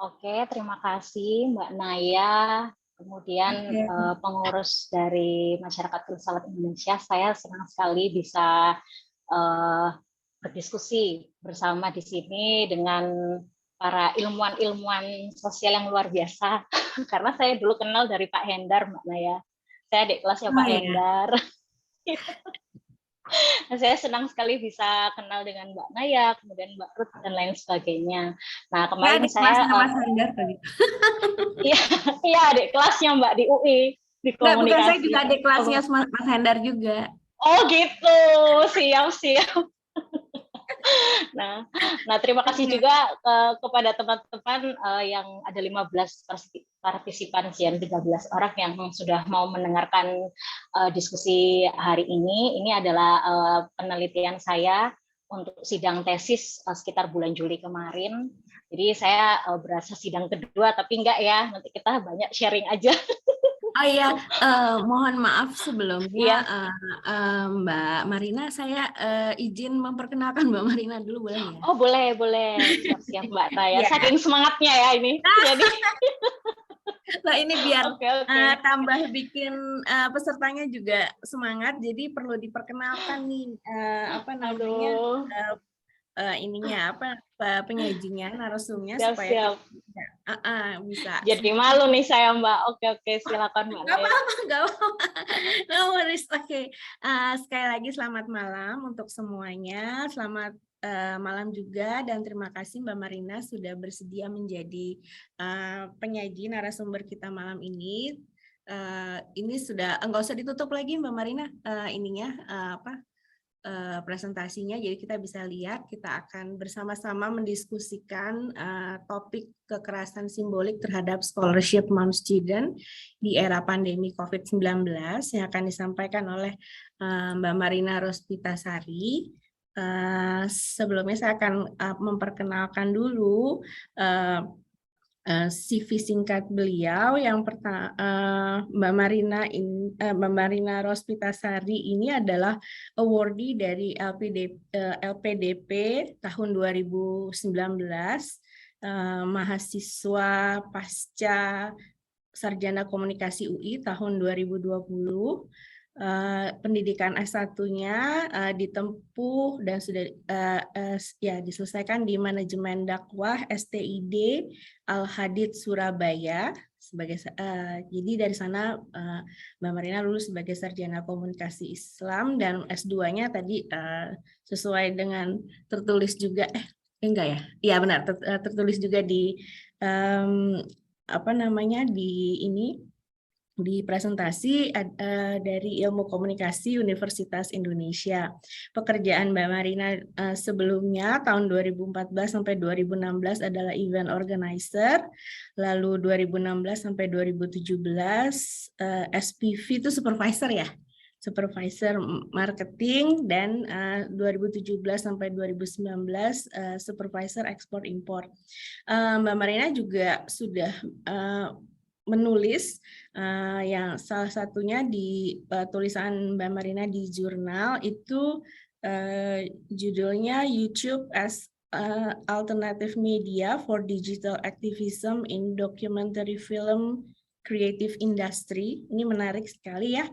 Oke, terima kasih Mbak Naya. Kemudian Oke. pengurus dari Masyarakat Filsafat Indonesia, saya senang sekali bisa berdiskusi bersama di sini dengan para ilmuwan-ilmuwan sosial yang luar biasa. Karena saya dulu kenal dari Pak Hendar, Mbak Naya. Saya adik kelasnya Oh Pak ya. Hendar. Saya senang sekali bisa kenal dengan Mbak Naya, kemudian Mbak Ruth, dan lain sebagainya. Nah, Saya kemarin adik saya kelasnya Mas Hendar tadi. iya, iya adik kelasnya Mbak di UI di Enggak, bukan, saya komunikasi. juga adik kelasnya Mas Hendar juga. Oh gitu, siap siap. Nah, terima kasih Oke. juga kepada teman-teman yang ada 15 partisipan dan 13 orang yang sudah mau mendengarkan diskusi hari ini. Ini adalah penelitian saya untuk sidang tesis sekitar bulan Juli kemarin. Jadi saya berasa sidang kedua, tapi enggak ya, nanti kita banyak sharing aja. Oh iya, mohon maaf sebelumnya Iya. Mbak Marina, saya izin memperkenalkan Mbak Marina dulu, boleh ya? Oh boleh, boleh. Siap-siap Mbak Taya. Iya. Saking semangatnya ya ini. Jadi, Nah, ini biar oke, oke. tambah bikin pesertanya juga semangat, jadi perlu diperkenalkan nih apa namanya Aduh, ininya apa penyajinya, narasumnya supaya siap-siap. kita bisa Jadi malu nih saya Mbak. Oke, oke. Silakan Mbak nggak Naya. apa-apa, nggak apa-apa. No worries. Oke. Sekali lagi selamat malam untuk semuanya. Selamat malam juga, dan terima kasih Mbak Marina sudah bersedia menjadi penyaji narasumber kita malam ini. Ini sudah nggak usah ditutup lagi Mbak Marina, ininya presentasinya, jadi kita bisa lihat. Kita akan bersama-sama mendiskusikan topik kekerasan simbolik terhadap scholarship mom student di era pandemi COVID-19 yang akan disampaikan oleh Mbak Marina Rospitasari. Sebelumnya saya akan memperkenalkan dulu CV singkat beliau. Yang pertama, Mbak Marina Rospitasari ini adalah awardee dari LPDP tahun 2019, mahasiswa pasca sarjana komunikasi UI tahun 2020. Pendidikan S1-nya ditempuh dan sudah diselesaikan di manajemen dakwah STID Al-Hadid Surabaya. Jadi dari sana Mbak Marina lulus sebagai sarjana komunikasi Islam, dan S2-nya tadi sesuai dengan tertulis juga enggak ya? Iya benar, tertulis juga di di presentasi dari Ilmu Komunikasi Universitas Indonesia. Pekerjaan Mbak Marina sebelumnya tahun 2014 sampai 2016 adalah event organizer, lalu 2016 sampai 2017 SPV itu supervisor ya, supervisor marketing, dan 2017 sampai 2019 supervisor ekspor impor. Mbak Marina juga sudah menulis yang salah satunya di tulisan Mbak Marina di jurnal itu judulnya YouTube as Alternative Media for Digital Activism in Documentary Film Creative Industry. Ini menarik sekali ya,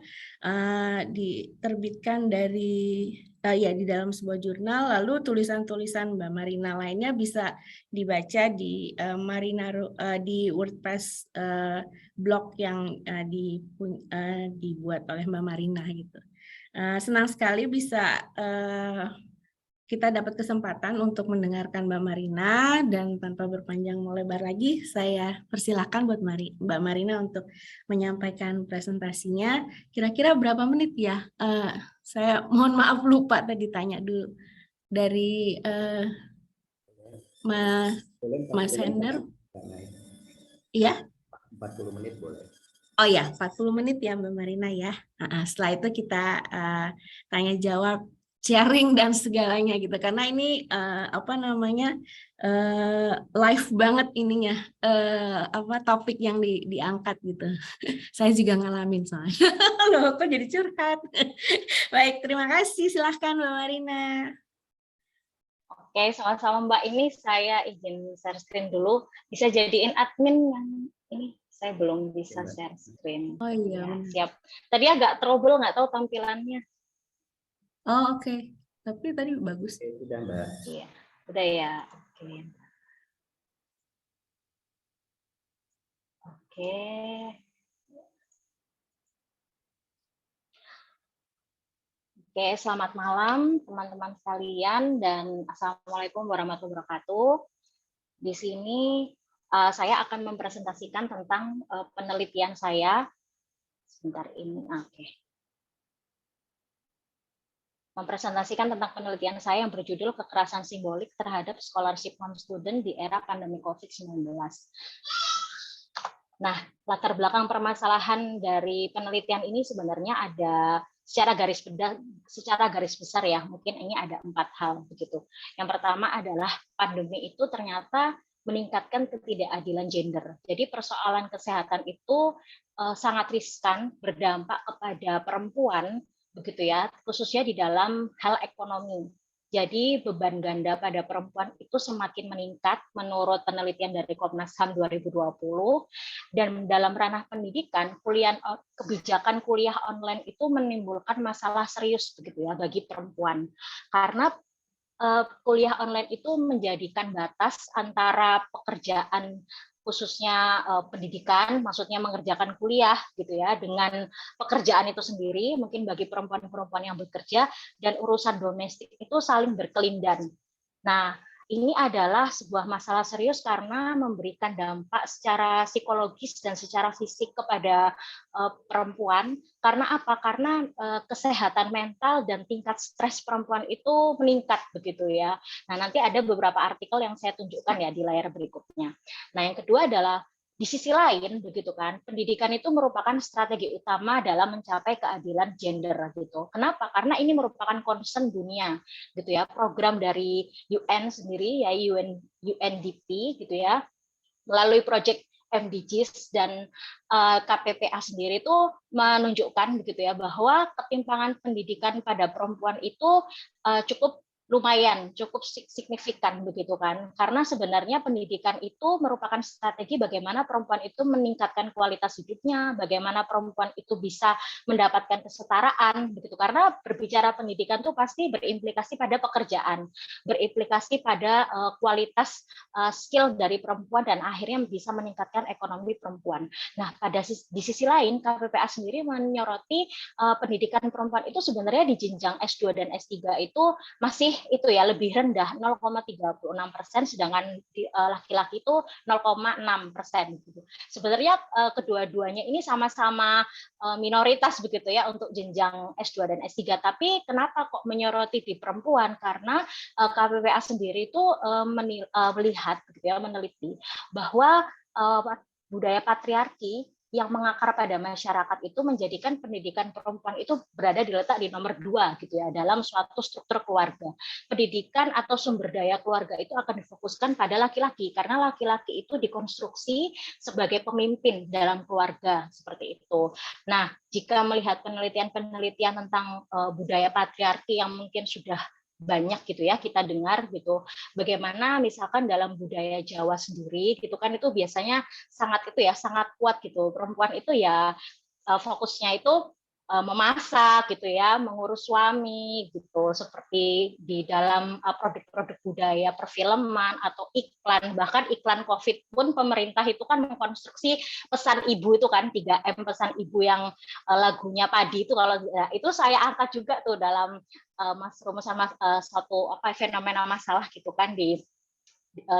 diterbitkan di dalam sebuah jurnal. Lalu tulisan-tulisan Mbak Marina lainnya bisa dibaca di di WordPress blog yang dibuat oleh Mbak Marina gitu. Senang sekali bisa kita dapat kesempatan untuk mendengarkan Mbak Marina, dan tanpa berpanjang lebar lagi, saya persilakan buat Mbak Marina untuk menyampaikan presentasinya. Kira-kira berapa menit ya? Saya mohon maaf lupa tadi tanya dulu dari Mas Hendar. Iya? 40 menit boleh. Oh ya, 40 menit ya Mbak Marina ya. Setelah itu kita tanya jawab, sharing dan segalanya gitu. Karena ini live banget ininya, topik yang diangkat gitu. Saya juga ngalamin soalnya. Loh, kok jadi curhat. Baik, terima kasih. Silahkan Mbak Marina. Oke, sama-sama Mbak. Ini saya izin share screen dulu. Bisa jadiin admin yang ini. Saya belum bisa share screen. Oh iya, Ya, benar. siap. Tadi agak trouble, nggak tahu tampilannya. Oh oke. Tapi tadi bagus. Sudah, Mbak. Iya, udah ya. Oke. Oke. Oke, selamat malam teman-teman sekalian dan Assalamualaikum warahmatullahi wabarakatuh. Di sini saya akan mempresentasikan tentang penelitian saya. Sebentar ini, oke. Mempresentasikan tentang penelitian saya yang berjudul Kekerasan Simbolik terhadap Scholarship Non-Student di Era Pandemi COVID-19. Nah, latar belakang permasalahan dari penelitian ini sebenarnya ada secara garis besar ya, mungkin ini ada 4 hal begitu. Yang pertama adalah pandemi itu ternyata meningkatkan ketidakadilan gender. Jadi persoalan kesehatan itu sangat riskan, berdampak kepada perempuan begitu ya, khususnya di dalam hal ekonomi. Jadi beban ganda pada perempuan itu semakin meningkat menurut penelitian dari Komnas HAM 2020, dan dalam ranah pendidikan, kebijakan kuliah online itu menimbulkan masalah serius begitu ya bagi perempuan. Karena kuliah online itu menjadikan batas antara pekerjaan khususnya pendidikan, maksudnya mengerjakan kuliah gitu ya, dengan pekerjaan itu sendiri, mungkin bagi perempuan-perempuan yang bekerja, dan urusan domestik itu saling berkelindan. Nah, ini adalah sebuah masalah serius karena memberikan dampak secara psikologis dan secara fisik kepada perempuan. Karena apa? Karena kesehatan mental dan tingkat stres perempuan itu meningkat begitu ya. Nah, nanti ada beberapa artikel yang saya tunjukkan ya di layar berikutnya. Nah, yang kedua adalah di sisi lain begitu kan, pendidikan itu merupakan strategi utama dalam mencapai keadilan gender gitu. Kenapa? Karena ini merupakan concern dunia gitu ya. Program dari UN sendiri ya, UNDP gitu ya, melalui proyek MDGs dan KPPA sendiri itu menunjukkan begitu ya bahwa ketimpangan pendidikan pada perempuan itu cukup lumayan, cukup signifikan begitu kan. Karena sebenarnya pendidikan itu merupakan strategi bagaimana perempuan itu meningkatkan kualitas hidupnya, bagaimana perempuan itu bisa mendapatkan kesetaraan begitu. Karena berbicara pendidikan itu pasti berimplikasi pada pekerjaan, berimplikasi pada kualitas skill dari perempuan dan akhirnya bisa meningkatkan ekonomi perempuan. Nah, di sisi lain KPPA sendiri menyoroti pendidikan perempuan itu sebenarnya di jenjang S2 dan S3 itu masih itu ya lebih rendah 0,36%, sedangkan laki-laki itu 0,6%. Gitu. Sebenarnya kedua-duanya ini sama-sama minoritas begitu ya untuk jenjang S2 dan S3. Tapi kenapa kok menyoroti di perempuan? Karena KPPA sendiri itu melihat gitu ya, meneliti bahwa budaya patriarki yang mengakar pada masyarakat itu menjadikan pendidikan perempuan itu berada diletak di nomor 2 gitu ya dalam suatu struktur keluarga. Pendidikan atau sumber daya keluarga itu akan difokuskan pada laki-laki karena laki-laki itu dikonstruksi sebagai pemimpin dalam keluarga seperti itu. Nah, jika melihat penelitian-penelitian tentang budaya patriarki yang mungkin sudah banyak gitu ya kita dengar gitu, bagaimana misalkan dalam budaya Jawa sendiri gitu kan itu biasanya sangat itu ya sangat kuat gitu, perempuan itu ya fokusnya itu memasak gitu ya, mengurus suami gitu, seperti di dalam produk-produk budaya perfilman atau iklan, bahkan iklan COVID pun pemerintah itu kan mengkonstruksi pesan ibu itu kan 3M, pesan ibu yang lagunya Padi itu, kalau itu saya angkat juga tuh dalam rumusan suatu fenomena masalah gitu kan di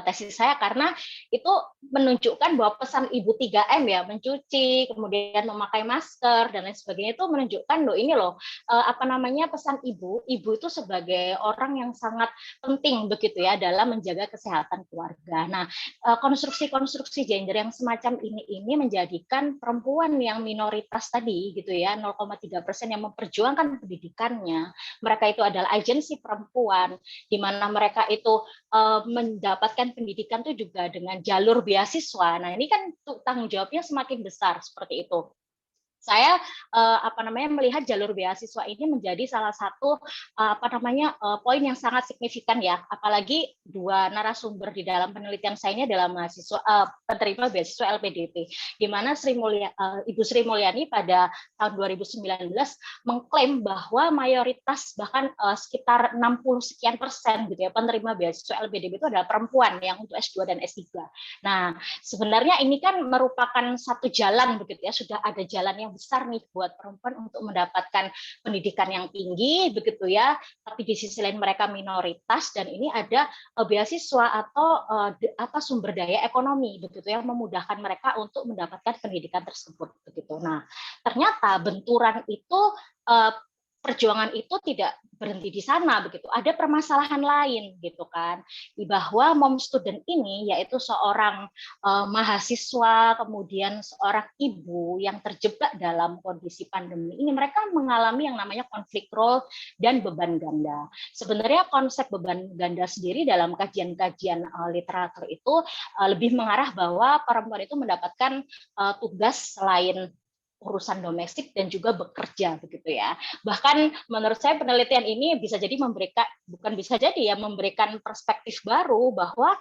tesis saya, karena itu menunjukkan bahwa pesan ibu 3M ya, mencuci, kemudian memakai masker dan lain sebagainya, itu menunjukkan loh ini loh pesan ibu itu sebagai orang yang sangat penting begitu ya dalam menjaga kesehatan keluarga. Nah, konstruksi-konstruksi gender yang semacam ini menjadikan perempuan yang minoritas tadi gitu ya 0,3% yang memperjuangkan pendidikannya, mereka itu adalah agensi perempuan di mana mereka itu mendapatkan pendidikan tuh juga dengan jalur beasiswa. Nah, ini kan tanggung jawabnya semakin besar seperti itu. saya melihat jalur beasiswa ini menjadi salah satu poin yang sangat signifikan ya, apalagi dua narasumber di dalam penelitian saya ini adalah mahasiswa penerima beasiswa LPDP, di mana Ibu Sri Mulyani pada tahun 2019 mengklaim bahwa mayoritas bahkan sekitar 60 sekian persen gitu ya penerima beasiswa LPDP itu adalah perempuan yang untuk S2 dan S3. Nah, sebenarnya ini kan merupakan satu jalan begitu ya, sudah ada jalan yang besar nih buat perempuan untuk mendapatkan pendidikan yang tinggi begitu ya, tapi di sisi lain mereka minoritas dan ini ada beasiswa atau sumber daya ekonomi begitu ya, memudahkan mereka untuk mendapatkan pendidikan tersebut begitu. Nah, ternyata benturan itu perjuangan itu tidak berhenti di sana begitu. Ada permasalahan lain gitu kan. Bahwa mom student ini yaitu seorang mahasiswa kemudian seorang ibu yang terjebak dalam kondisi pandemi ini, mereka mengalami yang namanya konflik role dan beban ganda. Sebenarnya konsep beban ganda sendiri dalam kajian-kajian literatur itu lebih mengarah bahwa perempuan itu mendapatkan tugas selain urusan domestik dan juga bekerja begitu ya. Bahkan menurut saya penelitian ini bisa jadi memberikan perspektif baru bahwa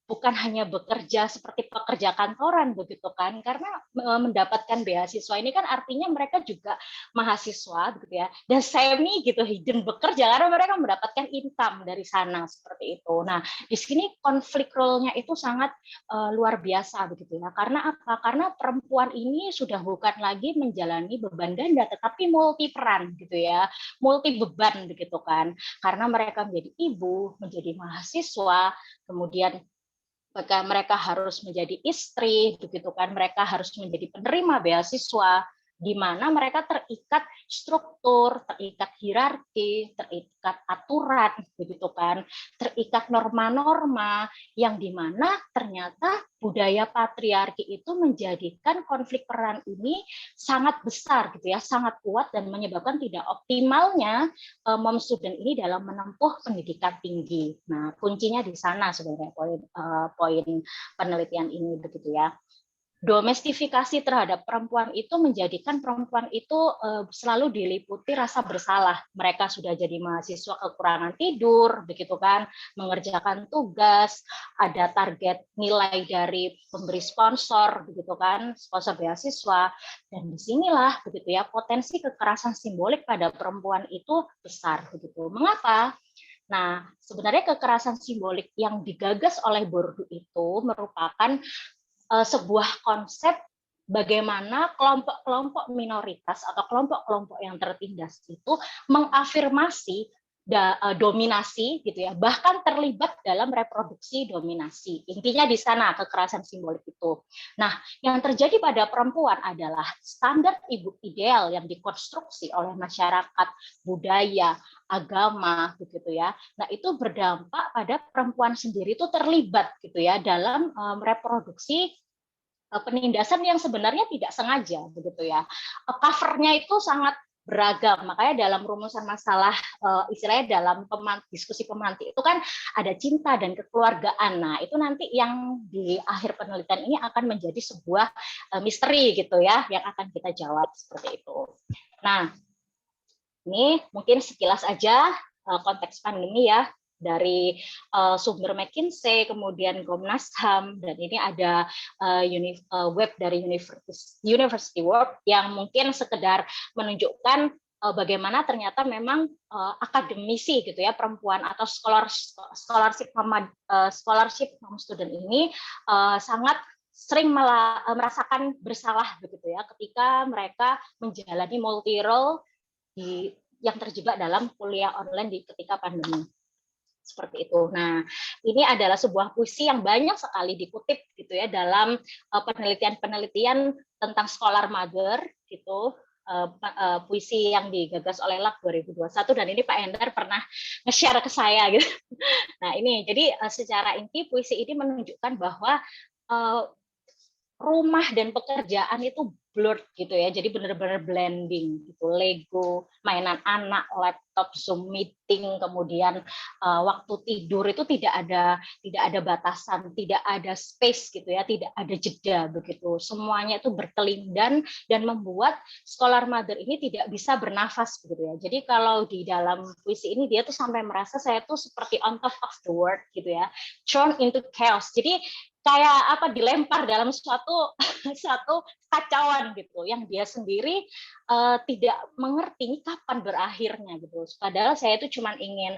bukan hanya bekerja seperti pekerja kantoran begitu kan, karena mendapatkan beasiswa ini kan artinya mereka juga mahasiswa gitu ya, dan semi gitu hidden bekerja karena mereka mendapatkan income dari sana seperti itu. Nah, di sini konflik role-nya itu sangat luar biasa begitu ya. Karena apa? Karena perempuan ini sudah bukan lagi menjalani beban ganda tetapi multi peran gitu ya, multi beban begitu kan. Karena mereka menjadi ibu, menjadi mahasiswa, kemudian mereka harus menjadi istri, begitu kan? Mereka harus menjadi penerima beasiswa, di mana mereka terikat struktur, terikat hierarki, terikat aturan, begitu kan? Terikat norma-norma yang di mana ternyata budaya patriarki itu menjadikan konflik peran ini sangat besar, gitu ya, sangat kuat dan menyebabkan tidak optimalnya mom student ini dalam menempuh pendidikan tinggi. Nah, kuncinya di sana sebenarnya poin penelitian ini begitu ya. Domestifikasi terhadap perempuan itu menjadikan perempuan itu selalu diliputi rasa bersalah. Mereka sudah jadi mahasiswa kekurangan tidur, begitu kan, mengerjakan tugas, ada target nilai dari pemberi sponsor, begitu kan, sponsor beasiswa, dan disinilah begitu ya potensi kekerasan simbolik pada perempuan itu besar, begitu. Mengapa? Nah, sebenarnya kekerasan simbolik yang digagas oleh Bourdieu itu merupakan sebuah konsep bagaimana kelompok-kelompok minoritas atau kelompok-kelompok yang tertindas itu mengafirmasi dominasi gitu ya, bahkan terlibat dalam reproduksi dominasi. Intinya di sana kekerasan simbolik itu. Nah, yang terjadi pada perempuan adalah standar ibu ideal yang dikonstruksi oleh masyarakat, budaya, agama begitu ya. Nah, itu berdampak pada perempuan sendiri itu terlibat gitu ya dalam reproduksi penindasan yang sebenarnya tidak sengaja begitu ya. Covernya itu sangat beragam, makanya dalam rumusan masalah istilahnya dalam diskusi pemantik itu kan ada cinta dan kekeluargaan. Nah, itu nanti yang di akhir penelitian ini akan menjadi sebuah misteri gitu ya yang akan kita jawab seperti itu. Nah, ini mungkin sekilas aja konteks pandemi ya, dari sumber McKinsey, kemudian Komnas HAM, dan ini ada web dari University World yang mungkin sekedar menunjukkan bagaimana ternyata memang akademisi gitu ya perempuan atau scholarship mom student ini sangat sering merasakan bersalah begitu ya ketika mereka menjalani multi role yang terjebak dalam kuliah online ketika pandemi. Seperti itu. Nah, ini adalah sebuah puisi yang banyak sekali dikutip gitu ya dalam penelitian-penelitian tentang scholar mother gitu. Puisi yang digagas oleh LAK 2021 dan ini Pak Hendar pernah nge-share ke saya gitu. Nah, ini jadi secara inti puisi ini menunjukkan bahwa rumah dan pekerjaan itu blurred gitu ya. Jadi benar-benar blending gitu. Lego, mainan anak, laptop, Zoom meeting, kemudian waktu tidur itu tidak ada batasan, tidak ada space gitu ya, tidak ada jeda begitu. Semuanya itu berkelindan dan membuat scholar mother ini tidak bisa bernafas begitu ya. Jadi kalau di dalam puisi ini dia tuh sampai merasa saya tuh seperti on top of the world gitu ya, thrown into chaos. Jadi kayak apa, dilempar dalam suatu kacauan gitu yang dia sendiri tidak mengerti ini kapan berakhirnya gitu. Padahal saya itu cuma ingin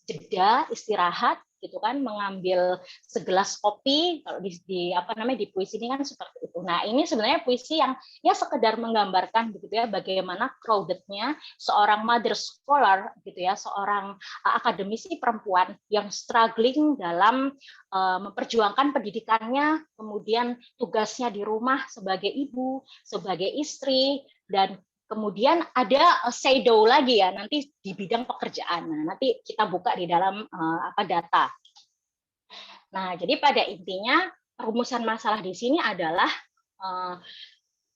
jeda, istirahat gitu kan, mengambil segelas kopi. Kalau di puisi ini kan seperti itu. Nah, ini sebenarnya puisi yang ya sekedar menggambarkan begitu ya bagaimana crowdednya seorang mother scholar gitu ya, seorang akademisi perempuan yang struggling dalam memperjuangkan pendidikannya, kemudian tugasnya di rumah sebagai ibu, sebagai istri, dan kemudian ada shadow lagi ya nanti di bidang pekerjaan. Nah, nanti kita buka di dalam data. Nah, jadi pada intinya rumusan masalah di sini adalah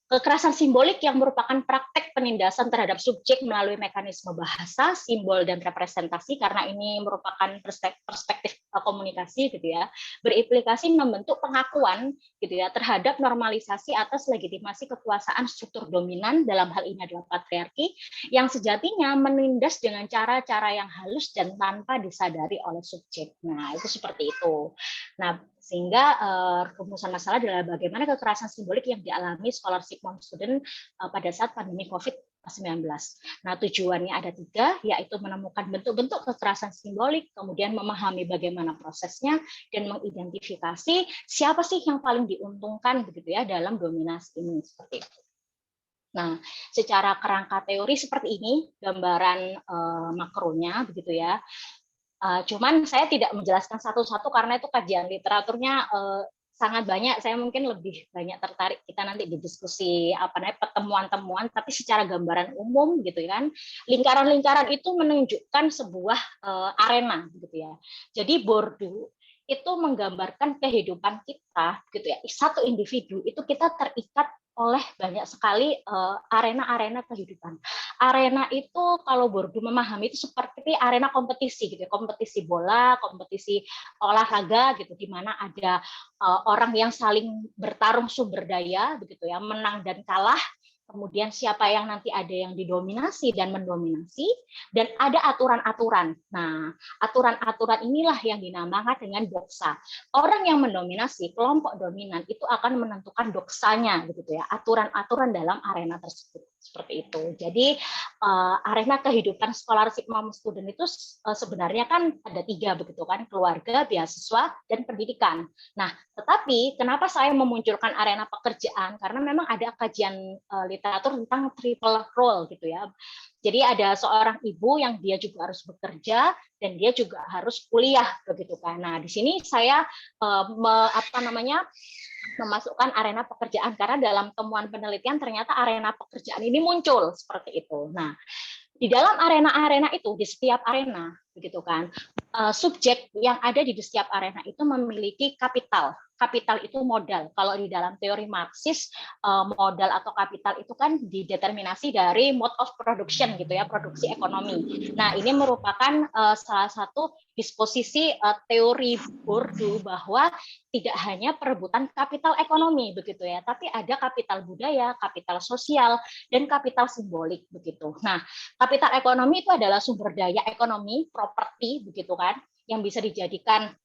kekerasan simbolik yang merupakan praktek penindasan terhadap subjek melalui mekanisme bahasa, simbol, dan representasi, karena ini merupakan perspektif komunikasi gitu ya, berimplikasi membentuk pengakuan gitu ya terhadap normalisasi atas legitimasi kekuasaan struktur dominan, dalam hal ini adalah patriarki, yang sejatinya menindas dengan cara-cara yang halus dan tanpa disadari oleh subjek. Nah, itu seperti itu. Nah, sehingga rumusan masalah adalah bagaimana kekerasan simbolik yang dialami scholarship mom student pada saat pandemi COVID-19. Nah, tujuannya ada 3, yaitu menemukan bentuk-bentuk kekerasan simbolik, kemudian memahami bagaimana prosesnya, dan mengidentifikasi siapa sih yang paling diuntungkan begitu ya dalam dominasi ini, seperti itu. Nah, secara kerangka teori seperti ini gambaran makronya begitu ya. Cuman saya tidak menjelaskan satu-satu karena itu kajian literaturnya sangat banyak. Saya mungkin lebih banyak tertarik kita nanti di diskusi pertemuan-temuan, tapi secara gambaran umum gitu kan, lingkaran-lingkaran itu menunjukkan sebuah arena gitu ya. Jadi Bordeaux itu menggambarkan kehidupan kita gitu ya. Satu individu itu kita terikat oleh banyak sekali arena-arena kehidupan. Arena itu kalau Bordeaux memahami itu seperti arena kompetisi gitu, kompetisi bola, kompetisi olahraga gitu, di mana ada orang yang saling bertarung sumber daya begitu ya, menang dan kalah. Kemudian siapa yang nanti ada yang didominasi dan mendominasi, dan ada aturan-aturan. Nah, aturan-aturan inilah yang dinamakan dengan doksa. Orang yang mendominasi, kelompok dominan itu akan menentukan doksanya, begitu ya, aturan-aturan dalam arena tersebut. Seperti itu. Jadi arena kehidupan scholarship mom student itu sebenarnya kan ada 3 begitu kan, keluarga, beasiswa, dan pendidikan. Nah, tetapi kenapa saya memunculkan arena pekerjaan? Karena memang ada kajian literatur tentang triple role gitu ya. Jadi ada seorang ibu yang dia juga harus bekerja dan dia juga harus kuliah begitu kan. Nah, di sini saya memasukkan arena pekerjaan karena dalam temuan penelitian ternyata arena pekerjaan ini muncul seperti itu. Nah, di dalam arena-arena itu, di setiap arena begitu kan, subjek yang ada di setiap arena itu memiliki kapital. Kapital itu modal. Kalau di dalam teori Marxis, modal atau kapital itu kan dideterminasi dari mode of production gitu ya, produksi ekonomi. Nah, ini merupakan salah satu disposisi teori Bourdieu bahwa tidak hanya perebutan kapital ekonomi begitu ya, tapi ada kapital budaya, kapital sosial, dan kapital simbolik begitu. Nah, kapital ekonomi itu adalah sumber daya ekonomi, properti begitu kan, yang bisa dijadikan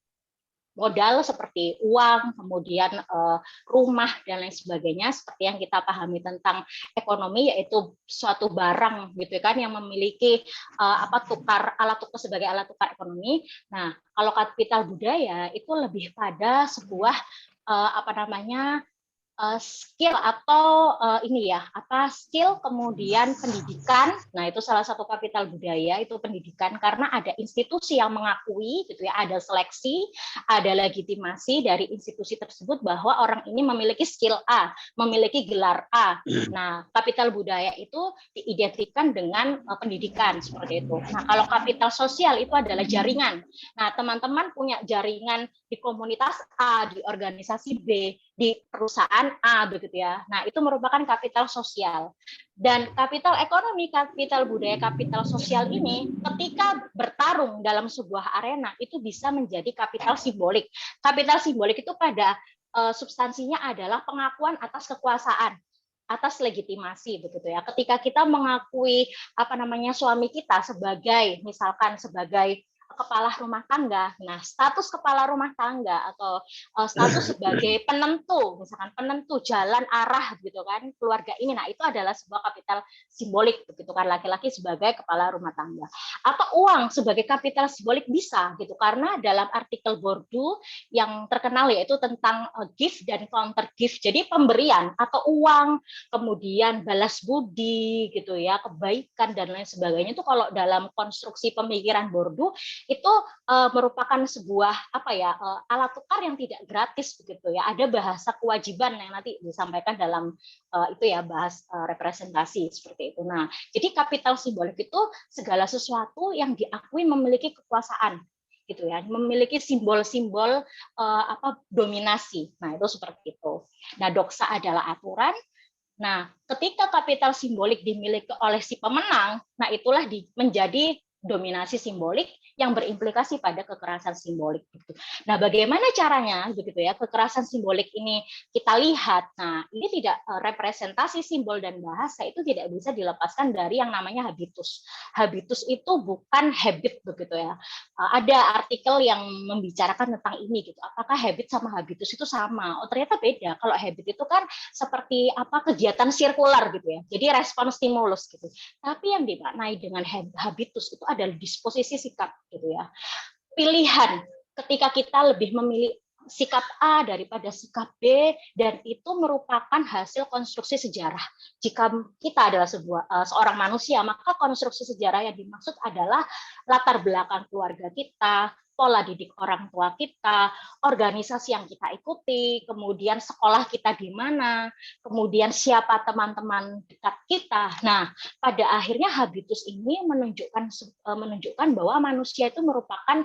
modal seperti uang, kemudian rumah dan lain sebagainya, seperti yang kita pahami tentang ekonomi, yaitu suatu barang gitu kan yang memiliki alat tukar sebagai alat tukar ekonomi. Nah, kalau kapital budaya itu lebih pada sebuah skill atau skill kemudian pendidikan. Nah, itu salah satu kapital budaya, itu pendidikan, karena ada institusi yang mengakui gitu ya, ada seleksi, ada legitimasi dari institusi tersebut bahwa orang ini memiliki skill A, memiliki gelar A. Nah, kapital budaya itu diidentikan dengan pendidikan seperti itu. Nah, kalau kapital sosial itu adalah jaringan. Nah, teman-teman punya jaringan di komunitas A, di organisasi B. di perusahaan A begitu ya. Nah, itu merupakan kapital sosial. Dan kapital ekonomi, kapital budaya, kapital sosial ini ketika bertarung dalam sebuah arena itu bisa menjadi kapital simbolik. Kapital simbolik itu pada substansinya adalah pengakuan atas kekuasaan, atas legitimasi begitu ya. Ketika kita mengakui suami kita sebagai misalkan sebagai kepala rumah tangga. Nah, status kepala rumah tangga atau status sebagai penentu, misalkan penentu jalan arah gitu kan keluarga ini. Nah, itu adalah sebuah kapital simbolik begitu kan, laki-laki sebagai kepala rumah tangga. Atau uang sebagai kapital simbolik bisa gitu, karena dalam artikel Bourdieu yang terkenal yaitu tentang gift dan counter gift. Jadi pemberian atau uang, kemudian balas budi gitu ya, kebaikan dan lain sebagainya itu kalau dalam konstruksi pemikiran Bourdieu itu merupakan sebuah alat tukar yang tidak gratis begitu ya. Ada bahasa kewajiban yang nanti disampaikan dalam itu ya, bahas representasi seperti itu. Nah, jadi kapital simbolik itu segala sesuatu yang diakui memiliki kekuasaan gitu ya, memiliki simbol-simbol dominasi. Nah, itu seperti itu. Nah, doksa adalah aturan. Nah, ketika kapital simbolik dimiliki oleh si pemenang, nah itulah menjadi dominasi simbolik yang berimplikasi pada kekerasan simbolik. Nah, bagaimana caranya begitu ya kekerasan simbolik ini kita lihat? Nah, ini tidak representasi simbol dan bahasa itu tidak bisa dilepaskan dari yang namanya habitus. Habitus itu bukan habit begitu ya. Ada artikel yang membicarakan tentang ini gitu. Apakah habit sama habitus itu sama? Oh, ternyata beda. Kalau habit itu kan seperti kegiatan sirkular gitu ya. Jadi respon stimulus gitu. Tapi yang dimaknai dengan habitus itu adalah disposisi sikap gitu ya. Pilihan ketika kita lebih memilih sikap A daripada sikap B, dan itu merupakan hasil konstruksi sejarah. Jika kita adalah seorang manusia, maka konstruksi sejarah yang dimaksud adalah latar belakang keluarga kita, pola didik orang tua kita, organisasi yang kita ikuti, kemudian sekolah kita di mana, kemudian siapa teman-teman dekat kita. Nah, pada akhirnya habitus ini menunjukkan bahwa manusia itu merupakan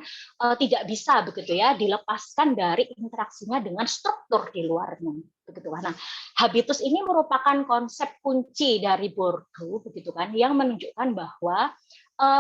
tidak bisa begitu ya dilepaskan dari interaksinya dengan struktur di luarnya. Begitu kan. Nah, habitus ini merupakan konsep kunci dari Bourdieu begitu kan, yang menunjukkan bahwa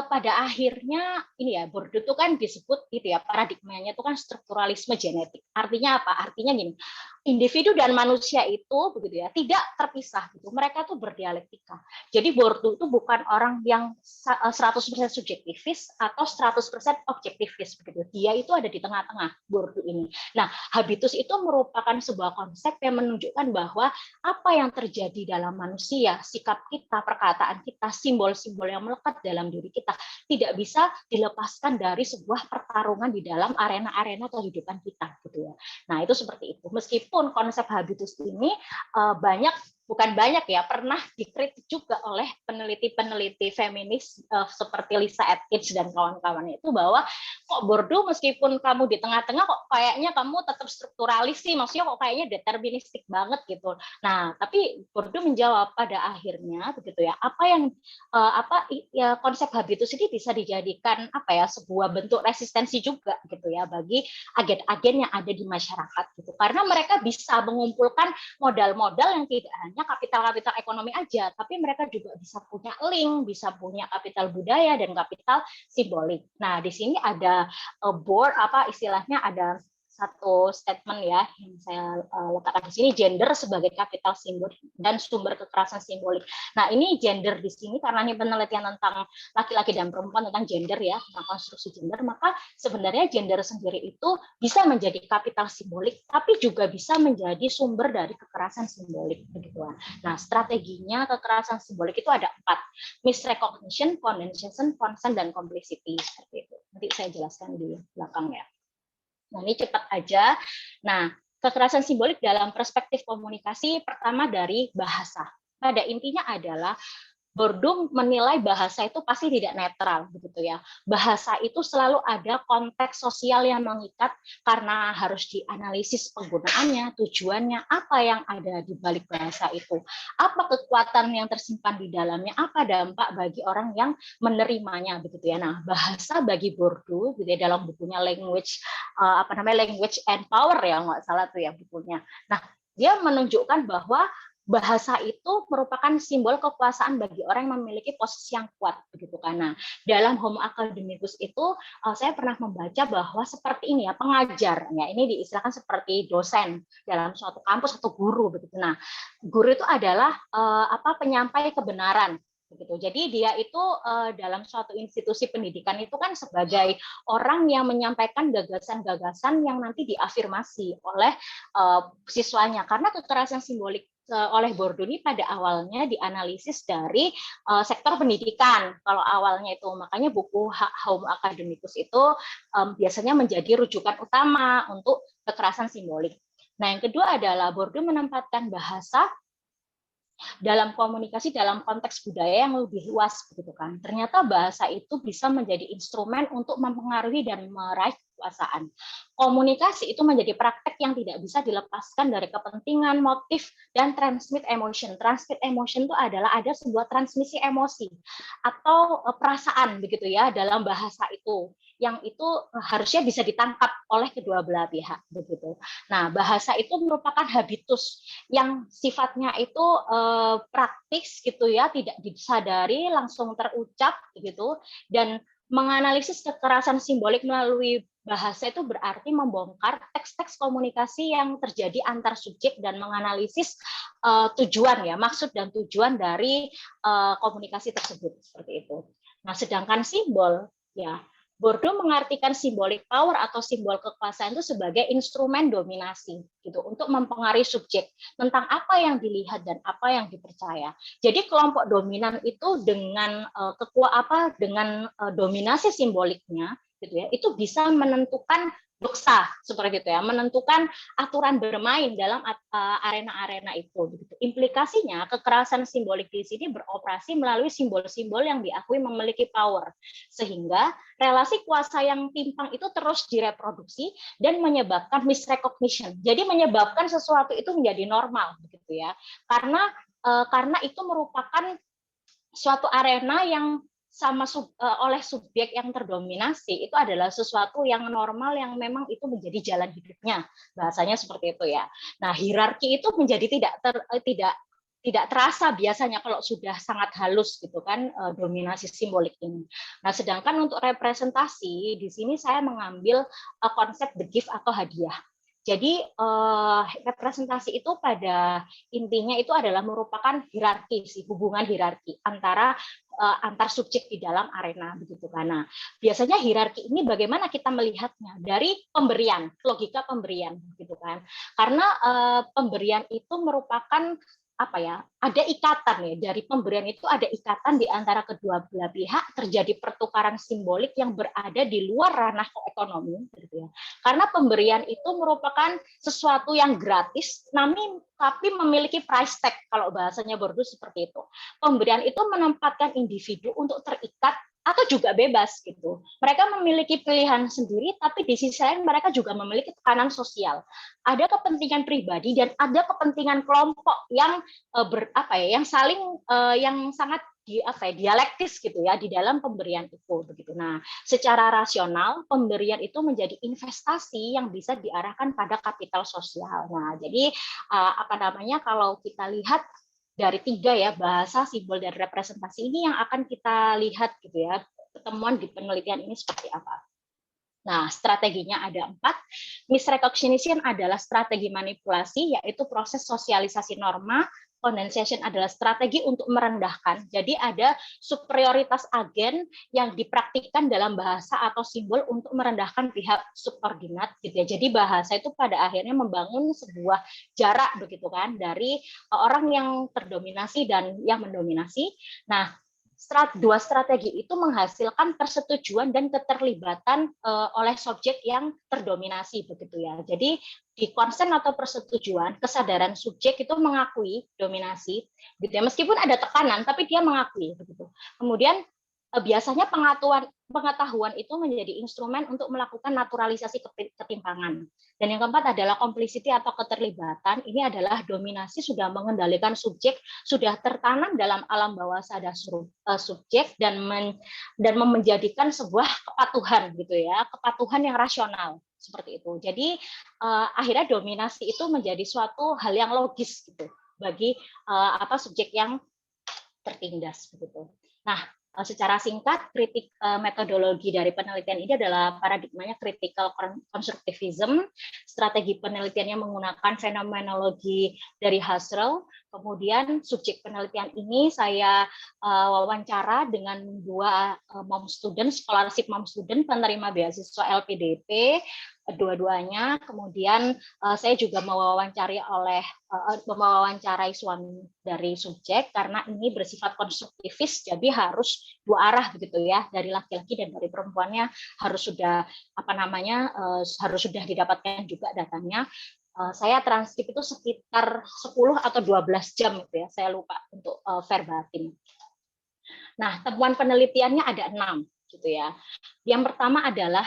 pada akhirnya ini ya, Bourdieu itu kan disebut gitu ya, paradigmanya itu kan strukturalisme genetik. Artinya apa? Artinya gini, individu dan manusia itu begitu ya tidak terpisah gitu. Mereka tuh berdialektika. Jadi Bourdieu itu bukan orang yang 100% subjektivis atau 100% objektivis begitu. Dia itu ada di tengah-tengah Bourdieu ini. Nah, habitus itu merupakan sebuah konsep yang menunjukkan bahwa apa yang terjadi dalam manusia, sikap kita, perkataan kita, simbol-simbol yang melekat dalam diri kita tidak bisa dilepaskan dari sebuah pertarungan di dalam arena-arena kehidupan kita gitu ya. Nah, itu seperti itu. Meskipun konsep habitus ini pernah dikritik juga oleh peneliti-peneliti feminis seperti Lisa Atkins dan kawan-kawannya itu, bahwa kok Bourdieu meskipun kamu di tengah-tengah kok kayaknya kamu tetap strukturalis sih, maksudnya kok kayaknya deterministik banget gitu. Nah, tapi Bourdieu menjawab pada akhirnya begitu ya, konsep habitus ini bisa dijadikan sebuah bentuk resistensi juga gitu ya bagi agen-agen yang ada di masyarakat gitu, karena mereka bisa mengumpulkan modal-modal yang tidak hanya kapital-kapital ekonomi aja, tapi mereka juga bisa punya link, bisa punya kapital budaya dan kapital simbolik. Nah, di sini ada istilahnya ada satu statement ya yang saya letakkan di sini, gender sebagai kapital simbol dan sumber kekerasan simbolik. Nah, ini gender di sini karena ini penelitian tentang laki-laki dan perempuan, tentang gender ya, tentang konstruksi gender, maka sebenarnya gender sendiri itu bisa menjadi kapital simbolik, tapi juga bisa menjadi sumber dari kekerasan simbolik begitu. Nah, strateginya kekerasan simbolik itu ada 4: misrecognition, condensation, consent, dan complicity seperti itu. Nanti saya jelaskan di belakang ya. Nah, ini cepat aja. Nah, kekerasan simbolik dalam perspektif komunikasi pertama dari bahasa. Pada intinya adalah Bourdieu menilai bahasa itu pasti tidak netral begitu ya. Bahasa itu selalu ada konteks sosial yang mengikat karena harus dianalisis penggunaannya, tujuannya, apa yang ada di balik bahasa itu. Apa kekuatan yang tersimpan di dalamnya, apa dampak bagi orang yang menerimanya begitu ya. Nah, bahasa bagi Bourdieu gitu ya, dalam bukunya Language and Power ya, nggak salah tuh ya bukunya. Nah, dia menunjukkan bahwa bahasa itu merupakan simbol kekuasaan bagi orang yang memiliki posisi yang kuat, begitu kan. Nah, dalam Homo academicus itu saya pernah membaca bahwa seperti ini ya, pengajar ya, ini diistilahkan seperti dosen dalam suatu kampus atau guru begitu. Nah, guru itu adalah penyampai kebenaran begitu. Jadi dia itu dalam suatu institusi pendidikan itu kan sebagai orang yang menyampaikan gagasan-gagasan yang nanti diafirmasi oleh siswanya, karena kekerasan simbolik oleh Bourdieu ini pada awalnya dianalisis dari sektor pendidikan. Kalau awalnya itu, makanya buku Homo Academicus itu biasanya menjadi rujukan utama untuk kekerasan simbolik. Nah, yang kedua adalah Bourdieu menempatkan bahasa dalam komunikasi dalam konteks budaya yang lebih luas, begitu kan. Ternyata bahasa itu bisa menjadi instrumen untuk mempengaruhi dan meraih kekuasaan. Komunikasi itu menjadi praktek yang tidak bisa dilepaskan dari kepentingan, motif, dan transmit emotion. Transmit emotion itu adalah ada sebuah transmisi emosi atau perasaan, begitu ya, dalam bahasa itu, yang itu harusnya bisa ditangkap oleh kedua belah pihak, begitu. Nah, bahasa itu merupakan habitus yang sifatnya itu praktis, gitu ya, tidak disadari, langsung terucap, begitu, dan menganalisis kekerasan simbolik melalui bahasa itu berarti membongkar teks-teks komunikasi yang terjadi antar subjek dan menganalisis tujuan ya, maksud dan tujuan dari komunikasi tersebut, seperti itu. Nah, sedangkan simbol ya, Bourdieu mengartikan symbolic power atau simbol kekuasaan itu sebagai instrumen dominasi gitu untuk mempengaruhi subjek tentang apa yang dilihat dan apa yang dipercaya. Jadi kelompok dominan itu dengan dominasi simboliknya gitu ya, itu bisa menentukan doksa seperti itu ya, menentukan aturan bermain dalam arena-arena itu. Implikasinya kekerasan simbolik di sini beroperasi melalui simbol-simbol yang diakui memiliki power, sehingga relasi kuasa yang timpang itu terus direproduksi dan menyebabkan misrecognition. Jadi menyebabkan sesuatu itu menjadi normal, begitu ya, karena itu merupakan suatu arena yang oleh subjek yang terdominasi itu adalah sesuatu yang normal yang memang itu menjadi jalan hidupnya, bahasanya seperti itu ya. Nah, hierarki itu menjadi tidak terasa biasanya kalau sudah sangat halus gitu kan dominasi simbolik ini. Nah, sedangkan untuk representasi di sini saya mengambil konsep the gift atau hadiah. Jadi representasi itu pada intinya itu adalah merupakan hierarki, hubungan hierarki antar subjek di dalam arena, begitu kan. Nah, biasanya hierarki ini bagaimana kita melihatnya dari pemberian, logika pemberian, gitu kan. Karena pemberian itu merupakan ada ikatan ya, dari pemberian itu ada ikatan di antara kedua belah pihak, terjadi pertukaran simbolik yang berada di luar ranah ekonomi, gitu ya. Karena pemberian itu merupakan sesuatu yang gratis, tapi memiliki price tag, kalau bahasanya Bourdieu seperti itu. Pemberian itu menempatkan individu untuk terikat atau juga bebas gitu. Mereka memiliki pilihan sendiri, tapi di sisi lain mereka juga memiliki tekanan sosial. Ada kepentingan pribadi dan ada kepentingan kelompok yang yang sangat dialektis gitu ya di dalam pemberian itu, begitu. Nah, secara rasional pemberian itu menjadi investasi yang bisa diarahkan pada kapital sosial. Nah, jadi kalau kita lihat dari 3 ya, bahasa, simbol, dan representasi ini yang akan kita lihat gitu ya, pertemuan di penelitian ini seperti apa. Nah, strateginya ada 4. Misrecognition adalah strategi manipulasi, yaitu proses sosialisasi norma. Condensation adalah strategi untuk merendahkan. Jadi ada superioritas agen yang dipraktikkan dalam bahasa atau simbol untuk merendahkan pihak subordinat gitu ya. Jadi bahasa itu pada akhirnya membangun sebuah jarak begitu kan dari orang yang terdominasi dan yang mendominasi. Nah, 2 strategi itu menghasilkan persetujuan dan keterlibatan oleh subjek yang terdominasi begitu ya. Jadi di konsen atau persetujuan, kesadaran subjek itu mengakui dominasi gitu ya. Meskipun ada tekanan tapi dia mengakui begitu. Kemudian biasanya pengetahuan itu menjadi instrumen untuk melakukan naturalisasi ketimpangan. Dan yang keempat adalah complicity atau keterlibatan. Ini adalah dominasi sudah mengendalikan subjek, sudah tertanam dalam alam bawah sadar subjek dan menjadikan sebuah kepatuhan gitu ya, kepatuhan yang rasional seperti itu. Jadi akhirnya dominasi itu menjadi suatu hal yang logis gitu bagi subjek yang tertindas begitu. Nah, secara singkat, kritik metodologi dari penelitian ini adalah paradigmanya critical constructivism. Strategi penelitiannya menggunakan fenomenologi dari Husserl. Kemudian subjek penelitian ini saya wawancara dengan 2 mom student, scholarship mom student penerima beasiswa LPDP, dua-duanya. Kemudian saya juga mewawancarai suami dari subjek karena ini bersifat konstruktivis, jadi harus 2 arah begitu ya, dari laki-laki dan dari perempuannya harus sudah harus sudah didapatkan juga datanya. Saya transkrip itu sekitar 10 atau 12 jam gitu ya, saya lupa untuk verbatim. Nah, temuan penelitiannya ada 6 gitu ya. Yang pertama adalah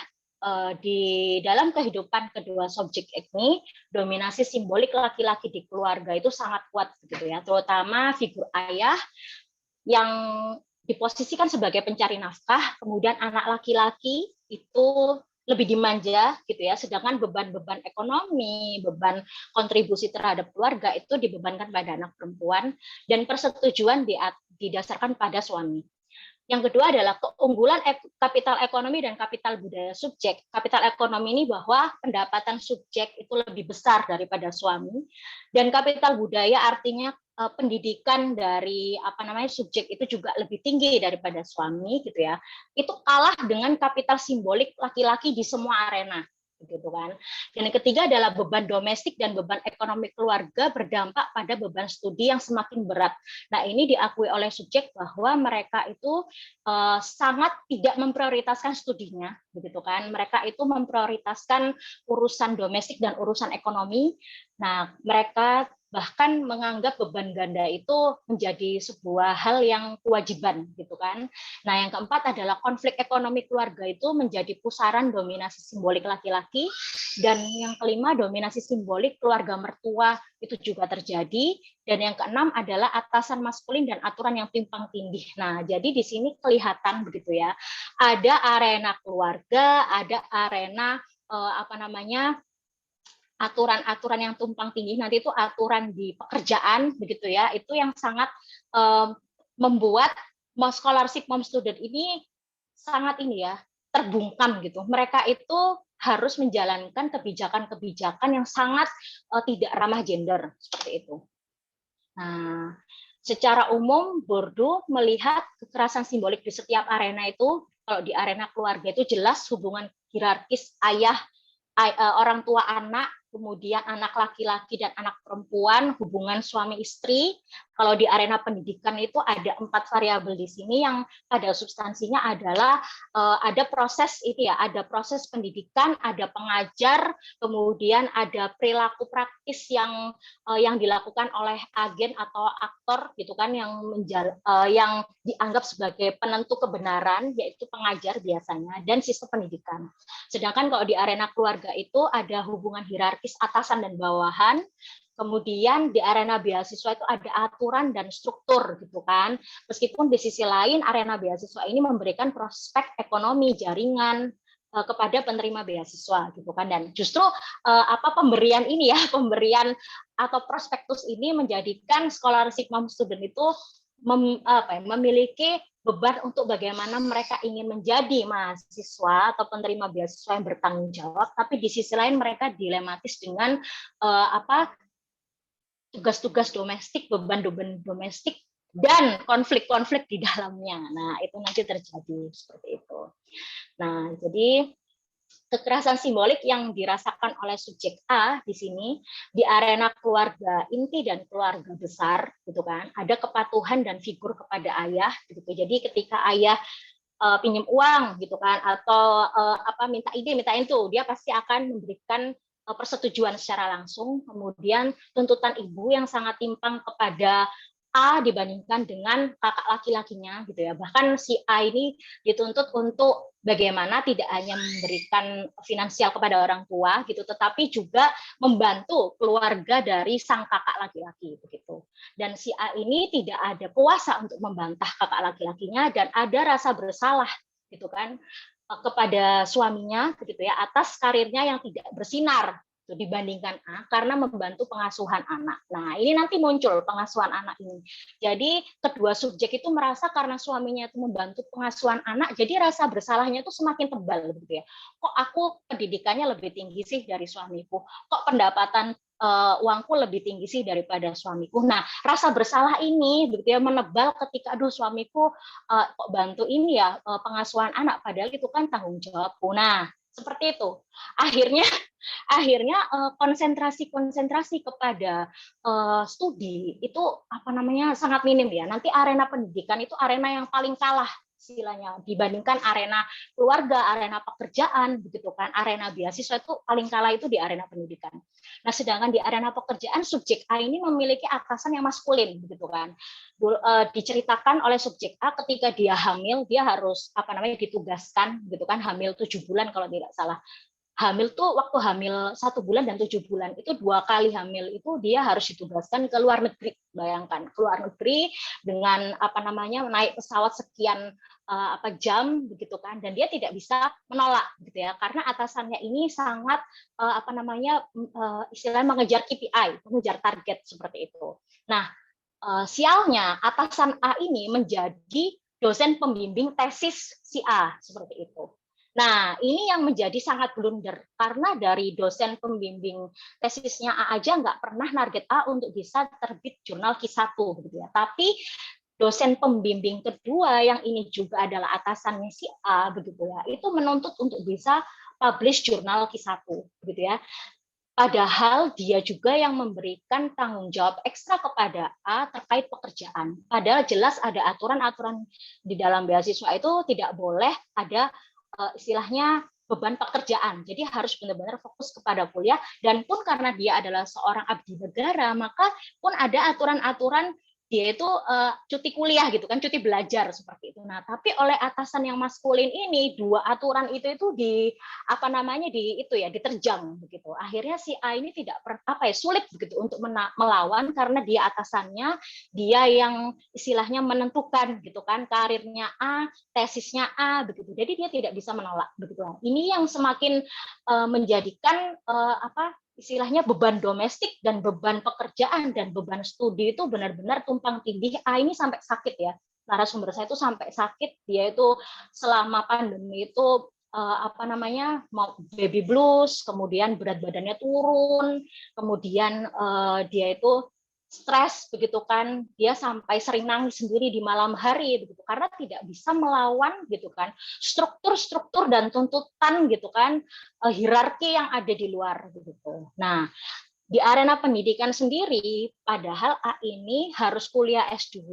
di dalam kehidupan kedua subjek ini, dominasi simbolik laki-laki di keluarga itu sangat kuat gitu ya, terutama figur ayah yang diposisikan sebagai pencari nafkah, kemudian anak laki-laki itu lebih dimanja gitu ya, sedangkan beban-beban ekonomi, beban kontribusi terhadap keluarga itu dibebankan pada anak perempuan, dan persetujuan didasarkan pada suami. Yang kedua adalah keunggulan kapital ekonomi dan kapital budaya subjek. Kapital ekonomi ini bahwa pendapatan subjek itu lebih besar daripada suami, dan kapital budaya artinya pendidikan dari subjek itu juga lebih tinggi daripada suami gitu ya. Itu kalah dengan kapital simbolik laki-laki di semua arena gitu kan. Dan yang ketiga adalah beban domestik dan beban ekonomi keluarga berdampak pada beban studi yang semakin berat. Nah, ini diakui oleh subjek bahwa mereka itu sangat tidak memprioritaskan studinya, begitu kan? Mereka itu memprioritaskan urusan domestik dan urusan ekonomi. Nah, mereka bahkan menganggap beban ganda itu menjadi sebuah hal yang kewajiban, gitu kan? Nah, yang keempat adalah konflik ekonomi keluarga itu menjadi pusaran dominasi simbolik laki-laki, dan yang kelima dominasi simbolik keluarga mertua itu juga terjadi, dan yang keenam adalah atasan maskulin dan aturan yang timpang tindih. Nah, jadi di sini kelihatan begitu ya, ada arena keluarga, ada arena aturan-aturan yang tumpang tindih, nanti itu aturan di pekerjaan begitu ya, itu yang sangat membuat scholarship mom student ini sangat terbungkam gitu. Mereka itu harus menjalankan kebijakan-kebijakan yang sangat tidak ramah gender seperti itu. Nah, secara umum Bourdieu melihat kekerasan simbolik di setiap arena itu, kalau di arena keluarga itu jelas hubungan hierarkis orang tua anak, kemudian anak laki-laki dan anak perempuan, hubungan suami istri. Kalau di arena pendidikan itu ada 4 variabel di sini yang pada substansinya adalah ada proses ada proses pendidikan, ada pengajar, kemudian ada perilaku praktis yang dilakukan oleh agen atau aktor gitu kan, yang dianggap sebagai penentu kebenaran, yaitu pengajar biasanya, dan sistem pendidikan. Sedangkan kalau di arena keluarga itu ada hubungan hierarkis atasan dan bawahan. Kemudian di arena beasiswa itu ada aturan dan struktur gitu kan. Meskipun di sisi lain arena beasiswa ini memberikan prospek ekonomi, jaringan kepada penerima beasiswa gitu kan. Dan justru pemberian pemberian atau prospektus ini menjadikan scholarship mom student itu memiliki beban untuk bagaimana mereka ingin menjadi mahasiswa atau penerima beasiswa yang bertanggung jawab, tapi di sisi lain mereka dilematis dengan tugas-tugas domestik, beban-beban domestik, dan konflik-konflik di dalamnya. Nah, itu nanti terjadi seperti itu. Nah, jadi kekerasan simbolik yang dirasakan oleh subjek A di sini di arena keluarga inti dan keluarga besar, gitu kan? Ada kepatuhan dan figur kepada ayah, gitu. Jadi ketika ayah pinjam uang, gitu kan, atau minta ide, mintain tuh, dia pasti akan memberikan persetujuan secara langsung. Kemudian tuntutan ibu yang sangat timpang kepada A dibandingkan dengan kakak laki-lakinya gitu ya. Bahkan si A ini dituntut untuk bagaimana tidak hanya memberikan finansial kepada orang tua gitu, tetapi juga membantu keluarga dari sang kakak laki-laki begitu. Dan si A ini tidak ada kuasa untuk membantah kakak laki-lakinya dan ada rasa bersalah gitu kan kepada suaminya begitu ya atas karirnya yang tidak bersinar dibandingkan A karena membantu pengasuhan anak. Nah, ini nanti muncul pengasuhan anak ini. Jadi, kedua subjek itu merasa karena suaminya itu membantu pengasuhan anak, jadi rasa bersalahnya itu semakin tebal gitu ya. Kok aku pendidikannya lebih tinggi sih dari suamiku? Kok pendapatan uangku lebih tinggi sih daripada suamiku. Nah, rasa bersalah ini begitu ya menebal ketika aduh suamiku kok bantu ini ya pengasuhan anak padahal itu kan tanggung jawabku. Nah, seperti itu. Akhirnya konsentrasi kepada studi itu apa namanya sangat minim ya. Nanti arena pendidikan itu arena yang paling kalah istilahnya dibandingkan arena keluarga, arena pekerjaan begitu kan. Arena beasiswa itu paling kalah itu di arena pendidikan. Nah, sedangkan di arena pekerjaan subjek A ini memiliki atasan yang maskulin begitu kan. Diceritakan oleh subjek A ketika dia hamil, dia harus apa namanya ditugaskan gitu kan, hamil 7 bulan kalau tidak salah. Hamil tuh waktu hamil 1 bulan dan 7 bulan itu 2 kali hamil itu dia harus ditugaskan ke luar negeri, bayangkan ke luar negeri dengan apa namanya naik pesawat sekian jam begitu kan dan dia tidak bisa menolak gitu ya karena atasannya ini sangat apa namanya istilahnya mengejar KPI, mengejar target seperti itu. Nah, sialnya atasan A ini menjadi dosen pembimbing tesis si A seperti itu. Nah, ini yang menjadi sangat blunder karena dari dosen pembimbing tesisnya A aja nggak pernah target A untuk bisa terbit jurnal Q1 gitu ya. Tapi dosen pembimbing kedua yang ini juga adalah atasannya si A begitu ya, itu menuntut untuk bisa publish jurnal Q1 begitu ya. Padahal dia juga yang memberikan tanggung jawab ekstra kepada A terkait pekerjaan. Padahal jelas ada aturan-aturan di dalam beasiswa itu tidak boleh ada istilahnya beban pekerjaan. Jadi harus benar-benar fokus kepada kuliah dan pun karena dia adalah seorang abdi negara, maka pun ada aturan-aturan dia itu cuti kuliah gitu kan, cuti belajar seperti itu. Nah, tapi oleh atasan yang maskulin ini dua aturan itu di apa namanya di itu ya diterjang begitu. Akhirnya si A ini tidak sulit begitu untuk melawan karena dia atasannya, dia yang istilahnya menentukan gitu kan karirnya A, tesisnya A begitu. Jadi dia tidak bisa menolak begitu. Ini yang semakin menjadikan istilahnya beban domestik dan beban pekerjaan dan beban studi itu benar-benar tumpang tindih. A ini sampai sakit ya. Narasumber saya itu sampai sakit. Dia itu selama pandemi itu mau baby blues, kemudian berat badannya turun, kemudian dia itu stres begitu kan, dia sampai sering nangis sendiri di malam hari begitu karena tidak bisa melawan gitu kan struktur-struktur dan tuntutan gitu kan hierarki yang ada di luar begitu. Nah, di arena pendidikan sendiri padahal A ini harus kuliah S2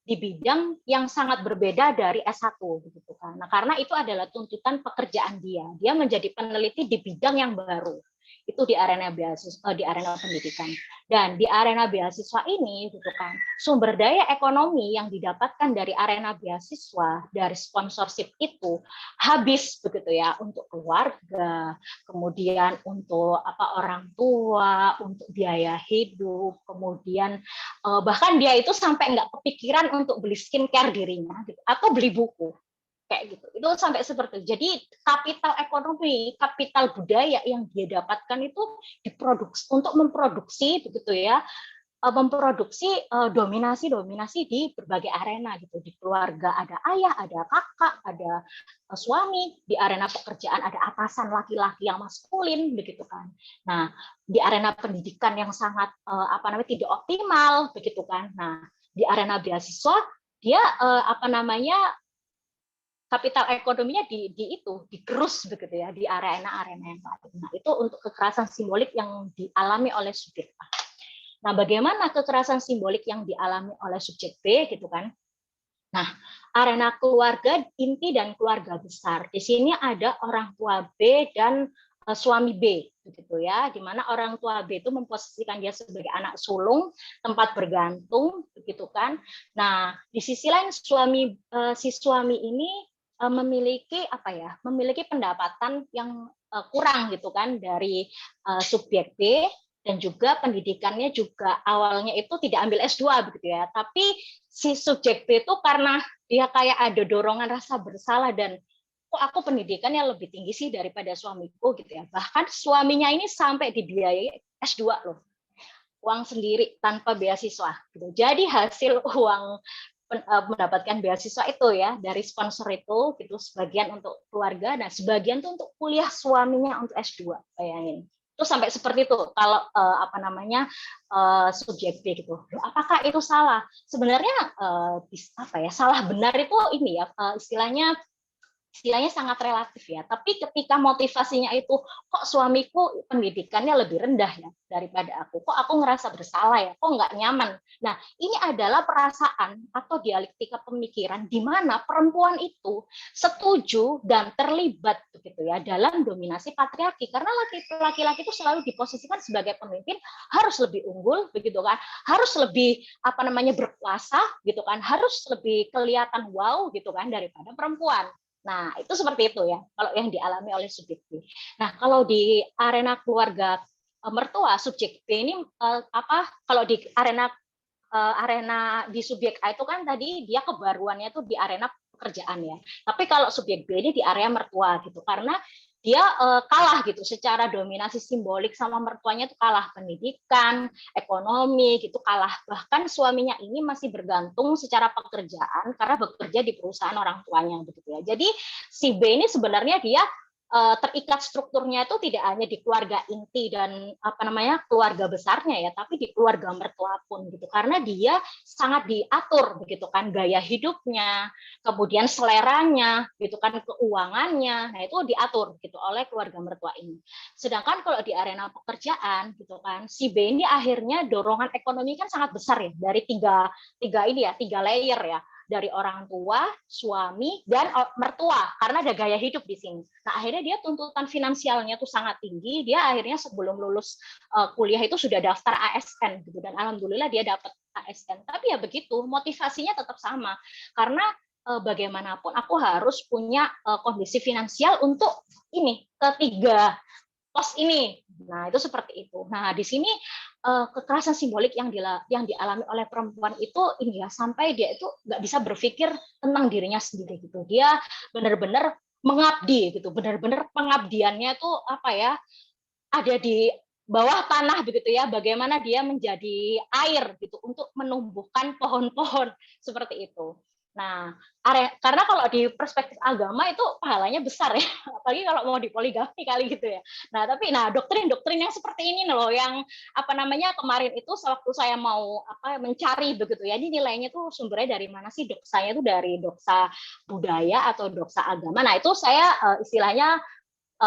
di bidang yang sangat berbeda dari S1 begitu kan. Nah, karena itu adalah tuntutan pekerjaan dia. Dia menjadi peneliti di bidang yang baru. Itu di arena beasiswa, di arena pendidikan. Dan di arena beasiswa ini gitu kan, sumber daya ekonomi yang didapatkan dari arena beasiswa, dari sponsorship itu habis begitu ya untuk keluarga, kemudian untuk orang tua, untuk biaya hidup, kemudian bahkan dia itu sampai nggak kepikiran untuk beli skincare dirinya gitu, atau beli buku kayak gitu. Itu sampai seperti itu. Jadi kapital ekonomi, kapital budaya yang dia dapatkan itu diproduksi untuk memproduksi begitu ya, memproduksi dominasi di berbagai arena gitu. Di keluarga ada ayah, ada kakak, ada suami, di arena pekerjaan ada atasan laki-laki yang maskulin begitu kan. Nah, di arena pendidikan yang sangat tidak optimal begitu kan. Nah, di arena beasiswa dia kapital ekonominya digerus begitu ya di arena-arena yang lain. Nah, itu untuk kekerasan simbolik yang dialami oleh subjek A. Nah, bagaimana kekerasan simbolik yang dialami oleh subjek B gitu kan? Nah, arena keluarga inti dan keluarga besar. Di sini ada orang tua B dan suami B, begitu ya, di mana orang tua B itu memposisikan dia sebagai anak sulung, tempat bergantung, begitu kan. Nah, di sisi lain si suami ini memiliki apa ya, memiliki pendapatan yang kurang gitu kan dari subjek B, dan juga pendidikannya juga awalnya itu tidak ambil S2 begitu ya, tapi si subjek B itu karena dia kayak ada dorongan rasa bersalah dan kok aku pendidikannya lebih tinggi sih daripada suamiku gitu ya. Bahkan suaminya ini sampai dibiayai S2 loh. Uang sendiri tanpa beasiswa gitu. Jadi hasil uang mendapatkan beasiswa itu ya dari sponsor itu gitu, sebagian untuk keluarga dan sebagian tuh untuk kuliah suaminya untuk S2. Bayangin. Itu sampai seperti itu kalau subjek B gitu. Apakah itu salah? Sebenarnya apa ya? Salah benar itu ini ya, istilahnya sangat relatif ya. Tapi ketika motivasinya itu, kok suamiku pendidikannya lebih rendah ya daripada aku, kok aku ngerasa bersalah ya, kok nggak nyaman. Nah, ini adalah perasaan atau dialektika pemikiran di mana perempuan itu setuju dan terlibat begitu ya dalam dominasi patriarki, karena laki-laki itu selalu diposisikan sebagai pemimpin, harus lebih unggul begitu kan, harus lebih berkuasa gitu kan, harus lebih kelihatan wow gitu kan daripada perempuan. Nah, itu seperti itu ya, kalau yang dialami oleh subjek B. Nah, kalau di arena keluarga mertua, subjek B ini kalau di arena di subjek A itu kan tadi dia kebaruannya itu di arena pekerjaan ya. Tapi kalau subjek B ini di area mertua gitu, karena dia kalah gitu secara dominasi simbolik sama mertuanya itu kalah pendidikan, ekonomi gitu kalah. Bahkan suaminya ini masih bergantung secara pekerjaan karena bekerja di perusahaan orang tuanya begitu ya. Jadi si B ini sebenarnya dia terikat strukturnya itu tidak hanya di keluarga inti dan keluarga besarnya ya, tapi di keluarga mertua pun gitu, karena dia sangat diatur begitu kan, gaya hidupnya, kemudian seleranya gitu kan, keuangannya, nah itu diatur gitu oleh keluarga mertua ini. Sedangkan kalau di arena pekerjaan gitu kan, si B ini akhirnya dorongan ekonomi kan sangat besar ya dari tiga layer ya, dari orang tua, suami, dan mertua, karena ada gaya hidup di sini. Nah, akhirnya dia tuntutan finansialnya tuh sangat tinggi, dia akhirnya sebelum lulus kuliah itu sudah daftar ASN, gitu, dan alhamdulillah dia dapat ASN. Tapi ya begitu, motivasinya tetap sama, karena bagaimanapun aku harus punya kondisi finansial untuk ini, ketiga pos ini. Nah, itu seperti itu. Nah, di sini kekerasan simbolik yang dialami oleh perempuan itu ini ya, sampai dia itu nggak bisa berpikir tentang dirinya sendiri gitu. Dia benar-benar mengabdi gitu, benar-benar pengabdiannya itu apa ya, ada di bawah tanah begitu ya, bagaimana dia menjadi air gitu untuk menumbuhkan pohon-pohon seperti itu. Nah, karena kalau di perspektif agama itu pahalanya besar ya, apalagi kalau mau dipoligami kali gitu ya. Nah, doktrin-doktrin yang seperti ini loh, yang kemarin itu sewaktu saya mau mencari begitu ya, ini nilainya tuh sumbernya dari mana sih, doksanya itu dari doksa budaya atau doksa agama. Nah, itu saya istilahnya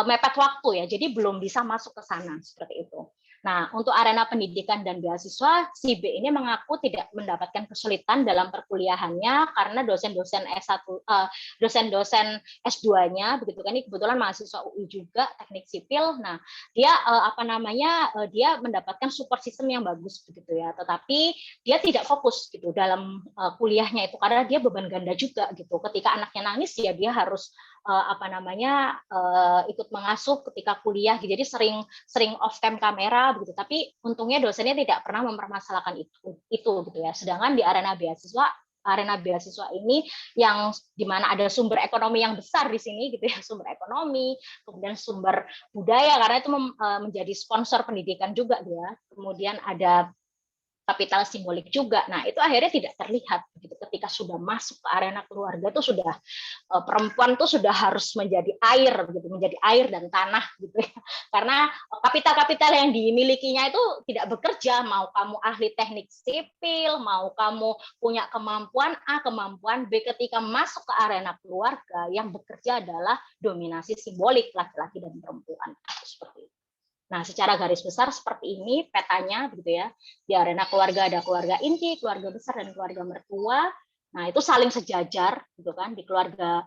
mepet waktu ya, jadi belum bisa masuk ke sana seperti itu. Nah, untuk arena pendidikan dan beasiswa, si B ini mengaku tidak mendapatkan kesulitan dalam perkuliahannya karena dosen-dosen dosen-dosen S2-nya begitu kan, ini kebetulan mahasiswa UI juga, teknik sipil. Nah, dia dia mendapatkan support system yang bagus begitu ya. Tetapi dia tidak fokus gitu dalam kuliahnya itu karena dia beban ganda juga gitu. Ketika anaknya nangis ya dia harus ikut mengasuh ketika kuliah, jadi sering off cam kamera begitu. Tapi untungnya dosennya tidak pernah mempermasalahkan itu gitu ya. Sedangkan di arena beasiswa ini yang dimana ada sumber ekonomi yang besar di sini gitu ya, sumber ekonomi, kemudian sumber budaya karena itu menjadi sponsor pendidikan juga ya. Kemudian ada kapital simbolik juga. Nah, itu akhirnya tidak terlihat begitu. Ketika sudah masuk ke arena keluarga itu sudah perempuan tuh sudah harus menjadi air begitu, menjadi air dan tanah gitu ya. Karena kapital-kapital yang dimilikinya itu tidak bekerja, mau kamu ahli teknik sipil, mau kamu punya kemampuan A, kemampuan B, ketika masuk ke arena keluarga yang bekerja adalah dominasi simbolik laki-laki dan perempuan. Seperti itu. Nah, secara garis besar seperti ini petanya begitu ya. Di arena keluarga ada keluarga inti, keluarga besar, dan keluarga mertua. Nah, itu saling sejajar gitu kan di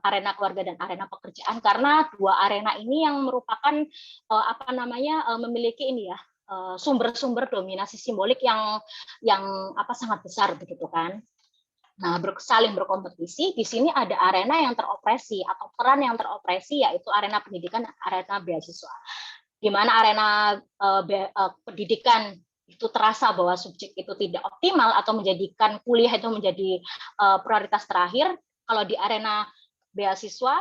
arena keluarga dan arena pekerjaan, karena dua arena ini yang merupakan memiliki ini ya, sumber-sumber dominasi simbolik yang sangat besar begitu kan. Nah, saling berkompetisi, di sini ada arena yang teropresi atau peran yang teropresi, yaitu arena pendidikan, arena beasiswa. Di mana arena pendidikan itu terasa bahwa subjek itu tidak optimal atau menjadikan kuliah itu menjadi prioritas terakhir. Kalau di arena beasiswa,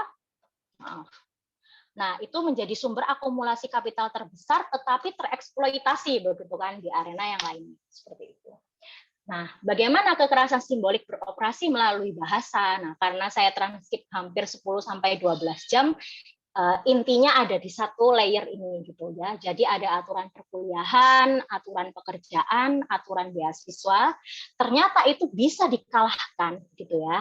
nah itu menjadi sumber akumulasi kapital terbesar, tetapi tereksploitasi begitu kan di arena yang lain seperti itu. Nah, bagaimana kekerasan simbolik beroperasi melalui bahasa? Nah, karena saya transkrip hampir 10-12 jam, intinya ada di satu layer ini gitu ya. Jadi ada aturan perkuliahan, aturan pekerjaan, aturan beasiswa. Ternyata itu bisa dikalahkan gitu ya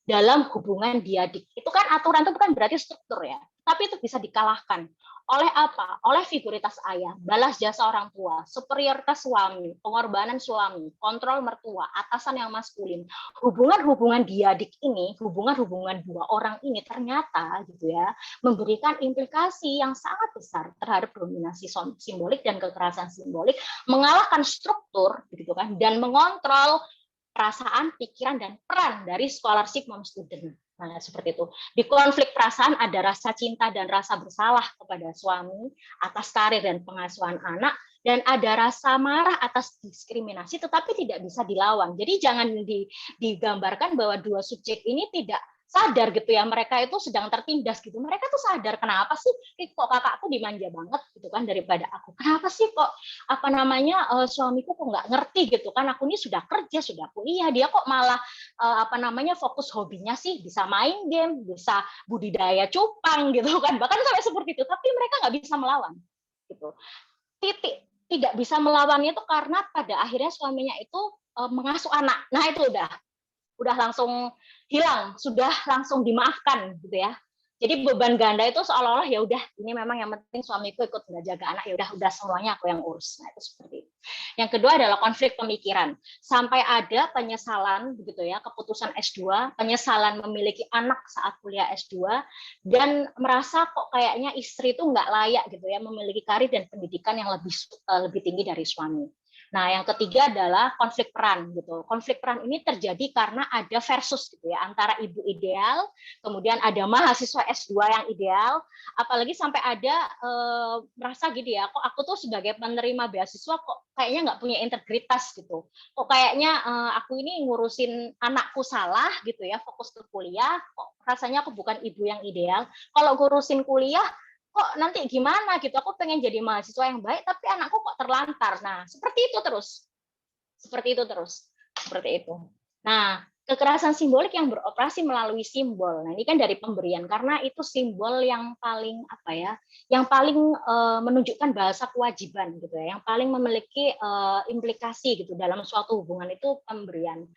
dalam hubungan diadik. Itu kan aturan itu bukan berarti struktur ya, tapi itu bisa dikalahkan. Oleh apa? Oleh figuritas ayah, balas jasa orang tua, superioritas suami, pengorbanan suami, kontrol mertua, atasan yang maskulin. Hubungan-hubungan diadik ini, hubungan-hubungan dua orang ini ternyata gitu ya, memberikan implikasi yang sangat besar terhadap dominasi simbolik dan kekerasan simbolik, mengalahkan struktur gitu kan, dan mengontrol perasaan, pikiran, dan peran dari scholarship mom student. Nah, seperti itu. Di konflik perasaan ada rasa cinta dan rasa bersalah kepada suami atas karir dan pengasuhan anak, dan ada rasa marah atas diskriminasi tetapi tidak bisa dilawan. Jadi jangan digambarkan bahwa dua subjek ini tidak sadar gitu ya, mereka itu sedang tertindas gitu. Mereka tuh sadar, kenapa sih kok kakakku dimanja banget gitu kan daripada aku. Kenapa sih kok suamiku kok nggak ngerti gitu kan, aku ini sudah kerja, sudah kuliah, dia kok malah fokus hobinya sih bisa main game, bisa budidaya cupang gitu kan, bahkan sampai seperti itu, tapi mereka nggak bisa melawan gitu. Tidak bisa melawannya itu karena pada akhirnya suaminya itu mengasuh anak. Nah, itu udah langsung hilang, sudah langsung dimaafkan gitu ya. Jadi beban ganda itu seolah-olah ya udah, ini memang yang penting suamiku ikut nggak jaga anak, ya udah semuanya aku yang urus. Nah, itu seperti itu. Yang kedua adalah konflik pemikiran. Sampai ada penyesalan begitu ya, keputusan S2, penyesalan memiliki anak saat kuliah S2, dan merasa kok kayaknya istri itu nggak layak gitu ya memiliki karir dan pendidikan yang lebih tinggi dari suami. Nah, yang ketiga adalah konflik peran gitu. Konflik peran ini terjadi karena ada versus gitu ya, antara ibu ideal, kemudian ada mahasiswa S2 yang ideal, apalagi sampai ada merasa gitu ya, kok aku tuh sebagai penerima beasiswa kok kayaknya nggak punya integritas gitu. Kok kayaknya aku ini ngurusin anakku salah gitu ya, fokus ke kuliah, kok rasanya aku bukan ibu yang ideal. Kalau ngurusin kuliah kok nanti gimana gitu, aku pengen jadi mahasiswa yang baik tapi anakku kok terlantar. Nah, seperti itu terus. Nah, kekerasan simbolik yang beroperasi melalui simbol. Nah, ini kan dari pemberian, karena itu simbol yang paling menunjukkan bahasa kewajiban gitu ya, yang paling memiliki implikasi gitu dalam suatu hubungan itu pemberian.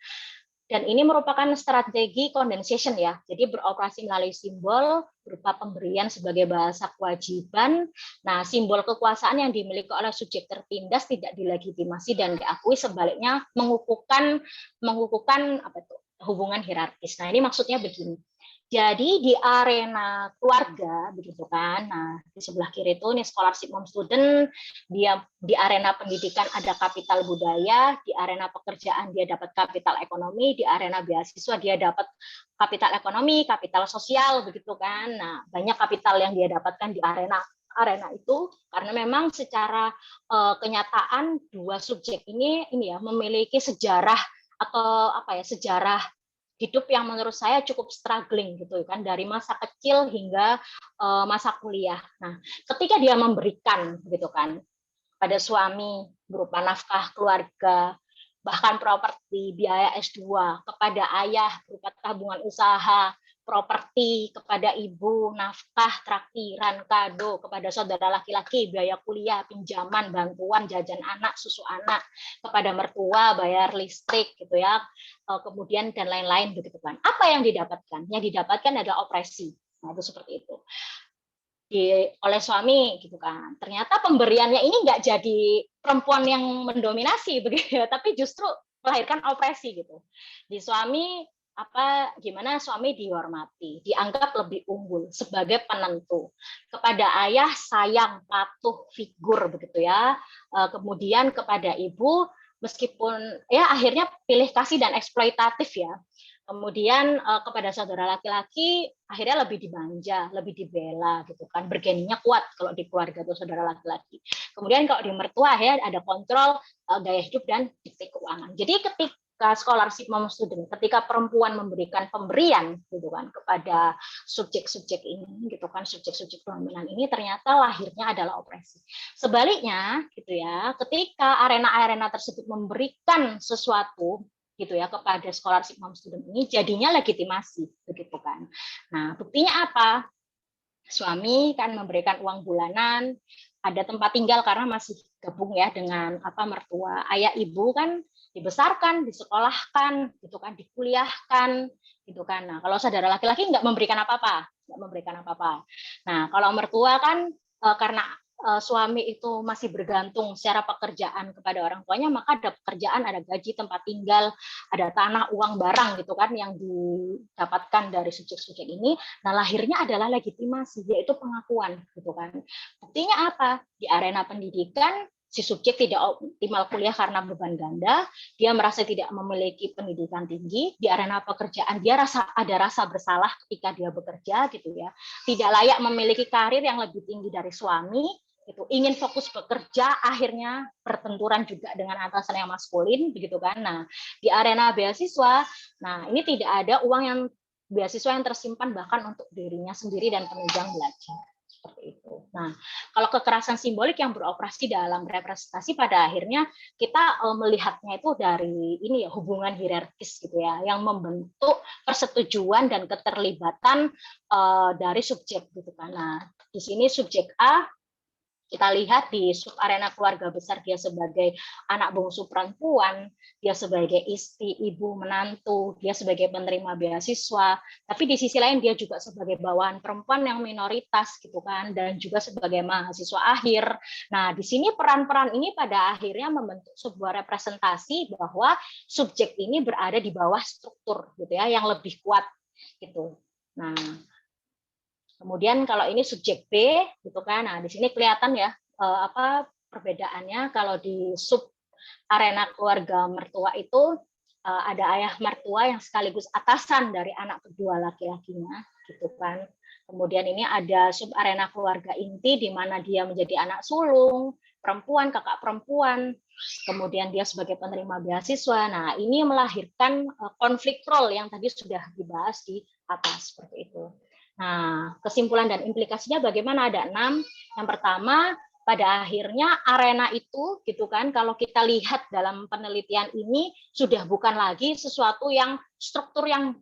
Dan ini merupakan strategi condensation ya, jadi beroperasi melalui simbol berupa pemberian sebagai bahasa kewajiban. Nah, simbol kekuasaan yang dimiliki oleh subjek tertindas tidak dilegitimasi dan diakui, sebaliknya mengukuhkan hubungan hierarkis. Nah, ini maksudnya begini. Jadi di arena keluarga begitu kan. Nah, di sebelah kiri itu nih scholarship mom student, dia di arena pendidikan ada kapital budaya, di arena pekerjaan dia dapat kapital ekonomi, di arena beasiswa dia dapat kapital ekonomi, kapital sosial begitu kan. Nah, banyak kapital yang dia dapatkan di arena itu, karena memang secara kenyataan dua subjek ini ya memiliki sejarah atau sejarah hidup yang menurut saya cukup struggling gitu kan, dari masa kecil hingga masa kuliah. Nah, ketika dia memberikan gitu kan pada suami berupa nafkah keluarga, bahkan properti, biaya S2, kepada ayah berupa tabungan usaha, properti, kepada ibu, nafkah, traktiran, kado, kepada saudara laki-laki, biaya kuliah, pinjaman, bantuan, jajan anak, susu anak, kepada mertua, bayar listrik, gitu ya, kemudian dan lain-lain begitu kan. Apa yang didapatkan? Yang didapatkan adalah opresi. Nah, itu seperti itu. Oleh suami gitu kan. Ternyata pemberiannya ini nggak jadi perempuan yang mendominasi begitu, tapi justru melahirkan opresi gitu. Di suami gimana suami dihormati, dianggap lebih unggul sebagai penentu. Kepada ayah sayang, patuh, figur begitu ya. Kemudian kepada ibu meskipun ya akhirnya pilih kasih dan eksploitatif ya. Kemudian kepada saudara laki-laki akhirnya lebih dimanja, lebih dibela gitu kan. Bergeninya kuat kalau di keluarga itu saudara laki-laki. Kemudian kalau di mertua ya ada kontrol gaya hidup dan dikte keuangan. Jadi ketika scholarship mom student, ketika perempuan memberikan pemberian gitu kan kepada subjek-subjek ini gitu kan, subjek-subjek dominan ini, ternyata lahirnya adalah opresi. Sebaliknya gitu ya, ketika arena-arena tersebut memberikan sesuatu gitu ya kepada scholarship mom student ini, jadinya legitimasi begitu kan. Nah, buktinya apa? Suami kan memberikan uang bulanan, ada tempat tinggal karena masih gabung ya dengan mertua. Ayah ibu kan dibesarkan, disekolahkan, gitu kan, dikuliahkan, gitu kan. Nah, kalau saudara laki-laki nggak memberikan apa-apa, nggak memberikan apa-apa. Nah, kalau mertua kan karena suami itu masih bergantung secara pekerjaan kepada orang tuanya, maka ada pekerjaan, ada gaji, tempat tinggal, ada tanah, uang, barang gitu kan yang didapatkan dari subjek-subjek ini. Nah, lahirnya adalah legitimasi, yaitu pengakuan gitu kan. Buktinya apa? Di arena pendidikan si subjek tidak optimal kuliah karena beban ganda, dia merasa tidak memiliki pendidikan tinggi, di arena pekerjaan dia ada rasa bersalah ketika dia bekerja gitu ya, tidak layak memiliki karir yang lebih tinggi dari suami, gitu, ingin fokus bekerja, akhirnya bertenturan juga dengan atasan yang maskulin begitu kan. Nah, di arena beasiswa, nah ini tidak ada uang yang beasiswa yang tersimpan bahkan untuk dirinya sendiri dan penunjang belajar. Seperti itu. Nah, kalau kekerasan simbolik yang beroperasi dalam representasi pada akhirnya kita melihatnya itu dari ini ya, hubungan hierarkis gitu ya, yang membentuk persetujuan dan keterlibatan dari subjek gitu kan. Nah, di sini subjek A kita lihat di sub arena keluarga besar, dia sebagai anak bungsu perempuan, dia sebagai istri, ibu, menantu, dia sebagai penerima beasiswa, tapi di sisi lain dia juga sebagai bawahan perempuan yang minoritas gitu kan, dan juga sebagai mahasiswa akhir. Nah, di sini peran-peran ini pada akhirnya membentuk sebuah representasi bahwa subjek ini berada di bawah struktur gitu ya, yang lebih kuat gitu. Nah, kemudian kalau ini subjek B gitu kan. Nah, di sini kelihatan ya perbedaannya. Kalau di sub arena keluarga mertua itu ada ayah mertua yang sekaligus atasan dari anak kedua laki-lakinya gitu kan. Kemudian ini ada sub arena keluarga inti di mana dia menjadi anak sulung, perempuan, kakak perempuan. Kemudian dia sebagai penerima beasiswa. Nah, ini melahirkan konflik role yang tadi sudah dibahas di atas seperti itu. Nah, kesimpulan dan implikasinya bagaimana? Ada 6. Yang pertama, pada akhirnya arena itu gitu kan, kalau kita lihat dalam penelitian ini sudah bukan lagi sesuatu yang struktur yang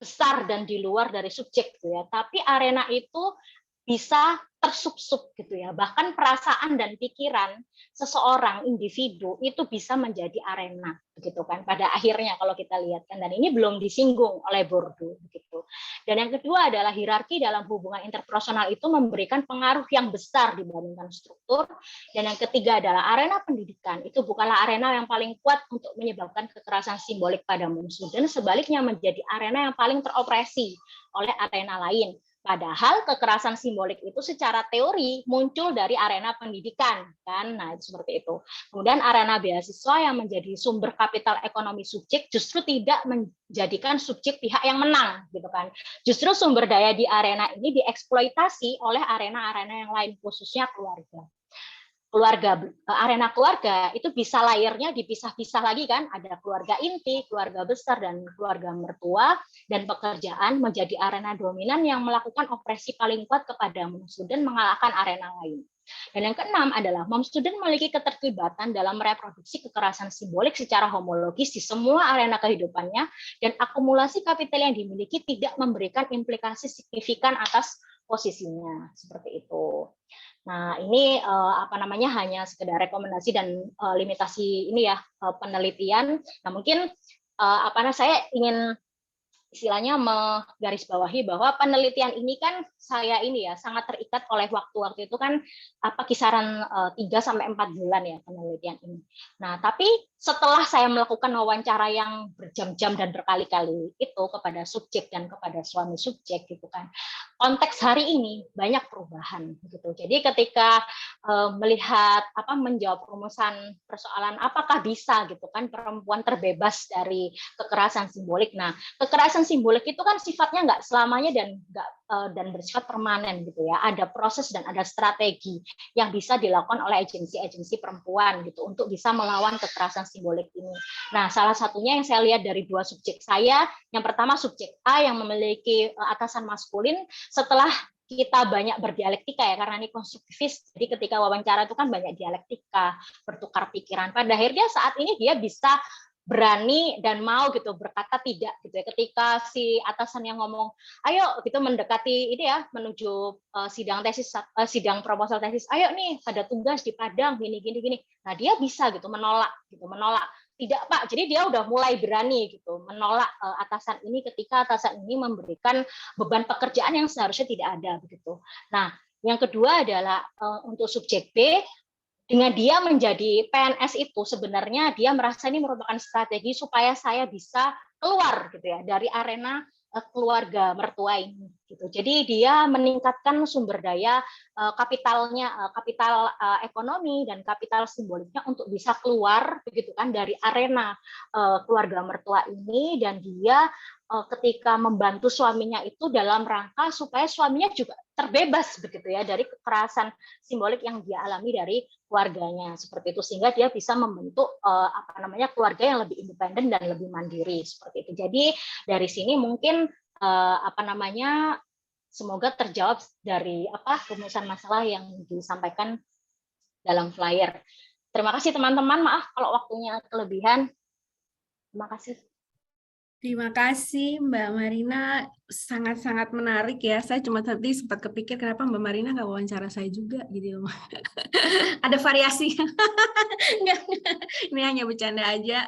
besar dan di luar dari subjek gitu ya, tapi arena itu bisa tersub-sub gitu ya, bahkan perasaan dan pikiran seseorang individu itu bisa menjadi arena begitu kan pada akhirnya kalau kita lihat kan, dan ini belum disinggung oleh Bourdieu begitu. Dan yang kedua adalah hierarki dalam hubungan interpersonal itu memberikan pengaruh yang besar dibandingkan struktur. Dan yang ketiga adalah arena pendidikan itu bukanlah arena yang paling kuat untuk menyebabkan kekerasan simbolik pada student, sebaliknya menjadi arena yang paling teropresi oleh arena lain. Padahal kekerasan simbolik itu secara teori muncul dari arena pendidikan, kan? Nah, itu seperti itu. Kemudian arena beasiswa yang menjadi sumber kapital ekonomi subjek justru tidak menjadikan subjek pihak yang menang, gitu kan? Justru sumber daya di arena ini dieksploitasi oleh arena-arena yang lain, khususnya keluarga. Arena keluarga itu bisa layernya dipisah-pisah lagi kan, ada keluarga inti, keluarga besar, dan keluarga mertua, dan pekerjaan menjadi arena dominan yang melakukan opresi paling kuat kepada mom student mengalahkan arena lain. Dan yang keenam adalah mom student memiliki keterlibatan dalam reproduksi kekerasan simbolik secara homologis di semua arena kehidupannya, dan akumulasi kapital yang dimiliki tidak memberikan implikasi signifikan atas posisinya, seperti itu. Nah, ini hanya sekedar rekomendasi dan limitasi ini ya penelitian. Nah, mungkin saya ingin istilahnya menggarisbawahi bahwa penelitian ini kan saya ini ya sangat terikat oleh waktu itu kan kisaran 3 sampai 4 bulan ya penelitian ini. Nah, tapi setelah saya melakukan wawancara yang berjam-jam dan berkali-kali itu kepada subjek dan kepada suami subjek gitu kan. Konteks hari ini banyak perubahan gitu. Jadi ketika melihat menjawab rumusan persoalan apakah bisa gitu kan perempuan terbebas dari kekerasan simbolik. Nah, kekerasan simbolik itu kan sifatnya nggak selamanya dan bersifat permanen gitu ya. Ada proses dan ada strategi yang bisa dilakukan oleh agensi-agensi perempuan gitu untuk bisa melawan kekerasan simbolik ini. Nah, salah satunya yang saya lihat dari dua subjek saya, yang pertama subjek A yang memiliki atasan maskulin, setelah kita banyak berdialektika ya, karena ini konstruktivis, jadi ketika wawancara itu kan banyak dialektika, bertukar pikiran. Pada akhirnya saat ini dia bisa berani dan mau gitu berkata tidak gitu ya, ketika si atasan yang ngomong ayo gitu mendekati ini ya menuju sidang proposal tesis, ayo nih ada tugas di Padang gini, nah dia bisa gitu menolak tidak Pak, jadi dia udah mulai berani gitu menolak atasan ini ketika atasan ini memberikan beban pekerjaan yang seharusnya tidak ada begitu. Nah, yang kedua adalah untuk subjek B, dengan dia menjadi PNS itu sebenarnya dia merasa ini merupakan strategi supaya saya bisa keluar gitu ya dari arena keluarga mertua ini gitu. Jadi dia meningkatkan sumber daya kapitalnya, kapital ekonomi dan kapital simboliknya untuk bisa keluar begitu kan dari arena keluarga mertua ini, dan dia ketika membantu suaminya itu dalam rangka supaya suaminya juga terbebas begitu ya dari kekerasan simbolik yang dia alami dari keluarganya seperti itu, sehingga dia bisa membentuk keluarga yang lebih independen dan lebih mandiri seperti itu. Jadi dari sini mungkin semoga terjawab dari rumusan masalah yang disampaikan dalam flyer. Terima kasih teman-teman, maaf kalau waktunya kelebihan. Terima kasih. Terima kasih Mbak Marina, sangat-sangat menarik ya. Saya cuma tadi sempat kepikir kenapa Mbak Marina nggak wawancara saya juga gitu. Ada variasi. Ini hanya bercanda aja.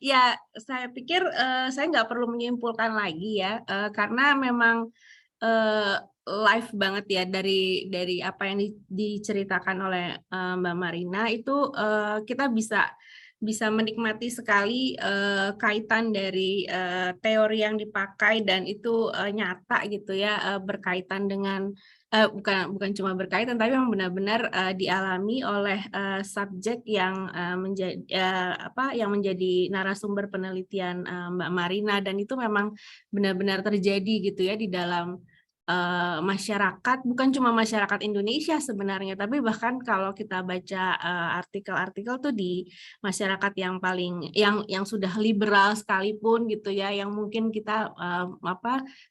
Ya, saya pikir saya nggak perlu menyimpulkan lagi ya, karena memang live banget ya dari apa yang diceritakan oleh Mbak Marina itu, kita bisa menikmati sekali kaitan dari teori yang dipakai, dan itu nyata gitu ya, berkaitan dengan bukan cuma berkaitan tapi memang benar-benar dialami oleh subjek yang menjadi narasumber penelitian Mbak Marina, dan itu memang benar-benar terjadi gitu ya di dalam masyarakat, bukan cuma masyarakat Indonesia sebenarnya, tapi bahkan kalau kita baca artikel-artikel tuh di masyarakat yang paling yang sudah liberal sekalipun gitu ya, yang mungkin kita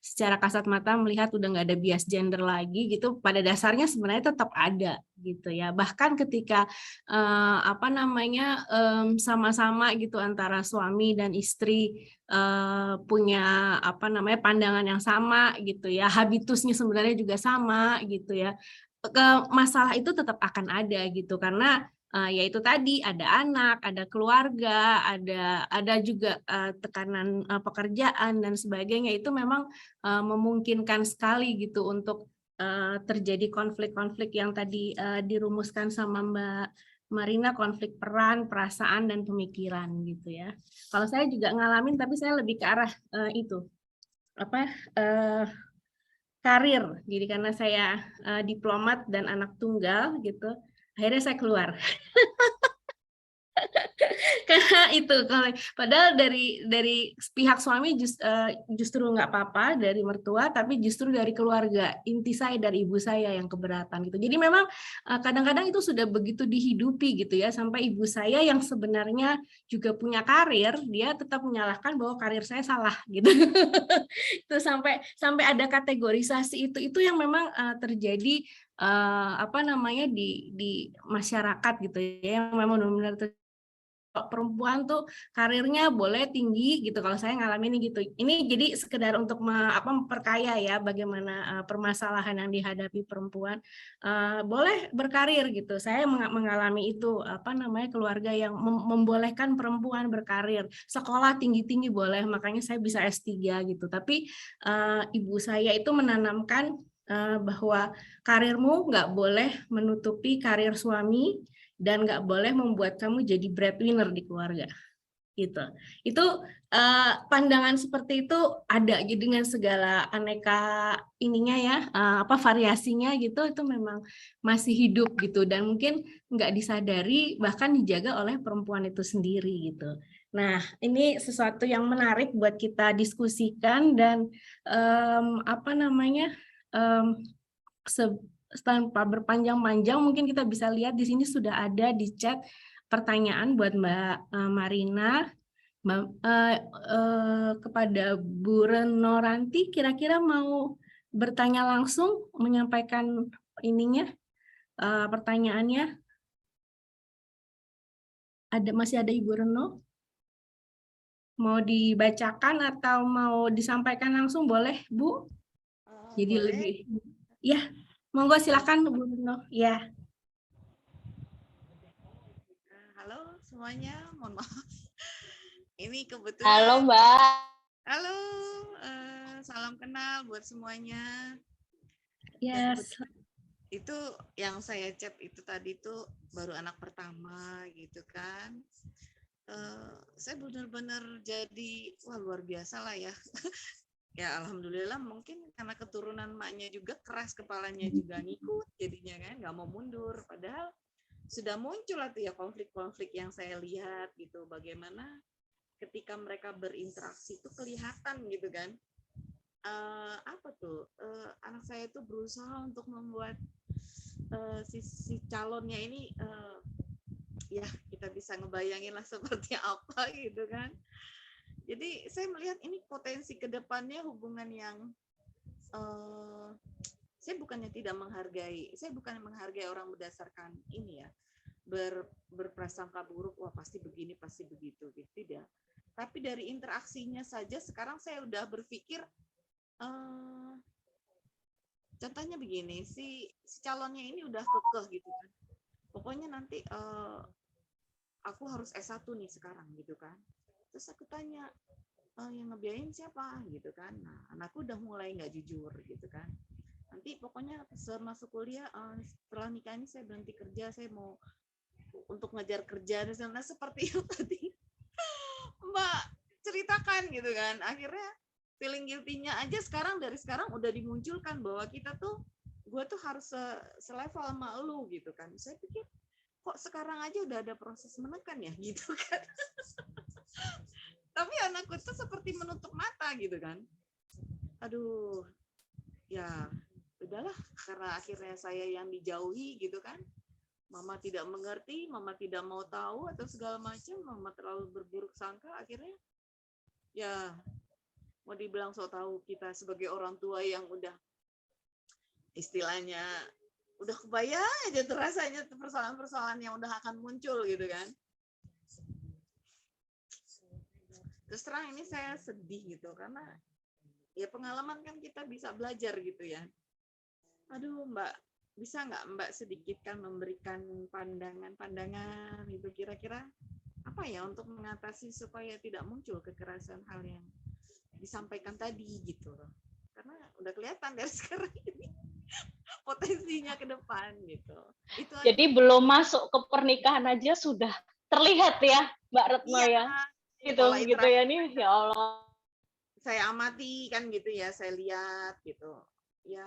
secara kasat mata melihat udah nggak ada bias gender lagi gitu, pada dasarnya sebenarnya tetap ada gitu ya. Bahkan ketika sama-sama gitu antara suami dan istri punya pandangan yang sama gitu ya, habitusnya sebenarnya juga sama gitu ya, masalah itu tetap akan ada gitu, karena yaitu tadi ada anak, ada keluarga, ada juga tekanan pekerjaan dan sebagainya. Itu memang memungkinkan sekali gitu untuk terjadi konflik-konflik yang tadi dirumuskan sama Mbak Marina, konflik peran, perasaan, dan pemikiran gitu ya. Kalau saya juga ngalamin, tapi saya lebih ke arah karir. Jadi karena saya diplomat dan anak tunggal gitu, akhirnya saya keluar. Karena itu, padahal dari pihak suami justru nggak apa-apa dari mertua, tapi justru dari keluarga inti saya, dari ibu saya yang keberatan gitu. Jadi memang kadang-kadang itu sudah begitu dihidupi gitu ya, sampai ibu saya yang sebenarnya juga punya karir, dia tetap menyalahkan bahwa karir saya salah gitu. Itu sampai ada kategorisasi itu yang memang terjadi di masyarakat gitu ya, yang memang benar-benar perempuan tuh karirnya boleh tinggi gitu. Kalau saya ngalamin gitu. Ini jadi sekedar untuk memperkaya ya bagaimana permasalahan yang dihadapi perempuan. Boleh berkarir gitu. Saya mengalami itu keluarga yang membolehkan perempuan berkarir. Sekolah tinggi-tinggi boleh, makanya saya bisa S3 gitu. Tapi ibu saya itu menanamkan bahwa karirmu nggak boleh menutupi karir suami dan nggak boleh membuat kamu jadi breadwinner di keluarga gitu. Itu pandangan seperti itu ada jadi dengan segala aneka ininya ya variasinya gitu, itu memang masih hidup gitu dan mungkin nggak disadari bahkan dijaga oleh perempuan itu sendiri gitu. Nah, ini sesuatu yang menarik buat kita diskusikan dan tanpa berpanjang-panjang mungkin kita bisa lihat di sini sudah ada di chat pertanyaan buat Mbak Marina kepada Bu Renoranti, kira-kira mau bertanya langsung menyampaikan ininya pertanyaannya. Masih ada Ibu Reno? Mau dibacakan atau mau disampaikan langsung boleh Bu? Jadi boleh. lebih ya. Monggo silakan Bu Reno. Ya. Halo semuanya, mohon maaf. Ini kebetulan. Halo Mbak. Halo, salam kenal buat semuanya. Yes. Itu yang saya chat itu tadi tuh baru anak pertama gitu kan. Saya benar-benar jadi luar biasa lah ya. Ya alhamdulillah mungkin karena keturunan maknya juga keras, kepalanya juga ngikut jadinya kan nggak mau mundur, padahal sudah muncul tuh ya konflik-konflik yang saya lihat gitu, bagaimana ketika mereka berinteraksi itu kelihatan gitu kan. Anak saya itu berusaha untuk membuat si calonnya ini ya kita bisa ngebayangin lah seperti apa gitu kan. Jadi saya melihat ini potensi ke depannya hubungan yang saya bukan menghargai orang berdasarkan ini ya, berprasangka buruk, wah pasti begini, pasti begitu, gitu tidak. Tapi dari interaksinya saja sekarang saya udah berpikir, contohnya begini, si calonnya ini udah kekeh gitu kan, pokoknya nanti aku harus S1 nih sekarang gitu kan. Terus aku tanya, yang ngebiayain siapa gitu kan. Nah, anakku udah mulai nggak jujur gitu kan. Nanti pokoknya masuk kuliah, setelah nikah ini saya berhenti kerja, saya mau untuk ngejar kerja. Nah, seperti itu tadi Mbak ceritakan gitu kan. Akhirnya feeling guilty-nya aja dari sekarang udah dimunculkan bahwa gue tuh harus selevel sama lu gitu kan. Saya pikir kok sekarang aja udah ada proses menekan ya gitu kan. Tapi anakku itu seperti menutup mata gitu kan. Aduh, ya udahlah, karena akhirnya saya yang dijauhi gitu kan. Mama tidak mengerti, mama tidak mau tahu atau segala macam, mama terlalu berburuk sangka, akhirnya ya mau dibilang so tahu kita sebagai orang tua yang udah istilahnya udah kebayang aja tuh rasanya persoalan-persoalan yang udah akan muncul gitu kan. Terus terang ini saya sedih gitu karena ya pengalaman kan kita bisa belajar gitu ya. Aduh Mbak, bisa nggak Mbak sedikit kan memberikan pandangan itu kira-kira apa ya untuk mengatasi supaya tidak muncul kekerasan hal yang disampaikan tadi gitu loh. Karena udah kelihatan dari sekarang ini potensinya ke depan gitu. Itu jadi aja. Belum masuk ke pernikahan aja sudah terlihat ya Mbak Retno ya. Gitu ya nih ya Allah. Saya amati kan gitu ya, saya lihat gitu. Ya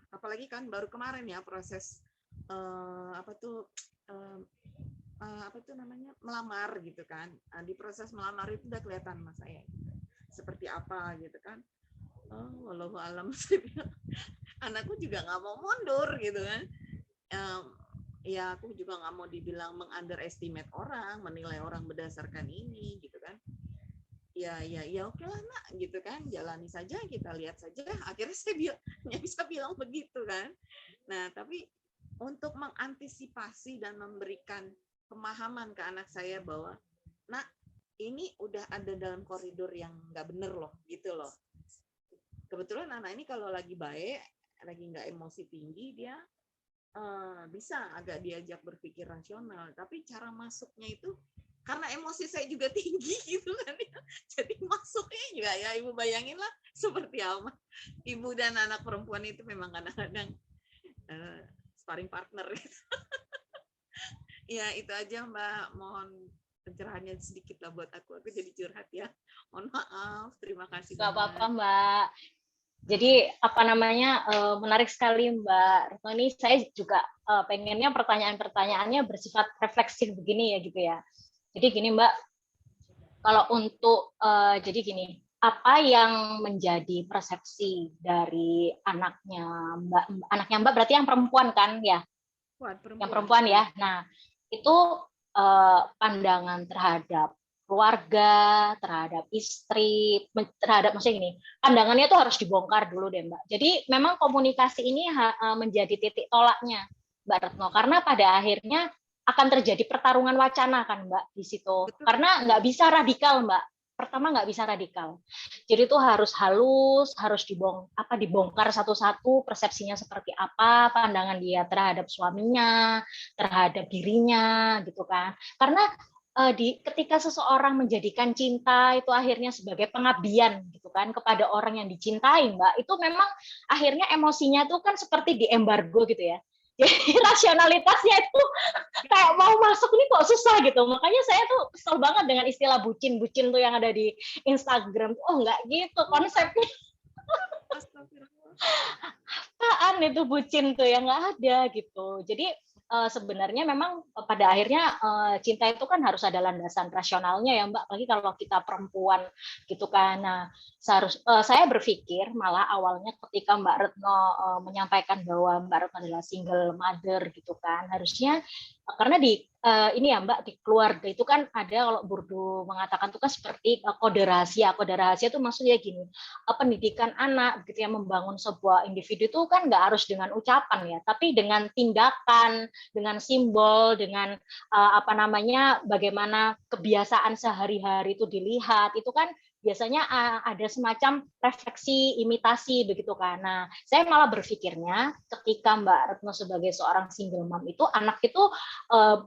apalagi kan baru kemarin ya proses melamar gitu kan. Di proses melamar itu udah kelihatan mas saya seperti apa gitu kan. Wallahu alam, anakku juga nggak mau mundur gitu kan. Ya aku juga nggak mau dibilang mengunderestimate orang, menilai orang berdasarkan ini gitu kan. Ya oke lah nak gitu kan, jalani saja, kita lihat saja. Akhirnya saya bisa bilang begitu kan. Nah tapi untuk mengantisipasi dan memberikan pemahaman ke anak saya bahwa nak ini udah ada dalam koridor yang nggak bener loh gitu loh. Kebetulan anak ini kalau lagi baik, lagi nggak emosi tinggi, dia bisa agak diajak berpikir rasional, tapi cara masuknya itu karena emosi saya juga tinggi gitu kan ya. Jadi masuknya juga ya ibu bayangin lah seperti apa. Ibu dan anak perempuan itu memang kadang-kadang sparring partner gitu. Ya itu aja Mbak, mohon pencerahannya sedikit lah buat aku jadi curhat ya. Mohon maaf, terima kasih Nggak banyak. apa-apa Mbak. Jadi apa namanya, menarik sekali Mbak Retno, ini saya juga pengennya pertanyaan-pertanyaannya bersifat refleksif begini ya gitu ya. Jadi gini Mbak, kalau untuk jadi gini, apa yang menjadi persepsi dari anaknya Mbak berarti yang perempuan kan ya? Yang perempuan ya. Nah, itu pandangan terhadap keluarga, terhadap istri, terhadap maksudnya gini, pandangannya itu harus dibongkar dulu deh Mbak. Jadi memang komunikasi ini menjadi titik tolaknya Mbak Retno, karena pada akhirnya akan terjadi pertarungan wacana kan Mbak di situ. Betul. Karena nggak bisa radikal Mbak. Pertama nggak bisa radikal. Jadi itu harus halus, harus dibongkar satu-satu persepsinya seperti apa, pandangan dia terhadap suaminya, terhadap dirinya gitu kan. Karena ketika seseorang menjadikan cinta itu akhirnya sebagai pengabdian gitu kan kepada orang yang dicintai Mbak, itu memang akhirnya emosinya itu kan seperti diembargo gitu ya. Jadi rasionalitasnya itu kayak mau masuk ini kok susah gitu. Makanya saya tuh kesel banget dengan istilah bucin-bucin tuh yang ada di Instagram. Oh nggak gitu konsepnya. Apaan itu bucin tuh yang nggak ada gitu. Jadi sebenarnya memang pada akhirnya cinta itu kan harus ada landasan rasionalnya ya Mbak. Apalagi kalau kita perempuan gitu kan. Nah, saya berpikir malah awalnya ketika Mbak Retno menyampaikan bahwa Mbak Retno adalah single mother gitu kan. Harusnya karena ini ya Mbak, di keluarga itu kan ada, kalau Burdu mengatakan itu kan seperti kode rahasia. Kode rahasia itu maksudnya gini, pendidikan anak gitu ya, membangun sebuah individu itu kan nggak harus dengan ucapan ya, tapi dengan tindakan, dengan simbol, dengan bagaimana kebiasaan sehari-hari itu dilihat, itu kan biasanya ada semacam refleksi, imitasi begitu kan. Nah, saya malah berpikirnya ketika Mbak Retno sebagai seorang single mom itu, anak itu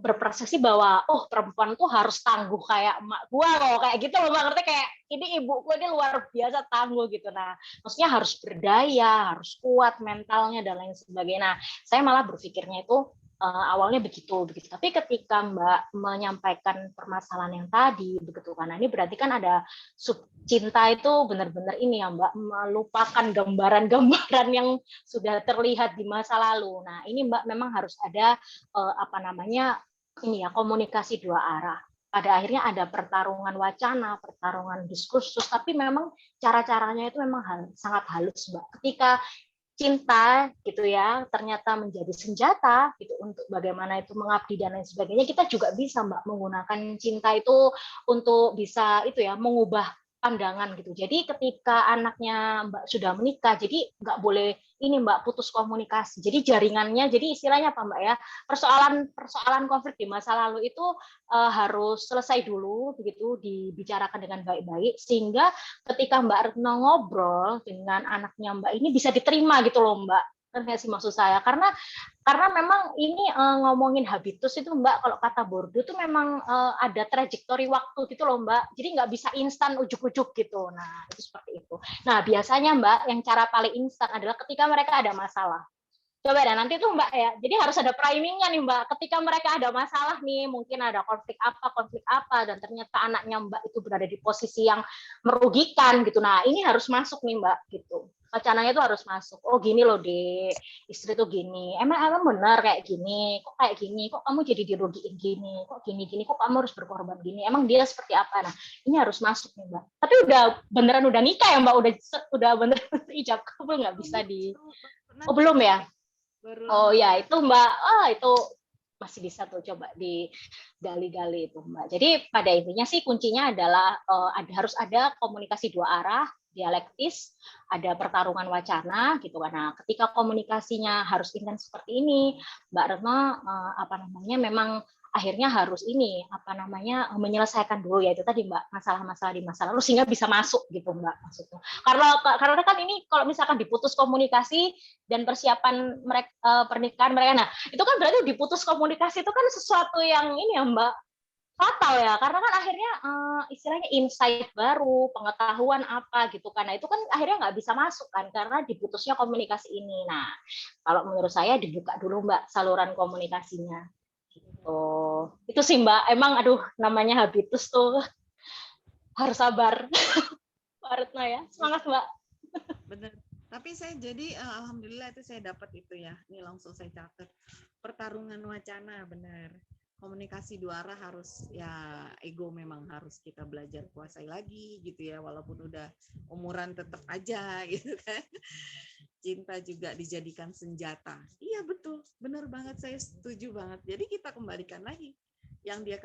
berpersepsi bahwa perempuan tuh harus tangguh kayak emak gua loh, kayak gitu loh Mbak, ngerti, kayak ini ibu gua ini luar biasa tangguh gitu. Nah, maksudnya harus berdaya, harus kuat mentalnya dan lain sebagainya. Nah, saya malah berpikirnya itu awalnya begitu. Tapi ketika Mbak menyampaikan permasalahan yang tadi begitu kan, ini berarti kan ada cinta itu benar-benar ini ya Mbak, melupakan gambaran-gambaran yang sudah terlihat di masa lalu. Nah, ini Mbak memang harus ada ini ya, komunikasi dua arah. Pada akhirnya ada pertarungan wacana, pertarungan diskursus, tapi memang cara-caranya itu memang sangat halus Mbak. Ketika cinta gitu ya ternyata menjadi senjata gitu untuk bagaimana itu mengabdi dan lain sebagainya, kita juga bisa Mbak menggunakan cinta itu untuk bisa itu ya mengubah pandangan gitu. Jadi ketika anaknya Mbak sudah menikah, jadi nggak boleh ini Mbak putus komunikasi. Jadi jaringannya, jadi istilahnya apa Mbak ya, persoalan konflik di masa lalu itu harus selesai dulu begitu, dibicarakan dengan baik-baik sehingga ketika Mbak Retno ngobrol dengan anaknya Mbak ini bisa diterima gitu loh Mbak. Ngerti sih maksud saya? Karena memang ini ngomongin habitus itu Mbak, kalau kata Bordo itu memang ada trajektori waktu gitu loh Mbak. Jadi nggak bisa instan ujuk-ujuk gitu. Nah, itu seperti itu. Nah, biasanya Mbak, yang cara paling instan adalah ketika mereka ada masalah. Coba deh nanti tuh Mbak ya, jadi harus ada primingnya nih Mbak. Ketika mereka ada masalah nih, mungkin ada konflik apa, dan ternyata anaknya Mbak itu berada di posisi yang merugikan gitu. Nah, ini harus masuk nih Mbak gitu. Wacananya itu harus masuk. Oh gini loh Dek, istri tuh gini. Emang benar kayak gini? Kok kayak gini? Kok kamu jadi dirugiin gini? Kok gini? Kok kamu harus berkorban gini? Emang dia seperti apa? Nah, ini harus masuk nih Mbak. Tapi udah nikah ya Mbak? Udah beneran ijab kabul, nggak bisa di... Oh belum ya? Oh ya itu Mbak, itu masih bisa tuh coba digali-gali itu Mbak. Jadi pada intinya sih kuncinya adalah harus ada komunikasi dua arah, dialektis, ada pertarungan wacana gitu kan. Nah, ketika komunikasinya harus intens seperti ini, Mbak Retno memang akhirnya harus ini menyelesaikan dulu ya itu tadi Mbak, masalah-masalah di masa lalu sehingga bisa masuk gitu Mbak maksudnya. Karena kan ini kalau misalkan diputus komunikasi dan persiapan mereka pernikahan mereka, nah itu kan berarti diputus komunikasi itu kan sesuatu yang ini ya Mbak, fatal ya, karena kan akhirnya istilahnya insight baru, pengetahuan apa gitu kan, nah itu kan akhirnya nggak bisa masuk kan karena diputusnya komunikasi ini. Nah kalau menurut saya dibuka dulu Mbak saluran komunikasinya gitu. Itu sih Mbak, emang aduh namanya habitus tuh harus sabar. Mbak Retno ya, semangat Mbak. Benar. Tapi saya jadi alhamdulillah itu saya dapat itu ya. Ini langsung saya catat. Pertarungan wacana, benar. Komunikasi dua arah harus ya, ego memang harus kita belajar kuasai lagi gitu ya, walaupun udah umuran tetap aja gitu kan. Cinta juga dijadikan senjata. Iya betul, benar banget, saya setuju banget. Jadi kita kembalikan lagi yang dia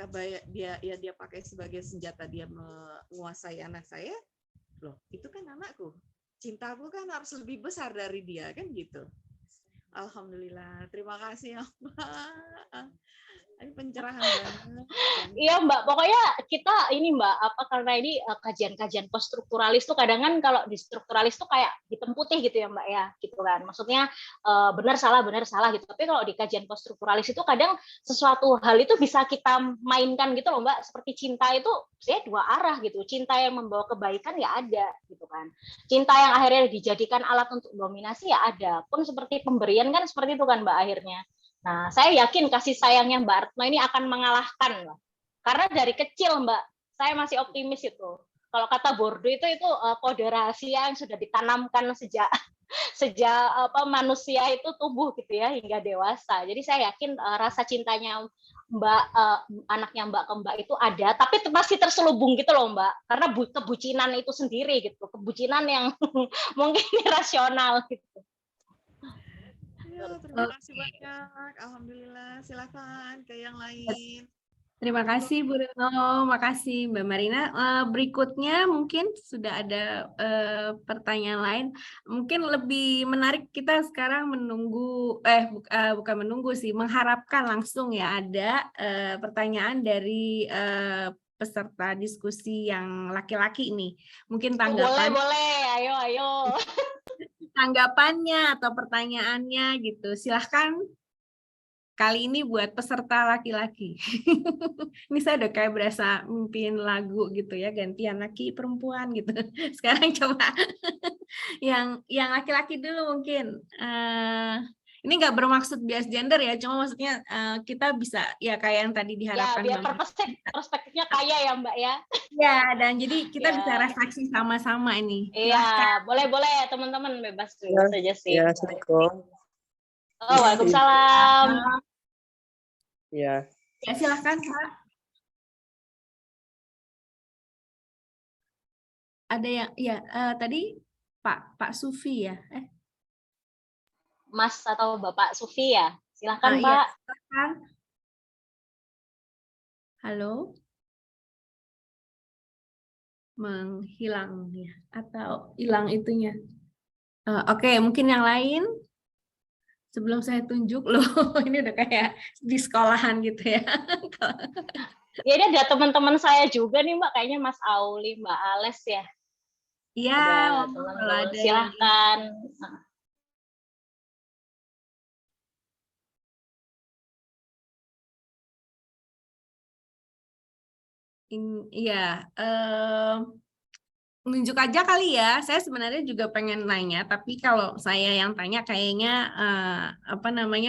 pakai sebagai senjata, dia menguasai anak saya. Loh, itu kan anakku. Cintaku kan harus lebih besar dari dia kan gitu. Alhamdulillah, terima kasih ya Mbak. Ini pencerahan banget. Iya Mbak, pokoknya kita ini Mbak, karena ini kajian-kajian poststrukturalis tuh kadang kan kalau di strukturalis tuh kayak hitam putih gitu ya Mbak ya, gitu kan. Maksudnya benar salah gitu. Tapi kalau di kajian poststrukturalis itu kadang sesuatu hal itu bisa kita mainkan gitu loh Mbak. Seperti cinta itu saya dua arah gitu. Cinta yang membawa kebaikan ya ada gitu kan. Cinta yang akhirnya dijadikan alat untuk dominasi ya ada. Pun seperti pemberian kan seperti itu kan Mbak akhirnya. Nah, saya yakin kasih sayangnya Mbak Retno ini akan mengalahkan, Mbak. Karena dari kecil, Mbak, saya masih optimis itu. Kalau kata Bordo itu kode rahasia yang sudah ditanamkan sejak manusia itu tumbuh gitu ya hingga dewasa. Jadi saya yakin rasa cintanya Mbak, anaknya Mbak ke Mbak itu ada, tapi masih terselubung gitu loh Mbak. Karena kebucinan itu sendiri gitu, kebucinan yang mungkin irasional gitu. Terima kasih banyak. Alhamdulillah. Silakan ke yang lain. Terima kasih Bu Retno, makasih Mbak Marina. Berikutnya mungkin sudah ada pertanyaan lain. Mungkin lebih menarik kita sekarang menunggu, bukan menunggu sih, mengharapkan langsung ya ada pertanyaan dari peserta diskusi yang laki-laki ini. Mungkin tanggapan. Boleh, ayo. Tanggapannya atau pertanyaannya gitu. Silahkan. Kali ini buat peserta laki-laki. Ini saya udah kayak berasa mimpin lagu gitu ya, gantian laki perempuan gitu. Sekarang coba yang laki-laki dulu mungkin. Ini nggak bermaksud bias gender ya, cuma maksudnya kita bisa ya kayak yang tadi diharapkan. Ya, biar perspektifnya kaya ya Mbak ya. Ya, dan jadi kita bisa refleksi sama-sama ini. Iya, boleh teman-teman bebas saja sih. Ya, Assalamualaikum. Oh, waalaikumsalam. Ya. Ya, silakan Pak. Ada yang ya tadi Pak Sufi ya. Mas atau Bapak Sufi ya. Silakan Pak. Ya, silakan. Halo. Menghilang ya atau hilang itunya. Oke, mungkin yang lain. Sebelum saya tunjuk loh, ini udah kayak di sekolahan gitu ya. Ya, ini ada teman-teman saya juga nih Mbak, kayaknya Mas Auli, Mbak Ales ya. Iya, kalau ada silahkan. Iya, nunjuk aja kali ya. Saya sebenarnya juga pengen nanya, tapi kalau saya yang tanya kayaknya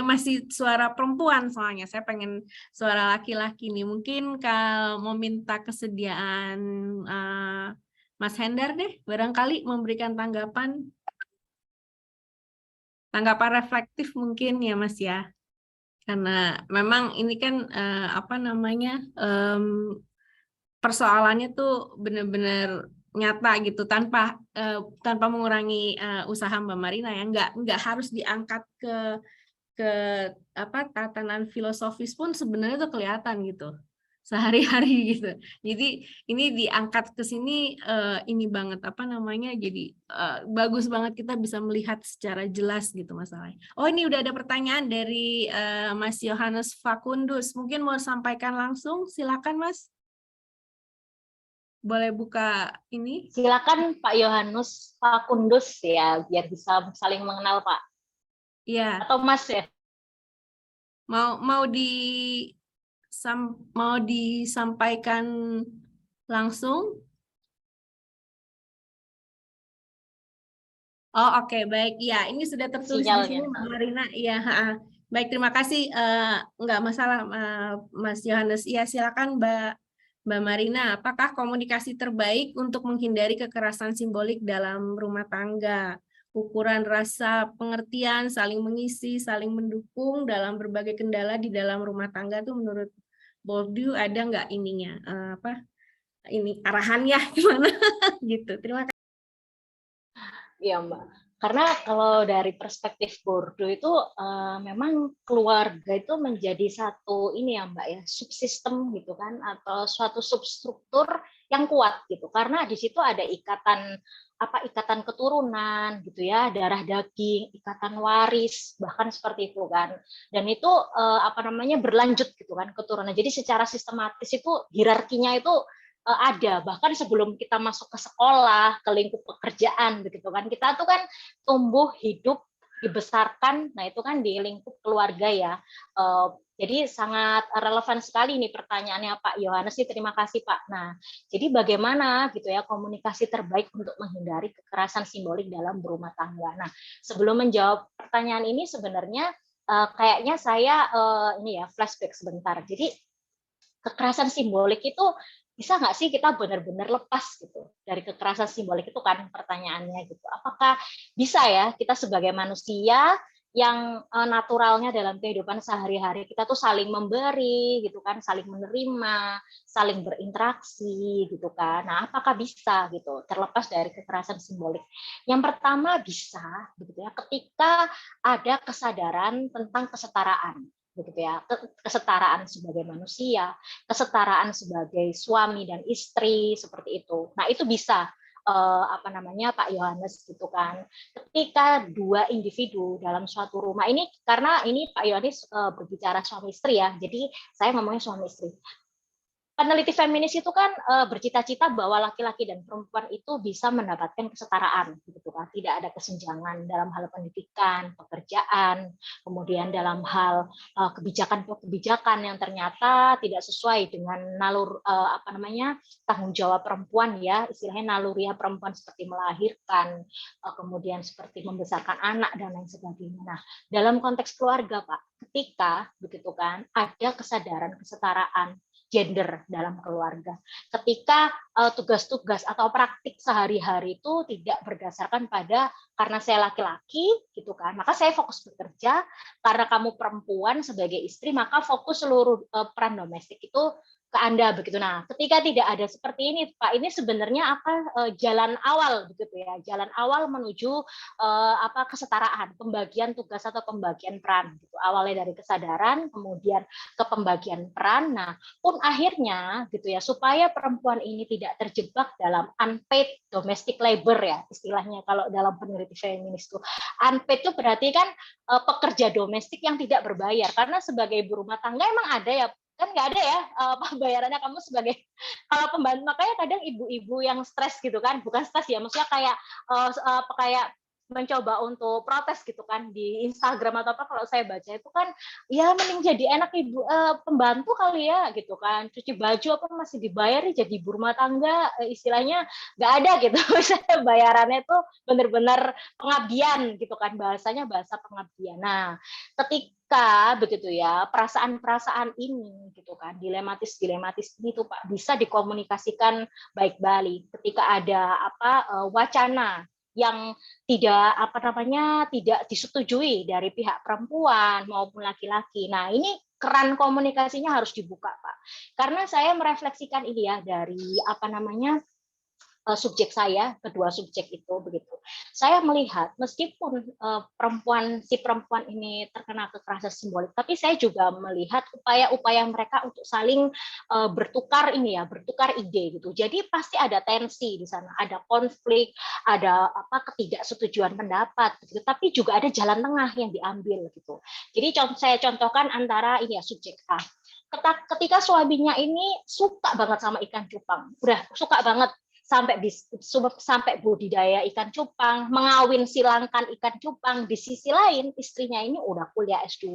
masih suara perempuan soalnya. Saya pengen suara laki-laki nih. Mungkin kalau mau minta kesediaan Mas Hendar deh, barangkali memberikan tanggapan reflektif mungkin ya Mas ya. Karena memang ini kan persoalannya tuh benar-benar nyata gitu tanpa mengurangi usaha Mbak Marina ya, nggak harus diangkat ke tatanan filosofis pun sebenarnya tuh kelihatan gitu. sehari-hari gitu. Jadi ini diangkat ke sini ini banget apa namanya? Jadi bagus banget kita bisa melihat secara jelas gitu masalahnya. Oh, ini udah ada pertanyaan dari Mas Yohanes Fakundus. Mungkin mau sampaikan langsung, silakan Mas. Boleh buka ini? Silakan Pak Yohanes Fakundus ya, biar bisa saling mengenal Pak. Iya. Atau Mas ya. Mau disampaikan langsung? Oh, oke, baik. Ya, ini sudah tertulis di sini, Sinyalnya. Mbak Marina. Iya, baik, terima kasih. Enggak masalah, Mas Yohanes. Iya, silakan Mbak Marina. Apakah komunikasi terbaik untuk menghindari kekerasan simbolik dalam rumah tangga? Ukuran rasa pengertian, saling mengisi, saling mendukung dalam berbagai kendala di dalam rumah tangga itu menurut Boldu ada nggak ininya? Ini arahannya gimana? Gitu. Terima kasih. Iya Mbak. Karena kalau dari perspektif Bordeaux itu memang keluarga itu menjadi satu ini ya Mbak ya, subsistem gitu kan, atau suatu substruktur yang kuat gitu. Karena di situ ada ikatan keturunan gitu ya, darah daging, ikatan waris, bahkan seperti itu kan. Dan itu berlanjut gitu kan keturunan. Jadi secara sistematis itu hierarkinya itu ada, bahkan sebelum kita masuk ke sekolah, ke lingkup pekerjaan begitu kan, kita tuh kan tumbuh hidup dibesarkan, nah itu kan di lingkup keluarga ya. Jadi sangat relevan sekali nih pertanyaannya Pak Yohanes sih, terima kasih Pak. Nah, jadi bagaimana gitu ya komunikasi terbaik untuk menghindari kekerasan simbolik dalam berumah tangga. Nah, sebelum menjawab pertanyaan ini sebenarnya kayaknya saya ini ya flashback sebentar. Jadi kekerasan simbolik itu bisa nggak sih kita benar-benar lepas gitu dari kekerasan simbolik itu kan pertanyaannya gitu. Apakah bisa ya kita sebagai manusia yang naturalnya dalam kehidupan sehari-hari kita tuh saling memberi gitu kan, saling menerima, saling berinteraksi gitu kan. Nah, apakah bisa gitu terlepas dari kekerasan simbolik? Yang pertama bisa begitu ya ketika ada kesadaran tentang kesetaraan begitu ya, kesetaraan sebagai manusia, kesetaraan sebagai suami dan istri seperti itu. Nah, itu bisa Pak Yohanes gitu kan. Ketika dua individu dalam suatu rumah ini, karena ini Pak Yohanes berbicara suami istri ya, jadi saya ngomongnya suami istri. Peneliti feminis itu kan bercita-cita bahwa laki-laki dan perempuan itu bisa mendapatkan kesetaraan, gitu kan? Tidak ada kesenjangan dalam hal pendidikan, pekerjaan, kemudian dalam hal kebijakan-kebijakan yang ternyata tidak sesuai dengan tanggung jawab perempuan ya, istilahnya naluriah perempuan seperti melahirkan, kemudian seperti membesarkan anak dan lain sebagainya. Nah, dalam konteks keluarga Pak, ketika begitu kan ada kesadaran kesetaraan gender dalam keluarga. Ketika tugas-tugas atau praktik sehari-hari itu tidak berdasarkan pada karena saya laki-laki gitu kan, maka saya fokus bekerja, karena kamu perempuan sebagai istri, maka fokus seluruh peran domestik itu ke Anda begitu. Nah, ketika tidak ada seperti ini, Pak, ini sebenarnya jalan awal begitu ya, jalan awal menuju kesetaraan, pembagian tugas atau pembagian peran gitu. Awalnya dari kesadaran, kemudian ke pembagian peran. Nah, pun akhirnya gitu ya, supaya perempuan ini tidak terjebak dalam unpaid domestic labor ya istilahnya kalau dalam peneliti feminis itu. Unpaid itu berarti kan pekerja domestik yang tidak berbayar, karena sebagai ibu rumah tangga emang ada ya, kan nggak ada ya bayarannya kamu sebagai kalau pembantu. Makanya kadang ibu-ibu yang stres gitu kan, bukan stres ya, maksudnya kayak mencoba untuk protes gitu kan di Instagram atau apa, kalau saya baca itu kan ya mending jadi enak ibu pembantu kali ya gitu kan, cuci baju apa masih dibayar, jadi ibu rumah tangga istilahnya nggak ada gitu. Misalnya bayarannya itu benar-benar pengabdian gitu kan, bahasanya bahasa pengabdian. Nah, ketika begitu ya perasaan-perasaan ini gitu kan, dilematis ini tuh Pak bisa dikomunikasikan baik-baik ketika ada wacana yang tidak disetujui dari pihak perempuan maupun laki-laki. Nah, ini keran komunikasinya harus dibuka, Pak. Karena saya merefleksikan ini ya dari subjek saya, kedua subjek itu begitu. Saya melihat meskipun si perempuan ini terkena kekerasan simbolik, tapi saya juga melihat upaya-upaya mereka untuk saling bertukar bertukar ide gitu. Jadi pasti ada tensi di sana, ada konflik, ada ketidaksetujuan pendapat gitu. Tapi juga ada jalan tengah yang diambil gitu. Jadi saya contohkan antara subjek A. Ketika suaminya ini suka banget sama ikan cupang, udah suka banget sampai budidaya ikan cupang, mengawin silangkan ikan cupang. Di sisi lain istrinya ini udah kuliah S2,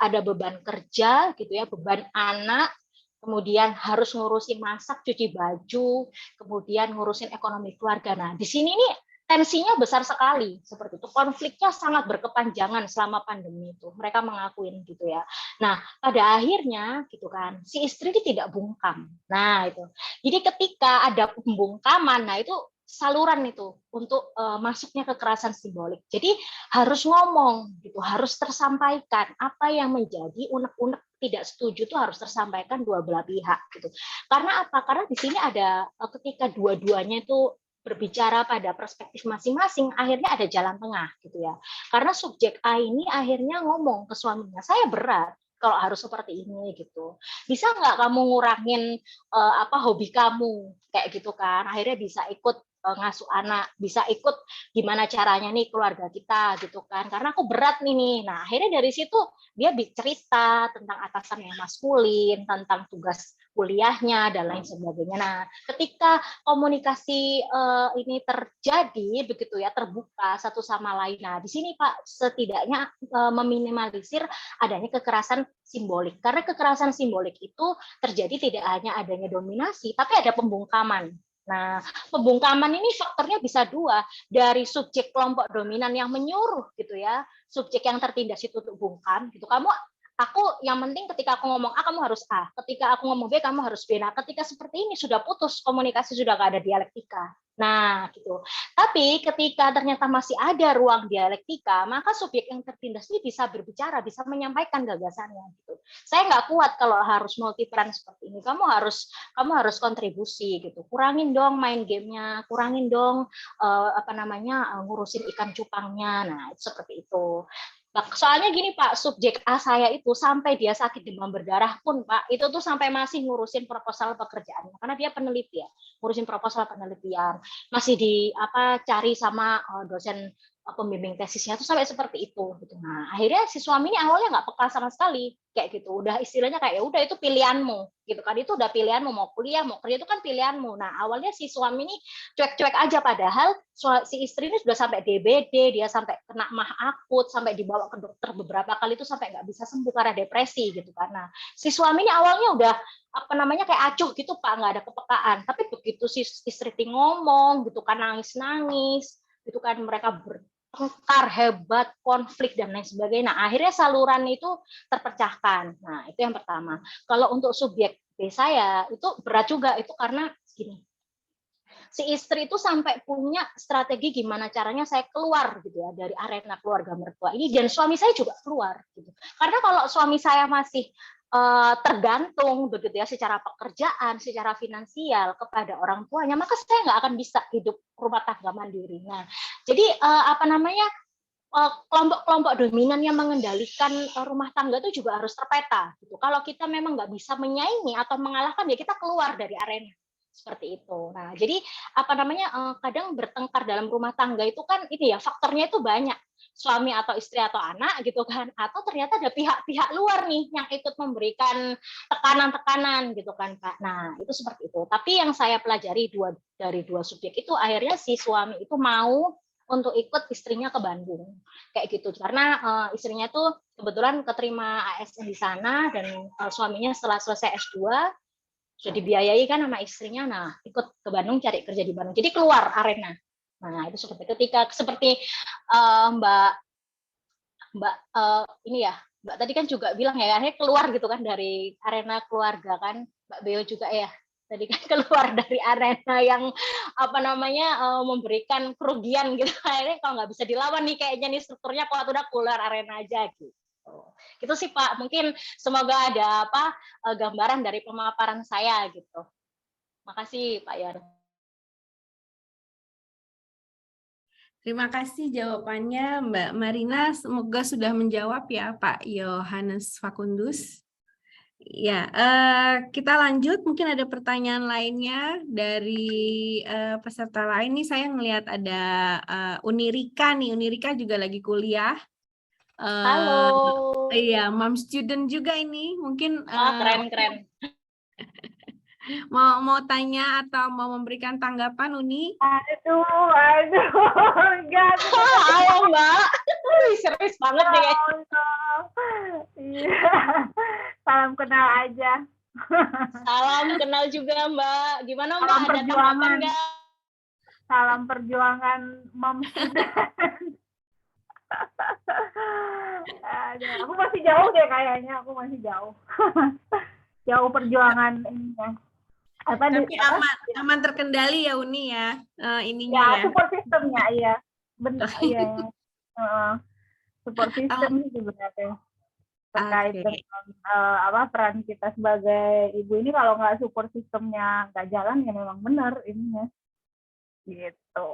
ada beban kerja gitu ya, beban anak, kemudian harus ngurusin masak, cuci baju, kemudian ngurusin ekonomi keluarga. Nah, di sini nih tensinya besar sekali seperti itu. Konfliknya sangat berkepanjangan selama pandemi itu. Mereka mengakuin gitu ya. Nah, pada akhirnya gitu kan, si istri ini tidak bungkam. Nah, itu. Jadi ketika ada pembungkaman, nah itu saluran itu untuk masuknya kekerasan simbolik. Jadi harus ngomong gitu, harus tersampaikan apa yang menjadi unek-unek tidak setuju itu harus tersampaikan dua belah pihak gitu. Karena apa? Karena di sini ada ketika dua-duanya itu berbicara pada perspektif masing-masing, akhirnya ada jalan tengah gitu ya. Karena subjek A ini akhirnya ngomong ke suaminya, saya berat kalau harus seperti ini gitu. Bisa nggak kamu ngurangin hobi kamu kayak gitu kan? Akhirnya bisa ikut ngasuh anak, bisa ikut gimana caranya nih keluarga kita gitu kan. Karena aku berat nih. Nah, akhirnya dari situ dia cerita tentang atasan yang maskulin, tentang tugas kuliahnya dan lain sebagainya. Nah, ketika komunikasi ini terjadi begitu ya, terbuka satu sama lain. Nah, di sini Pak setidaknya meminimalisir adanya kekerasan simbolik. Karena kekerasan simbolik itu terjadi tidak hanya adanya dominasi, tapi ada pembungkaman. Nah, pembungkaman ini faktornya bisa dua, dari subjek kelompok dominan yang menyuruh gitu ya, subjek yang tertindas itu untuk bungkam gitu. Aku yang penting ketika aku ngomong A kamu harus A, ketika aku ngomong B kamu harus B. Nah, ketika seperti ini sudah putus komunikasi, sudah nggak ada dialektika. Nah, gitu. Tapi ketika ternyata masih ada ruang dialektika, maka subjek yang tertindas ini bisa berbicara, bisa menyampaikan gagasannya. Gitu. Saya nggak kuat kalau harus multiperan seperti ini. Kamu harus kontribusi gitu. Kurangin dong main gamenya, kurangin dong ngurusin ikan cupangnya. Nah, seperti itu. Soalnya gini Pak, subjek A saya itu sampai dia sakit demam berdarah pun Pak, itu tuh sampai masih ngurusin proposal pekerjaannya, karena dia peneliti ya, ngurusin proposal penelitian, masih cari sama dosen pembimbing tesisnya tuh sampai seperti itu gitu. Nah, akhirnya si suami ini awalnya nggak peka sama sekali kayak gitu. Udah istilahnya kayak ya udah itu pilihanmu gitu kan. Itu udah pilihanmu mau kuliah, mau kerja itu kan pilihanmu. Nah, awalnya si suami ini cuek-cuek aja padahal si istri ini sudah sampai DBD, dia sampai kena mah akut, sampai dibawa ke dokter beberapa kali itu sampai nggak bisa sembuh karena depresi gitu kan. Nah, si suami ini awalnya udah kayak acuh gitu Pak, nggak ada kepekaan. Tapi begitu si istri ngomong gitu kan, nangis-nangis gitu kan, mereka bertengkar hebat, konflik dan lain sebagainya. Nah, akhirnya saluran itu terpecahkan. Nah, itu yang pertama. Kalau untuk subjek B saya itu berat juga, itu karena gini, si istri itu sampai punya strategi gimana caranya saya keluar gitu ya dari arena keluarga mertua ini, dan suami saya juga keluar gitu. Karena kalau suami saya masih tergantung begitu ya secara pekerjaan, secara finansial kepada orang tuanya, maka saya nggak akan bisa hidup rumah tangga mandiri. Nah, jadi kelompok-kelompok dominan yang mengendalikan rumah tangga itu juga harus terpeta gitu. Kalau kita memang nggak bisa menyaingi atau mengalahkan, ya kita keluar dari arena seperti itu. Nah, jadi kadang bertengkar dalam rumah tangga itu kan ini ya, faktornya itu banyak, suami atau istri atau anak gitu kan, atau ternyata ada pihak-pihak luar nih yang ikut memberikan tekanan-tekanan gitu kan Pak. Nah, itu seperti itu. Tapi yang saya pelajari dari dua subjek itu, akhirnya si suami itu mau untuk ikut istrinya ke Bandung kayak gitu, karena istrinya tuh kebetulan keterima ASN di sana, dan suaminya setelah selesai S2 sudah dibiayai kan sama istrinya, nah ikut ke Bandung cari kerja di Bandung, jadi keluar arena. Nah, itu seperti Mbak ini ya, Mbak tadi kan juga bilang ya, akhirnya keluar gitu kan dari arena keluarga kan, Mbak Beo juga ya tadi kan keluar dari arena yang memberikan kerugian gitu. Akhirnya kalau nggak bisa dilawan nih kayaknya nih strukturnya, kalau udah keluar arena aja gitu. Gitu sih Pak, mungkin semoga ada gambaran dari pemaparan saya gitu. Makasih Pak Yan. Terima kasih jawabannya Mbak Marina. Semoga sudah menjawab ya Pak Yohanes Fakundus. Ya, kita lanjut. Mungkin ada pertanyaan lainnya dari peserta lain. Nih saya ngelihat ada Unirika nih. Unirika juga lagi kuliah. Halo. Iya, mom student juga ini. Mungkin Keren. mau tanya atau mau memberikan tanggapan Uni? Aduh, enggak. Halo Mbak. Serius banget deh. Iya. Salam kenal aja. Salam kenal juga Mbak. Gimana Mbak? Salam Ada tanggapan perjuangan. nggak? Salam perjuangan mom student. Aduh, aku masih jauh deh kayaknya, aku masih jauh. Jauh perjuangan ininya. Tapi aman terkendali ya Uni ya, ininya ya. ya. Support sistemnya, iya. Benar, iya. Support system sebenarnya. Terkait dengan peran kita sebagai ibu ini, kalau nggak support sistemnya nggak jalan ya memang benar ininya. Gitu.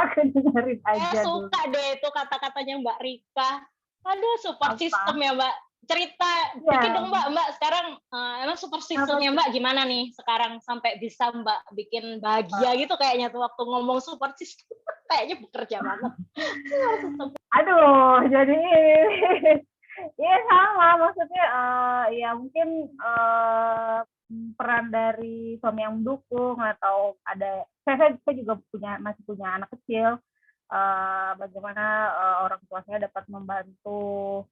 Aku dengerin aja Saya suka deh itu kata-katanya Mbak Rika. Aduh, support system ya Mbak. Cerita dikit dong Mbak sekarang emang support systemnya Mbak gimana nih sekarang sampai bisa Mbak bikin bahagia gitu kayaknya tuh waktu ngomong support system kayaknya bekerja banget. Aduh, jadi ya sama maksudnya ya mungkin peran dari suami yang mendukung atau ada saya juga masih punya anak kecil, bagaimana orang tua saya dapat membantu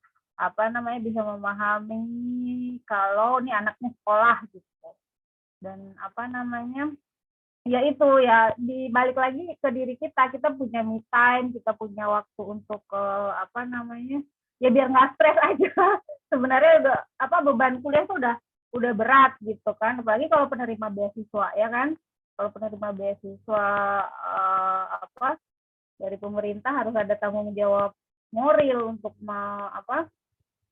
bisa memahami kalau nih anaknya sekolah gitu, dan ya itu ya dibalik lagi ke diri kita punya me time, kita punya waktu untuk ya biar nggak stres aja. Sebenarnya udah beban kuliah tuh udah berat gitu kan, apalagi kalau penerima beasiswa ya kan. Kalau penerima beasiswa dari pemerintah harus ada tanggung jawab moral untuk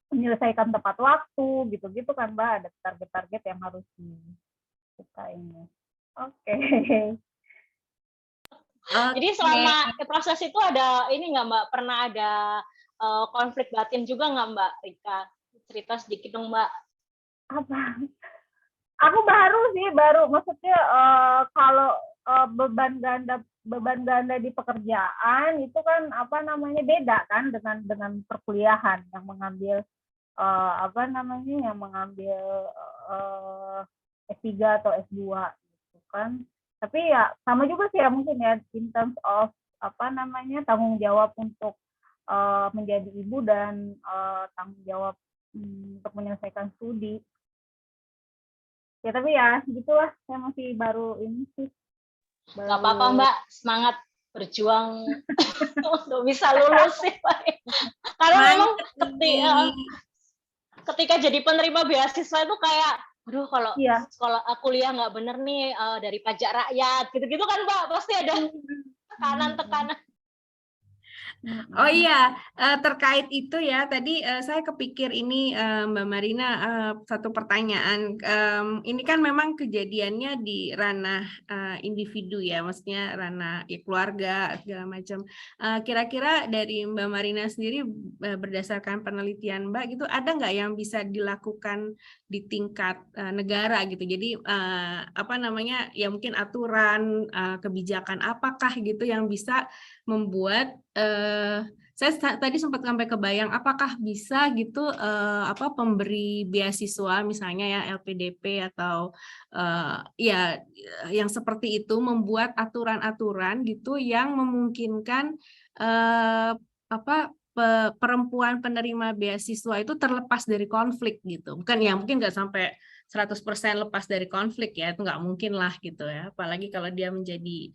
menyelesaikan tepat waktu gitu kan Mbak, ada target-target yang harus kita ini. Oke. Jadi selama proses itu ada ini nggak Mbak, pernah ada konflik batin juga nggak Mbak Rika? Cerita sedikit dong Mbak. Apa? Aku baru maksudnya kalau beban ganda di pekerjaan itu kan beda kan dengan perkuliahan yang mengambil S3 atau S2 gitu kan. Tapi ya sama juga sih ya mungkin ya in terms of tanggung jawab untuk menjadi ibu dan tanggung jawab untuk menyelesaikan studi. Ya tapi ya gitulah, saya masih baru ini sih. Gak apa-apa Mbak, semangat berjuang untuk bisa lulus sih Pak. Karena memang ketika jadi penerima beasiswa itu kayak, aduh kalau sekolah kuliah nggak bener nih dari pajak rakyat gitu-gitu kan Mbak, pasti ada tekanan. Oh iya, terkait itu ya, tadi saya kepikir ini Mbak Marina, satu pertanyaan. Ini kan memang kejadiannya di ranah individu ya, maksudnya ranah keluarga segala macam. Kira-kira dari Mbak Marina sendiri berdasarkan penelitian Mbak gitu, ada nggak yang bisa dilakukan di tingkat negara gitu? Jadi ya mungkin aturan, kebijakan apakah gitu yang bisa membuat saya tadi sempat sampai kebayang apakah bisa gitu pemberi beasiswa misalnya ya LPDP atau ya yang seperti itu membuat aturan-aturan gitu yang memungkinkan perempuan penerima beasiswa itu terlepas dari konflik gitu. Bukan ya mungkin nggak sampai 100% lepas dari konflik ya, itu nggak mungkin lah gitu ya, apalagi kalau dia menjadi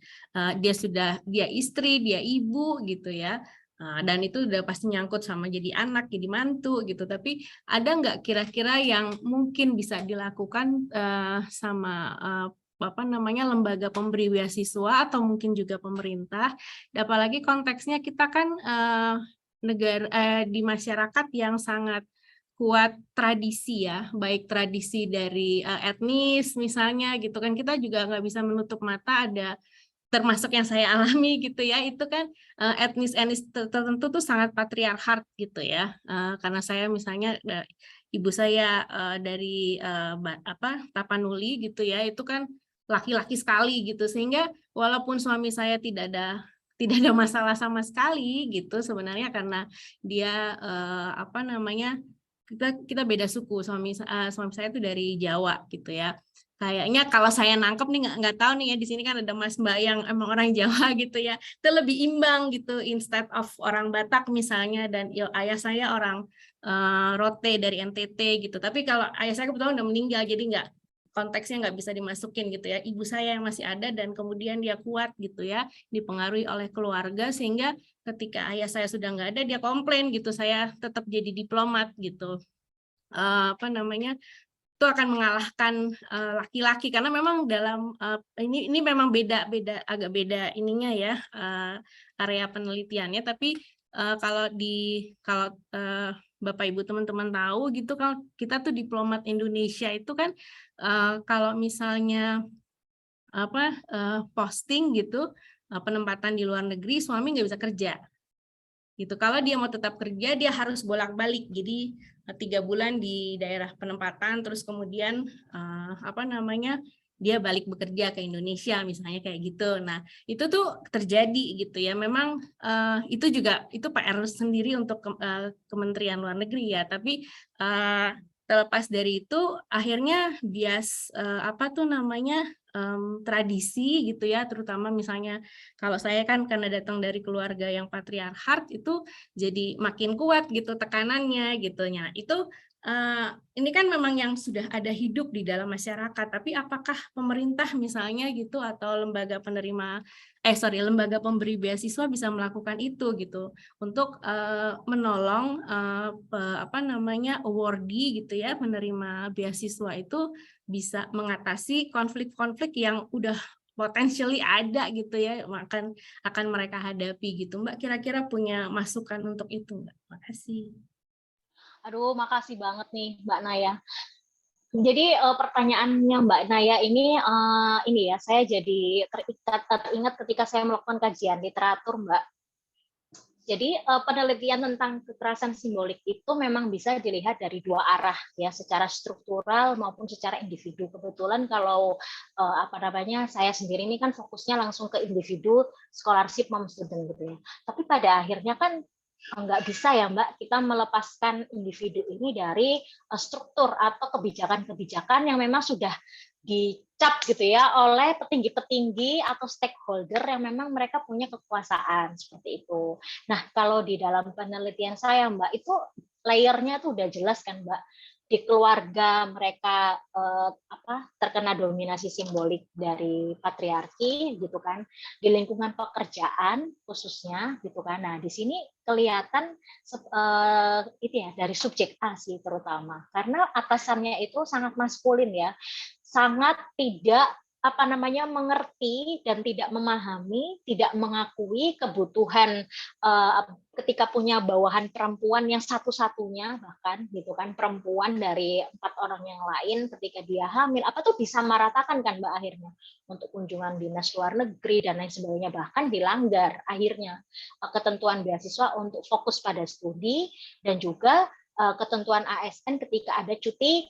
dia istri, dia ibu gitu ya, dan itu udah pasti nyangkut sama jadi anak, jadi mantu gitu. Tapi ada nggak kira-kira yang mungkin bisa dilakukan sama lembaga pemberi beasiswa atau mungkin juga pemerintah, apalagi konteksnya kita kan negara di masyarakat yang sangat kuat tradisi ya, baik tradisi dari etnis misalnya gitu kan, kita juga nggak bisa menutup mata ada termasuk yang saya alami gitu ya, itu kan etnis tertentu tuh sangat patriarkat gitu ya. Karena saya misalnya ibu saya dari Tapanuli gitu ya, itu kan laki-laki sekali gitu, sehingga walaupun suami saya tidak ada masalah sama sekali gitu sebenarnya, karena dia kita beda suku. Suami saya itu dari Jawa gitu ya. Kayaknya kalau saya nangkep nih, nggak tahu nih ya, di sini kan ada Mas Mbak yang emang orang Jawa gitu ya, itu lebih imbang gitu, instead of orang Batak misalnya, dan ayah saya orang Rote dari NTT gitu. Tapi kalau ayah saya kebetulan udah meninggal, jadi konteksnya nggak bisa dimasukin gitu ya. Ibu saya yang masih ada dan kemudian dia kuat gitu ya, dipengaruhi oleh keluarga, sehingga ketika ayah saya sudah nggak ada, dia komplain gitu, saya tetap jadi diplomat gitu. Itu akan mengalahkan laki-laki, karena memang dalam ini memang agak beda ininya ya, area penelitiannya. Tapi kalau Bapak Ibu teman-teman tahu gitu, kalau kita tuh diplomat Indonesia itu kan kalau misalnya posting gitu, penempatan di luar negeri, suami nggak bisa kerja gitu. Kalau dia mau tetap kerja, dia harus bolak-balik. Jadi 3 bulan di daerah penempatan, terus kemudian dia balik bekerja ke Indonesia misalnya, kayak gitu. Nah, itu tuh terjadi gitu ya. Memang itu PR sendiri untuk Kementerian Luar Negeri ya. Tapi terlepas dari itu, akhirnya tradisi gitu ya, terutama misalnya kalau saya kan karena datang dari keluarga yang patriarkat, itu jadi makin kuat gitu tekanannya gitu. Nah, itu ini kan memang yang sudah ada hidup di dalam masyarakat, tapi apakah pemerintah misalnya gitu atau lembaga pemberi beasiswa bisa melakukan itu gitu untuk menolong awardee gitu ya, menerima beasiswa itu bisa mengatasi konflik-konflik yang udah potentially ada gitu ya, akan mereka hadapi gitu. Mbak kira-kira punya masukan untuk itu, Mbak? Makasih. Aduh, makasih banget nih Mbak Naya. Jadi pertanyaannya Mbak Naya ini ya, saya jadi teringat ketika saya melakukan kajian literatur, Mbak. Jadi penelitian tentang kekerasan simbolik itu memang bisa dilihat dari dua arah ya, secara struktural maupun secara individu. Kebetulan kalau saya sendiri ini kan fokusnya langsung ke individu, scholarship mom student gitu ya. Tapi pada akhirnya kan nggak bisa ya Mbak, kita melepaskan individu ini dari struktur atau kebijakan-kebijakan yang memang sudah dicap gitu ya oleh petinggi-petinggi atau stakeholder yang memang mereka punya kekuasaan seperti itu. Nah, kalau di dalam penelitian saya Mbak, itu layernya tuh udah jelas kan Mbak. Di keluarga mereka terkena dominasi simbolik dari patriarki gitu kan, di lingkungan pekerjaan khususnya gitu kan. Nah, di sini kelihatan itu ya dari subjek A sih terutama, karena atasannya itu sangat maskulin ya, sangat tidak mengerti dan tidak memahami, tidak mengakui kebutuhan ketika punya bawahan perempuan yang satu-satunya, bahkan gitu kan, perempuan dari 4 orang yang lain ketika dia hamil, tuh bisa meratakan kan Mbak akhirnya untuk kunjungan dinas luar negeri dan lain sebagainya, bahkan dilanggar akhirnya ketentuan beasiswa untuk fokus pada studi dan juga ketentuan ASN ketika ada cuti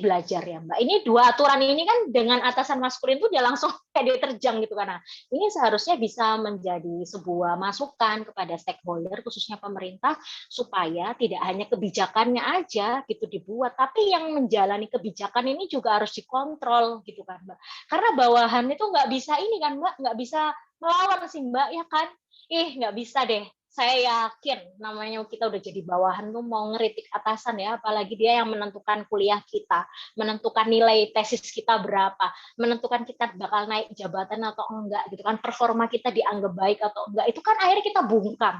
belajar ya Mbak. Ini dua aturan ini kan dengan atasan maskulin itu dia langsung kayak diterjang gitu kan. Nah, ini seharusnya bisa menjadi sebuah masukan kepada stakeholder khususnya pemerintah supaya tidak hanya kebijakannya aja gitu dibuat, tapi yang menjalani kebijakan ini juga harus dikontrol gitu kan Mbak. Karena bawahan itu nggak bisa ini kan Mbak, nggak bisa melawan sih Mbak ya kan. Nggak bisa deh. Saya yakin namanya kita udah jadi bawahan tuh mau ngeritik atasan ya, apalagi dia yang menentukan kuliah kita, menentukan nilai tesis kita berapa, menentukan kita bakal naik jabatan atau enggak gitu kan, performa kita dianggap baik atau enggak, itu kan akhirnya kita bungkam.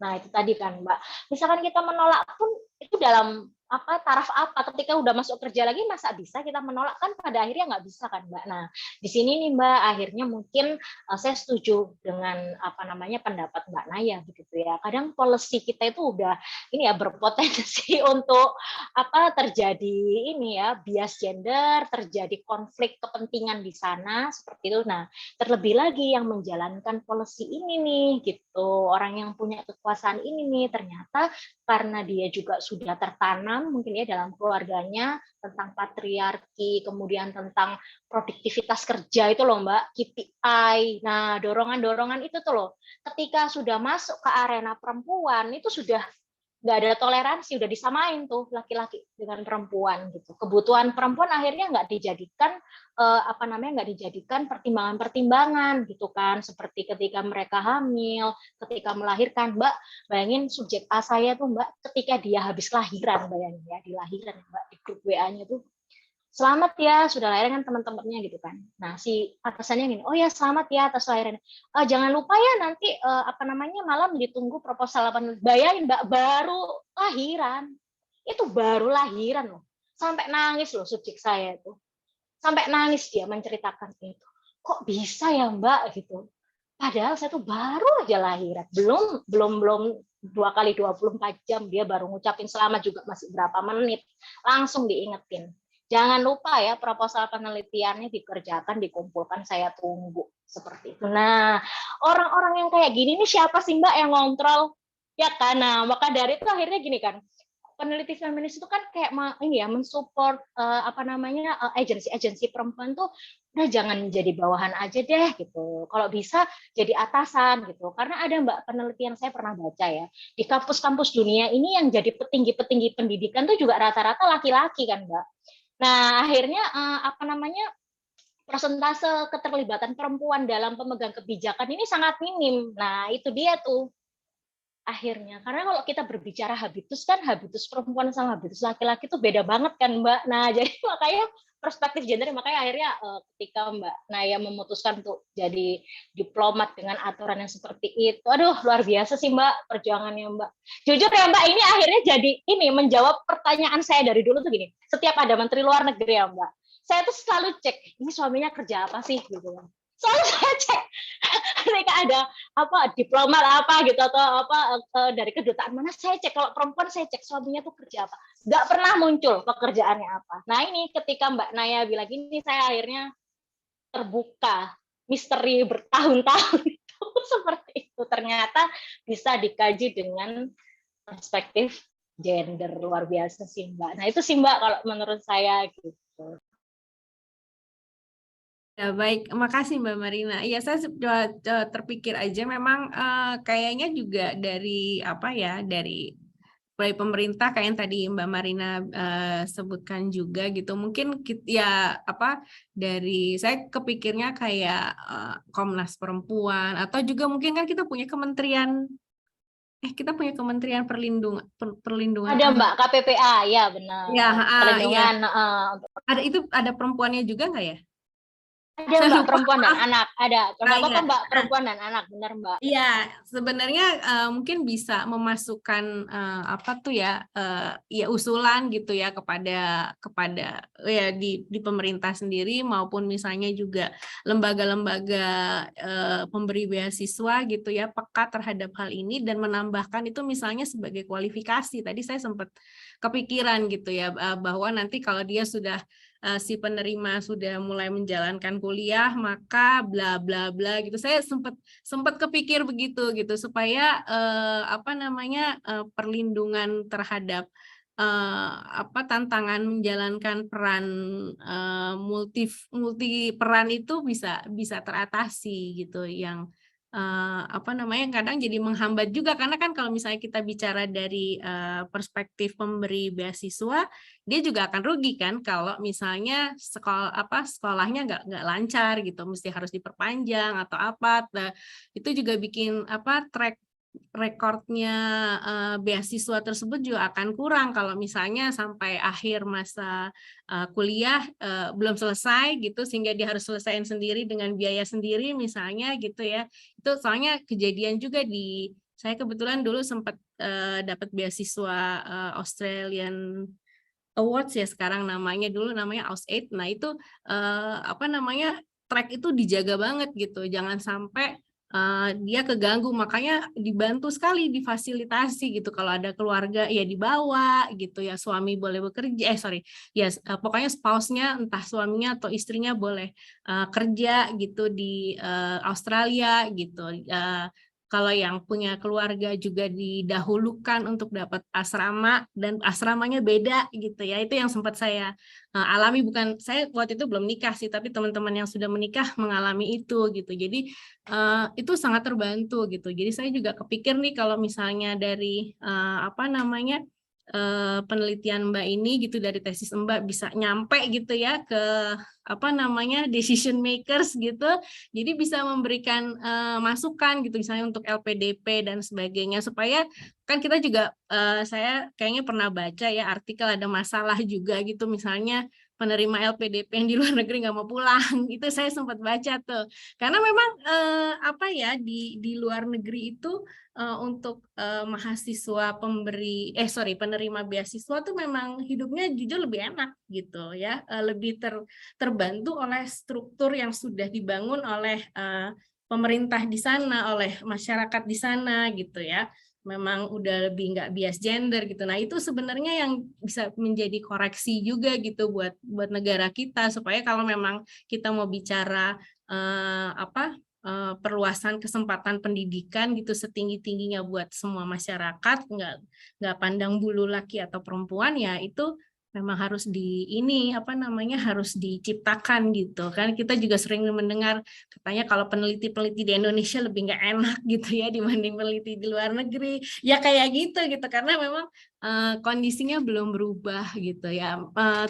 Nah, itu tadi kan Mbak. Misalkan kita menolak pun itu dalam taraf apa ketika udah masuk kerja lagi, masa bisa kita menolak? Kan pada akhirnya nggak bisa kan Mbak. Nah di sini nih Mbak, akhirnya mungkin saya setuju dengan pendapat Mbak Naya begitu ya. Kadang policy kita itu udah ini ya berpotensi untuk terjadi ini ya bias gender, terjadi konflik kepentingan di sana seperti itu. Nah terlebih lagi yang menjalankan policy ini nih gitu, orang yang punya kekuasaan ini nih ternyata karena dia juga sudah tertanam mungkin ya dalam keluarganya tentang patriarki, kemudian tentang produktivitas kerja itu loh Mbak, KPI. Nah, dorongan-dorongan itu tuh loh, ketika sudah masuk ke arena perempuan itu sudah nggak ada toleransi, udah disamain tuh laki-laki dengan perempuan gitu. Kebutuhan perempuan akhirnya nggak dijadikan nggak dijadikan pertimbangan-pertimbangan gitu kan, seperti ketika mereka hamil, ketika melahirkan. Mbak bayangin subjek A saya tuh Mbak, ketika dia habis lahiran, bayangin ya, di lahiran Mbak, di grup WA-nya tuh, selamat ya sudah lahiran kan teman-temannya gitu kan. Nah si atasannya gini, oh ya selamat ya atas lahirannya. Jangan lupa ya nanti malam ditunggu proposal apa. Bayangin Mbak, baru lahiran, itu baru lahiran loh, sampai nangis loh subjek saya itu, sampai nangis dia menceritakan itu. Kok bisa ya Mbak gitu? Padahal saya tuh baru aja lahiran, belum 2 kali 24 jam dia baru ngucapin selamat juga masih berapa menit, langsung diingetin. Jangan lupa ya proposal penelitiannya dikerjakan, dikumpulkan, saya tunggu seperti itu. Nah, orang-orang yang kayak gini nih siapa sih Mbak yang ngontrol? Ya kan, nah maka dari itu akhirnya gini kan, peneliti feminis itu kan kayak ini ya mensupport agensi-agensi perempuan tuh udah jangan jadi bawahan aja deh gitu. Kalau bisa jadi atasan gitu. Karena ada Mbak penelitian saya pernah baca ya, di kampus-kampus dunia ini yang jadi petinggi-petinggi pendidikan tuh juga rata-rata laki-laki kan Mbak. Nah, akhirnya persentase keterlibatan perempuan dalam pemegang kebijakan ini sangat minim. Nah, itu dia tuh akhirnya. Karena kalau kita berbicara habitus kan, habitus perempuan sama habitus laki-laki itu beda banget kan, Mbak. Nah, jadi makanya perspektif gender, makanya akhirnya ketika Mbak Naya memutuskan untuk jadi diplomat dengan aturan yang seperti itu, aduh luar biasa sih Mbak perjuangannya Mbak. Jujur ya Mbak, ini akhirnya jadi ini menjawab pertanyaan saya dari dulu tuh gini, setiap ada menteri luar negeri ya Mbak, saya tuh selalu cek, ini suaminya kerja apa sih gitu. Selalu saya cek ketika ada diplomat gitu atau dari kedutaan mana, saya cek. Kalau perempuan saya cek suaminya tuh kerja apa, nggak pernah muncul pekerjaannya apa. Nah ini ketika Mbak Naya bilang gini, saya akhirnya terbuka misteri bertahun-tahun itu seperti itu, ternyata bisa dikaji dengan perspektif gender. Luar biasa sih Mbak. Nah itu sih Mbak kalau menurut saya gitu. Ya, baik, makasih Mbak Marina. Iya, saya terpikir aja memang kayaknya juga dari dari pemerintah kayak yang tadi Mbak Marina sebutkan juga gitu. Mungkin ya dari saya kepikirnya kayak Komnas Perempuan, atau juga mungkin kan kita punya kementerian perlindungan Ada Mbak, KPPA, ya benar. Ya, perlindungan. Ya. Ada perempuannya juga nggak ya? Ada Mbak, perempuan dan anak, ada. Kenapa Mbak, perempuan dan anak, benar Mbak? Iya, sebenarnya mungkin bisa memasukkan usulan gitu ya kepada ya di pemerintah sendiri, maupun misalnya juga lembaga-lembaga pemberi beasiswa gitu ya, peka terhadap hal ini dan menambahkan itu misalnya sebagai kualifikasi. Tadi saya sempat kepikiran gitu ya, bahwa nanti kalau dia sudah si penerima sudah mulai menjalankan kuliah, maka bla bla bla gitu. Saya sempat kepikir begitu gitu, supaya perlindungan terhadap tantangan menjalankan peran multi peran itu bisa teratasi gitu, yang kadang jadi menghambat juga, karena kan kalau misalnya kita bicara dari perspektif pemberi beasiswa, dia juga akan rugi kan kalau misalnya sekolahnya nggak lancar gitu, mesti harus diperpanjang atau apa. Nah, itu juga bikin track rekornya beasiswa tersebut juga akan kurang kalau misalnya sampai akhir masa kuliah belum selesai gitu, sehingga dia harus selesaiin sendiri dengan biaya sendiri misalnya gitu ya. Itu soalnya kejadian juga saya kebetulan dulu sempat dapat beasiswa Australian Awards ya sekarang namanya, dulu namanya AusAid. Nah itu apa namanya, track itu dijaga banget gitu, jangan sampai dia keganggu, makanya dibantu sekali difasilitasi gitu. Kalau ada keluarga ya dibawa gitu ya, suami boleh bekerja, ya pokoknya spouse-nya entah suaminya atau istrinya boleh kerja gitu di Australia gitu. Kalau yang punya keluarga juga didahulukan untuk dapat asrama, dan asramanya beda gitu ya. Itu yang sempat saya alami, bukan saya waktu itu belum nikah sih, tapi teman-teman yang sudah menikah mengalami itu gitu. Jadi itu sangat terbantu gitu. Jadi saya juga kepikir nih kalau misalnya dari apa namanya, penelitian Mbak ini gitu, dari tesis Mbak bisa nyampe gitu ya ke apa namanya, decision makers gitu, jadi bisa memberikan masukan gitu, misalnya untuk LPDP dan sebagainya, supaya kan kita juga saya kayaknya pernah baca ya artikel ada masalah juga gitu, misalnya penerima LPDP yang di luar negeri nggak mau pulang. Itu saya sempat baca tuh, karena memang apa ya, di luar negeri itu untuk mahasiswa penerima beasiswa tuh memang hidupnya jujur lebih enak gitu ya, lebih terbantu oleh struktur yang sudah dibangun oleh pemerintah di sana, oleh masyarakat di sana gitu ya. Memang udah lebih nggak bias gender gitu. Nah itu sebenarnya yang bisa menjadi koreksi juga gitu buat negara kita, supaya kalau memang kita mau bicara perluasan kesempatan pendidikan gitu setinggi-tingginya buat semua masyarakat, nggak pandang bulu laki atau perempuan, ya itu memang harus harus diciptakan gitu kan. Kita juga sering mendengar katanya kalau peneliti-peneliti di Indonesia lebih nggak enak gitu ya dibanding peneliti di luar negeri, ya kayak gitu karena memang kondisinya belum berubah gitu ya.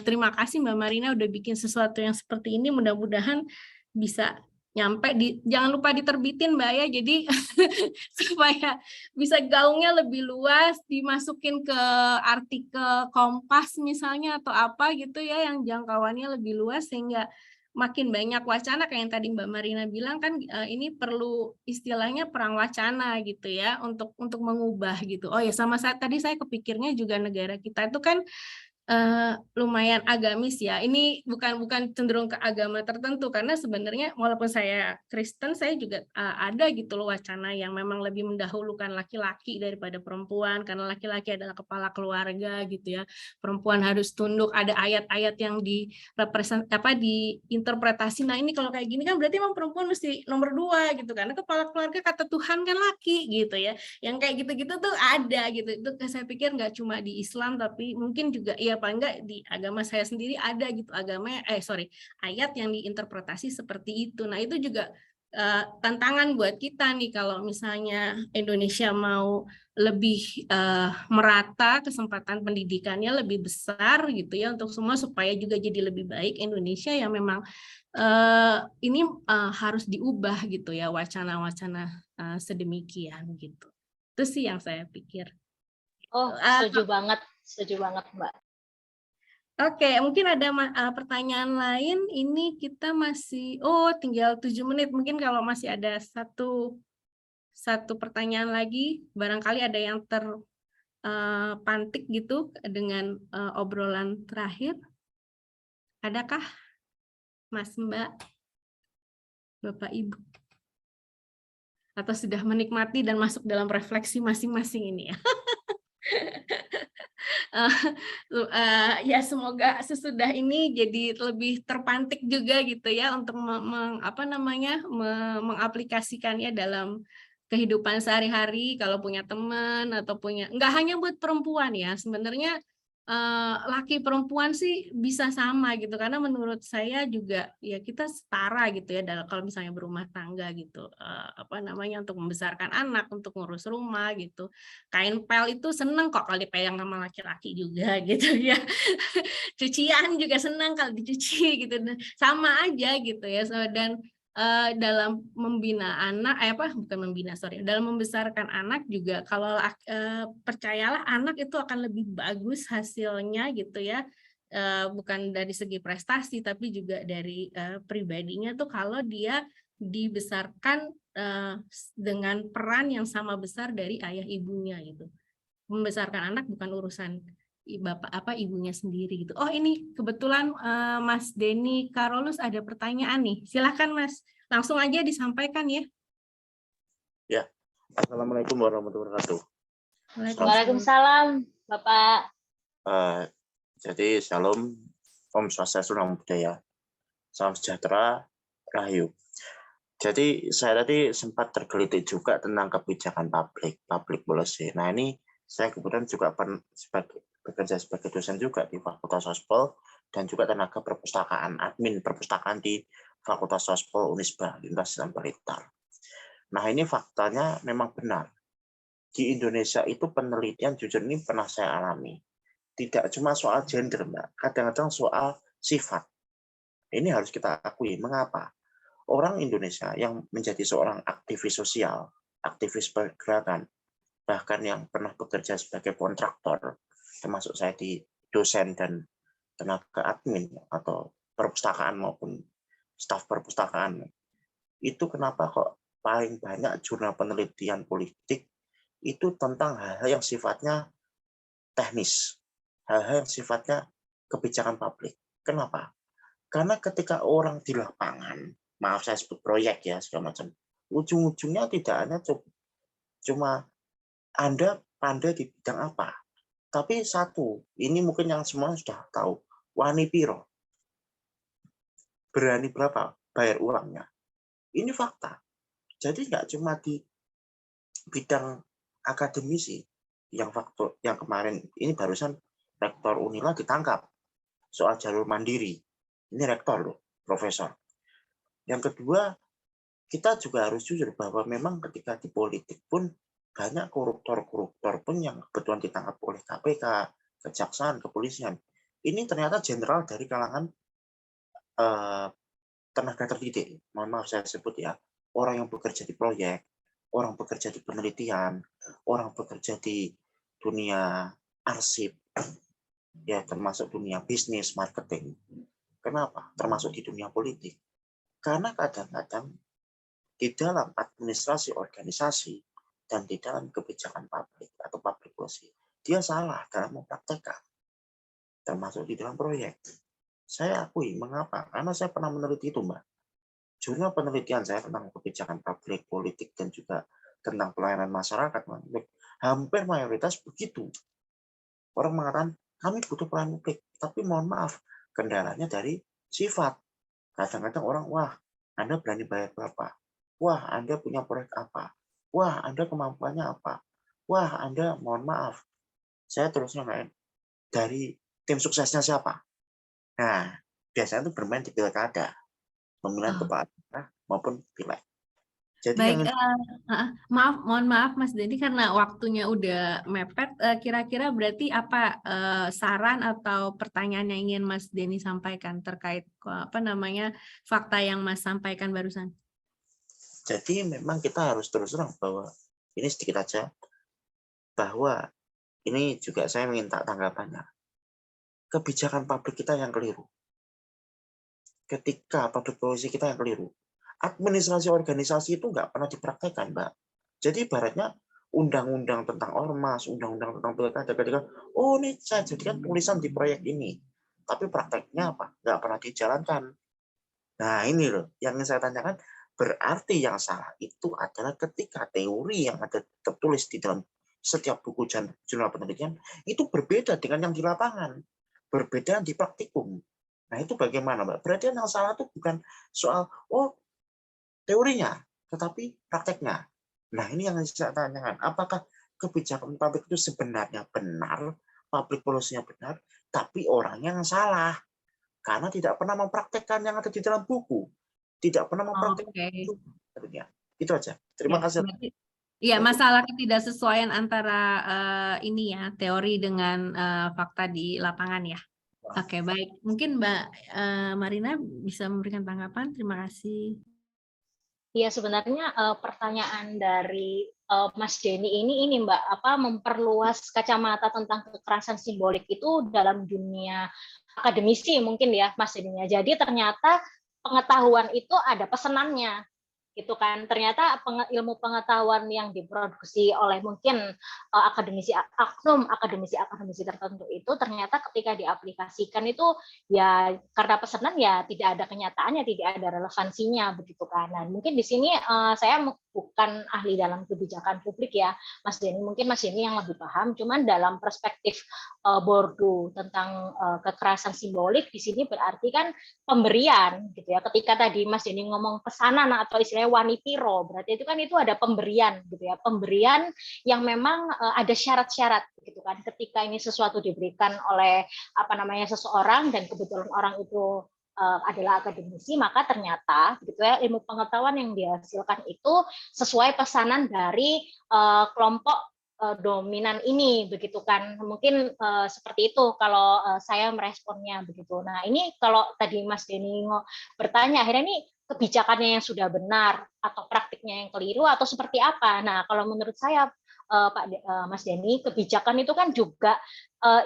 Terima kasih Mbak Marina udah bikin sesuatu yang seperti ini, mudah-mudahan bisa nyampe jangan lupa diterbitin Mbak ya, jadi supaya bisa gaungnya lebih luas, dimasukin ke artikel Kompas misalnya atau apa gitu ya, yang jangkauannya lebih luas, sehingga makin banyak wacana kayak yang tadi Mbak Marina bilang kan, ini perlu istilahnya perang wacana gitu ya, untuk mengubah gitu. Oh ya, sama tadi saya kepikirnya juga negara kita itu kan lumayan agamis ya. Ini bukan cenderung ke agama tertentu, karena sebenarnya walaupun saya Kristen, saya juga ada gitu loh wacana yang memang lebih mendahulukan laki-laki daripada perempuan, karena laki-laki adalah kepala keluarga gitu ya. Perempuan harus tunduk, ada ayat-ayat yang diinterpretasi. Nah, ini kalau kayak gini kan berarti memang perempuan mesti nomor 2 gitu, karena kepala keluarga kata Tuhan kan laki gitu ya. Yang kayak gitu-gitu tuh ada gitu. Itu saya pikir nggak cuma di Islam, tapi mungkin juga ya paling nggak di agama saya sendiri ada gitu, ayat yang diinterpretasi seperti itu. Nah itu juga tantangan buat kita nih, kalau misalnya Indonesia mau lebih merata kesempatan pendidikannya lebih besar gitu ya untuk semua, supaya juga jadi lebih baik Indonesia, yang memang ini harus diubah gitu ya, wacana-wacana sedemikian gitu. Itu sih yang saya pikir. Oh, setuju banget Mbak. Oke, mungkin ada pertanyaan lain. Ini kita masih, tinggal 7 menit. Mungkin kalau masih ada satu pertanyaan lagi, barangkali ada yang terpantik gitu dengan obrolan terakhir. Adakah, Mas, Mbak, Bapak, Ibu? Atau sudah menikmati dan masuk dalam refleksi masing-masing ini ya? Ya semoga sesudah ini jadi lebih terpantik juga gitu ya, untuk mengaplikasikannya dalam kehidupan sehari-hari. Kalau punya teman atau nggak hanya buat perempuan ya, sebenarnya laki perempuan sih bisa sama gitu, karena menurut saya juga ya kita setara gitu ya kalau misalnya berumah tangga gitu, untuk membesarkan anak, untuk ngurus rumah gitu. Kain pel itu seneng kok kalau dipegang sama laki-laki juga gitu ya. Cucian juga senang kalau dicuci gitu, sama aja gitu ya. Dan dalam membina anak, dalam membesarkan anak juga, kalau percayalah anak itu akan lebih bagus hasilnya gitu ya, bukan dari segi prestasi tapi juga dari pribadinya tuh, kalau dia dibesarkan dengan peran yang sama besar dari ayah ibunya gitu. Membesarkan anak bukan urusan ibunya sendiri gitu. Oh, ini kebetulan Mas Denny Karolus ada pertanyaan nih. Silakan Mas, langsung aja disampaikan ya. Ya, Assalamualaikum warahmatullahi wabarakatuh. Waalaikumsalam, Bapak. Jadi Shalom, Om Swastiastu, Namo Buddhaya, salam sejahtera, Rahayu. Jadi saya tadi sempat tergelitik juga tentang kebijakan public policy. Nah ini saya kebetulan juga bekerja sebagai dosen juga di Fakultas Sospol dan juga tenaga perpustakaan, admin perpustakaan di Fakultas Sospol Unisba, Universitas Blitar. Nah ini faktanya memang benar. Di Indonesia itu penelitian jujur ini pernah saya alami. Tidak cuma soal gender, Mbak. Kadang-kadang soal sifat. Ini harus kita akui. Mengapa? Orang Indonesia yang menjadi seorang aktivis sosial, aktivis pergerakan, bahkan yang pernah bekerja sebagai kontraktor, termasuk saya di dosen dan tenaga admin atau perpustakaan maupun staf perpustakaan, itu kenapa kok paling banyak jurnal penelitian politik itu tentang hal-hal yang sifatnya teknis, hal-hal yang sifatnya kebijakan publik. Kenapa? Karena ketika orang di lapangan, maaf saya sebut proyek ya segala macam, ujung-ujungnya tidak hanya cuma Anda pandai di bidang apa, tapi satu, ini mungkin yang semua sudah tahu, wani piro, berani berapa bayar uangnya. Ini fakta. Jadi nggak cuma di bidang akademisi, yang kemarin ini barusan rektor Unila ditangkap soal jalur mandiri. Ini rektor loh, profesor. Yang kedua, kita juga harus jujur bahwa memang ketika di politik pun banyak koruptor-koruptor pun yang kebetulan ditangkap oleh KPK, kejaksaan, kepolisian. Ini ternyata jenderal dari kalangan tenaga terdidik. Mohon maaf saya sebut ya, orang yang bekerja di proyek, orang bekerja di penelitian, orang bekerja di dunia arsip, ya termasuk dunia bisnis, marketing. Kenapa? Termasuk di dunia politik. Karena kadang-kadang di dalam administrasi organisasi dan di dalam kebijakan publik atau public policy, dia salah dalam mempraktekkan, termasuk di dalam proyek. Saya akui, mengapa? Karena saya pernah meneliti itu, Mbak. Jurnal penelitian saya tentang kebijakan publik, politik, dan juga tentang pelayanan masyarakat, hampir mayoritas begitu. Orang mengatakan, kami butuh pelayanan publik, tapi mohon maaf, kendalanya dari sifat. Kadang-kadang orang, wah, Anda berani bayar berapa? Wah, Anda punya proyek apa? Wah, Anda kemampuannya apa? Wah, Anda, mohon maaf, saya terusnya dari tim suksesnya siapa? Nah, biasanya itu bermain di pilkada, pemilihan kepala daerah maupun pileg. Jadi baik, mohon maaf Mas Denny karena waktunya udah mepet. Kira-kira berarti apa saran atau pertanyaan yang ingin Mas Denny sampaikan terkait fakta yang Mas sampaikan barusan? Jadi memang kita harus terus terang bahwa ini sedikit aja, bahwa ini juga saya minta tanggapannya. Kebijakan publik kita yang keliru. Ketika public policy kita yang keliru, administrasi organisasi itu nggak pernah dipraktekkan, Mbak. Jadi ibaratnya undang-undang tentang ormas, undang-undang tentang pilkada, ketika oh ini saya jadikan tulisan di proyek ini, tapi prakteknya apa? Nggak pernah dijalankan. Nah ini loh yang ingin saya tanyakan, berarti yang salah itu adalah ketika teori yang ada tertulis di dalam setiap buku jurnal penelitian itu berbeda dengan yang di lapangan, berbeda di praktikum. Nah itu bagaimana, Mbak? Berarti yang salah itu bukan soal teorinya, tetapi prakteknya. Nah ini yang saya tanyakan, apakah kebijakan publik itu sebenarnya benar, public policy-nya benar, tapi orangnya yang salah karena tidak pernah mempraktekkan yang ada di dalam buku, tidak pernah mempraktekkan itu. Itu aja. Terima kasih. Iya, masalah ketidaksesuaian antara ini ya teori dengan fakta di lapangan ya. Oke, baik. Mungkin Mbak Marina bisa memberikan tanggapan. Terima kasih. Ya sebenarnya pertanyaan dari Mas Denny ini Mbak, memperluas kacamata tentang kekerasan simbolik itu dalam dunia akademisi mungkin ya Mas Denny. Jadi ternyata pengetahuan itu ada pesanannya. gitu kan. Ternyata ilmu pengetahuan yang diproduksi oleh mungkin akademisi tertentu itu ternyata ketika diaplikasikan itu ya karena pesanan ya tidak ada kenyataannya, tidak ada relevansinya begitu kan. Nah, mungkin di sini saya bukan ahli dalam kebijakan publik ya, Mas Denny. Mungkin Mas Denny yang lebih paham. Cuman dalam perspektif Bourdieu tentang kekerasan simbolik di sini berarti kan pemberian gitu ya. Ketika tadi Mas Denny ngomong pesanan atau istilahnya wanipiro, berarti itu kan itu ada pemberian gitu ya. Pemberian yang memang ada syarat-syarat gitu kan. Ketika ini sesuatu diberikan oleh seseorang dan kebetulan orang itu adalah akademisi, maka ternyata gitu ya ilmu pengetahuan yang dihasilkan itu sesuai pesanan dari kelompok dominan ini begitu kan. Mungkin seperti itu kalau saya meresponnya begitu. Nah, ini kalau tadi Mas Denny bertanya akhirnya ini kebijakannya yang sudah benar atau praktiknya yang keliru atau seperti apa. Nah, kalau menurut saya Mas Denny, kebijakan itu kan juga